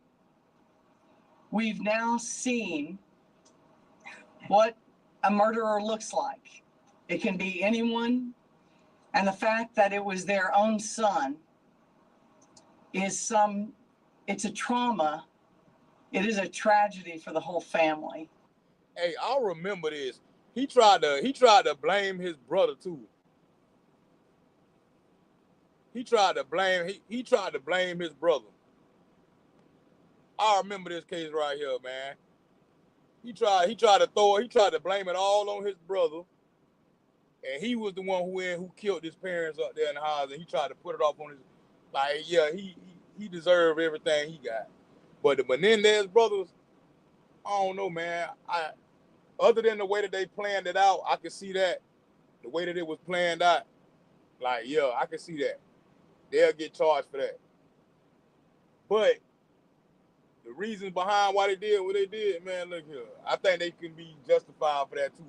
we've now seen what a murderer looks like. It can be anyone, and the fact that it was their own son is it's a trauma. It is a tragedy for the whole family. Hey, I'll remember this. He tried to blame his brother too. He tried to blame his brother. I remember this case right here, man. He tried to blame it all on his brother. And he was the one who killed his parents up there in the house, and he tried to put it off on his, like, yeah, he deserved everything he got. But the Menendez brothers, I don't know, man. Other than the way that they planned it out, I could see that. The way that it was planned out, like, yeah, I can see that. They'll get charged for that. But the reasons behind why they did what they did, man, look here. I think they can be justified for that too.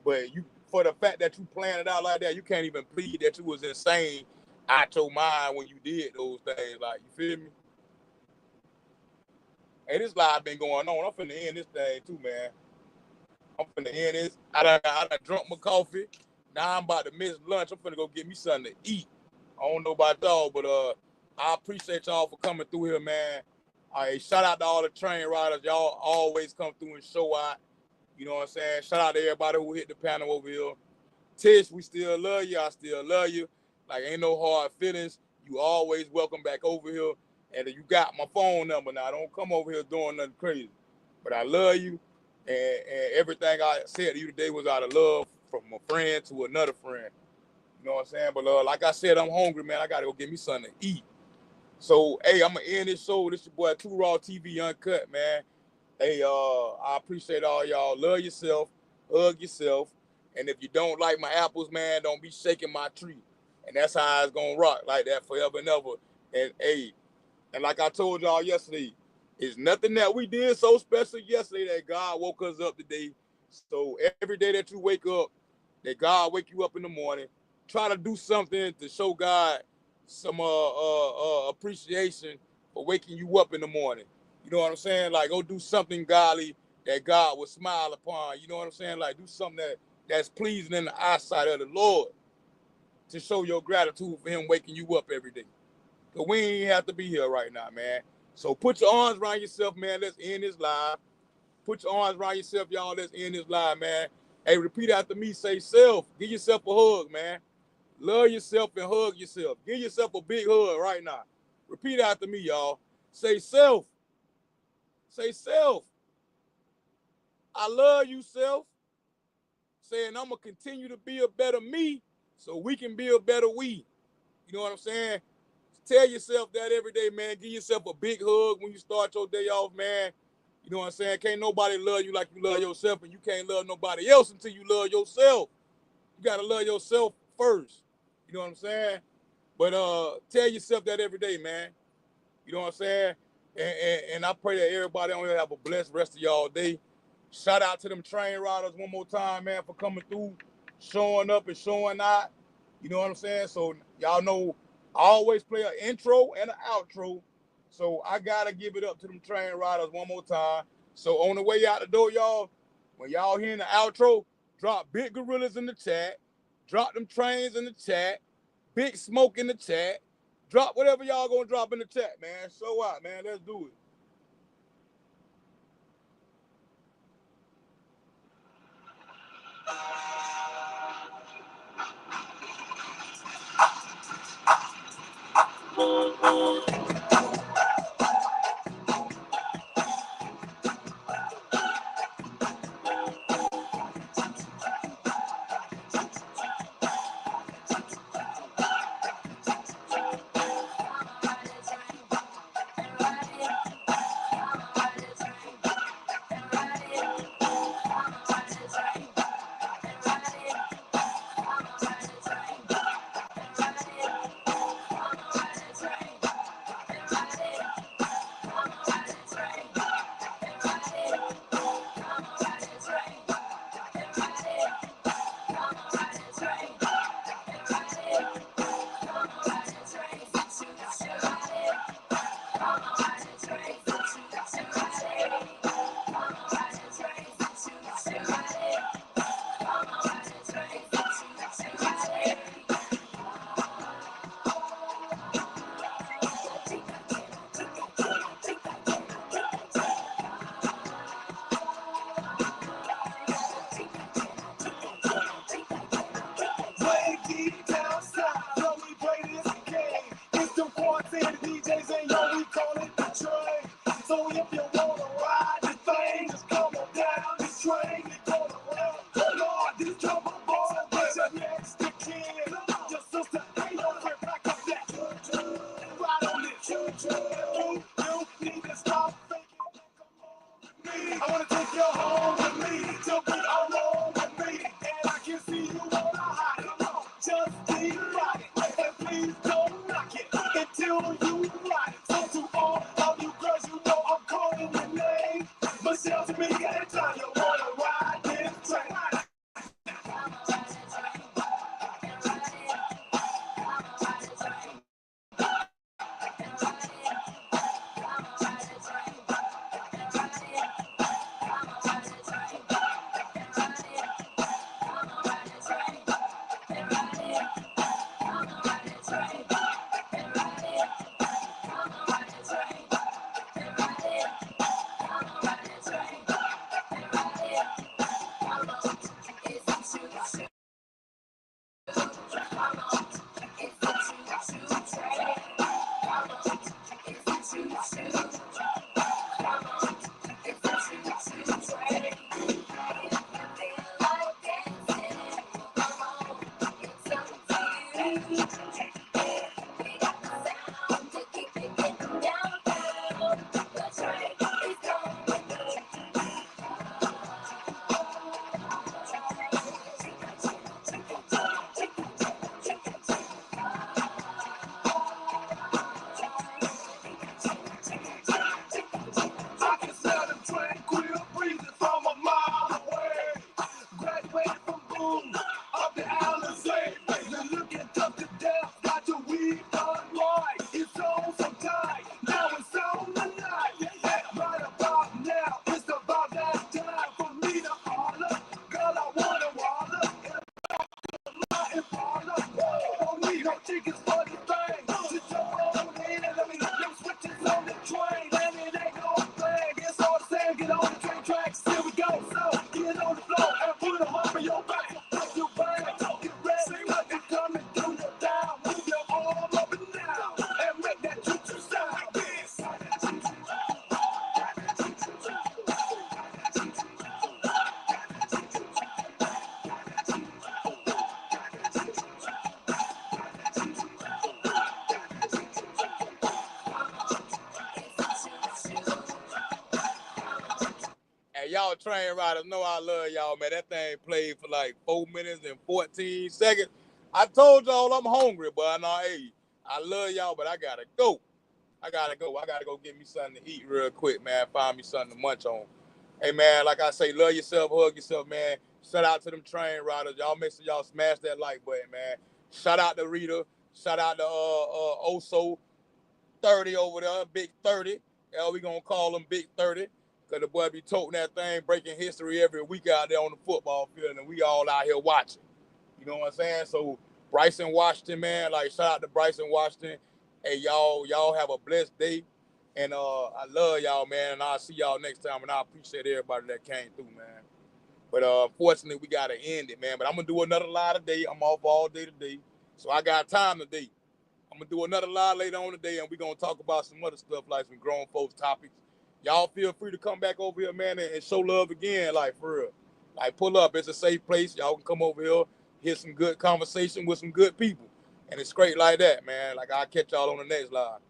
But for the fact that you planned it out like that, you can't even plead that you was insane out your mind when you did those things. Like, you feel me? Hey, this live been going on. I'm finna end this thing too, man. I'm finna end this. I done drunk my coffee. Now I'm about to miss lunch. I'm finna go get me something to eat. I don't know about y'all, but I appreciate y'all for coming through here, man. Shout out to all the train riders. Y'all always come through and show out. You know what I'm saying? Shout out to everybody who hit the panel over here. Tish, we still love you. I still love you. Like, ain't no hard feelings. You always welcome back over here. And you got my phone number now. Don't come over here doing nothing crazy. But I love you. And everything I said to you today was out of love from a friend to another friend. You know what I'm saying? But like I said, I'm hungry, man. I got to go get me something to eat. So, hey, I'm gonna end this show. This your boy Too Raw TV Uncut, man. Hey, I appreciate all y'all. Love yourself, hug yourself, and if you don't like my apples, man, don't be shaking my tree. And that's how it's gonna rock like that forever and ever. And hey, and like I told y'all yesterday, it's nothing that we did so special yesterday that God woke us up today. So every day that you wake up, that God wake you up in the morning, try to do something to show God some appreciation for waking you up in the morning. You know what I'm saying? Like, go do something godly that God will smile upon. You know what I'm saying? Like, do something that's pleasing in the eyesight of the Lord to show your gratitude for him waking you up every day. Because we ain't have to be here right now, man. So put your arms around yourself, man. Let's end this live. Put your arms around yourself, y'all. Let's end this live, man. Hey, repeat after me. Say self. Give yourself a hug, man. Love yourself and hug yourself. Give yourself a big hug right now. Repeat after me, y'all. Say self. Say self. I love you, self. Saying I'm going to continue to be a better me so we can be a better we. You know what I'm saying? Tell yourself that every day, man. Give yourself a big hug when you start your day off, man. You know what I'm saying? Can't nobody love you like you love yourself, and you can't love nobody else until you love yourself. You got to love yourself first. You know what I'm saying? But tell yourself that every day, man. You know what I'm saying? And I pray that everybody on here have a blessed rest of y'all day. Shout out to them train riders one more time, man, for coming through, showing up and showing out. You know what I'm saying? So y'all know I always play an intro and an outro. So I gotta give it up to them train riders one more time. So on the way out the door, y'all, when y'all hearing the outro, drop big gorillas in the chat, drop them trains in the chat, big smoke in the chat, drop whatever y'all gonna drop in the chat, man. Show out, man. Let's do it. y'all train riders know I love y'all, man. That thing played for like 4 minutes and 14 seconds. I told y'all I'm hungry, but hey, I love y'all, but I gotta go. I gotta go get me something to eat real quick, man. Find me something to munch on. Hey, man, like I say, love yourself, hug yourself, man. Shout out to them train riders. Y'all make sure y'all smash that like button, man. Shout out to Rita. Shout out to Oso 30 over there, Big 30. Hell, we gonna call him Big 30. Cause the boy be toting that thing, breaking history every week out there on the football field, and we all out here watching. You know what I'm saying? So Bryson Washington, man, like shout out to Bryson Washington. Hey, y'all have a blessed day. And I love y'all, man, and I'll see y'all next time. And I appreciate everybody that came through, man. But unfortunately, we gotta end it, man. But I'm gonna do another live today. I'm off all day today, so I got time today. I'm gonna do another live later on today, and we're gonna talk about some other stuff, like some grown folks topics. Y'all feel free to come back over here, man, and show love again, like for real. Like pull up. It's a safe place. Y'all can come over here, hear some good conversation with some good people. And it's great like that, man. Like I'll catch y'all on the next live.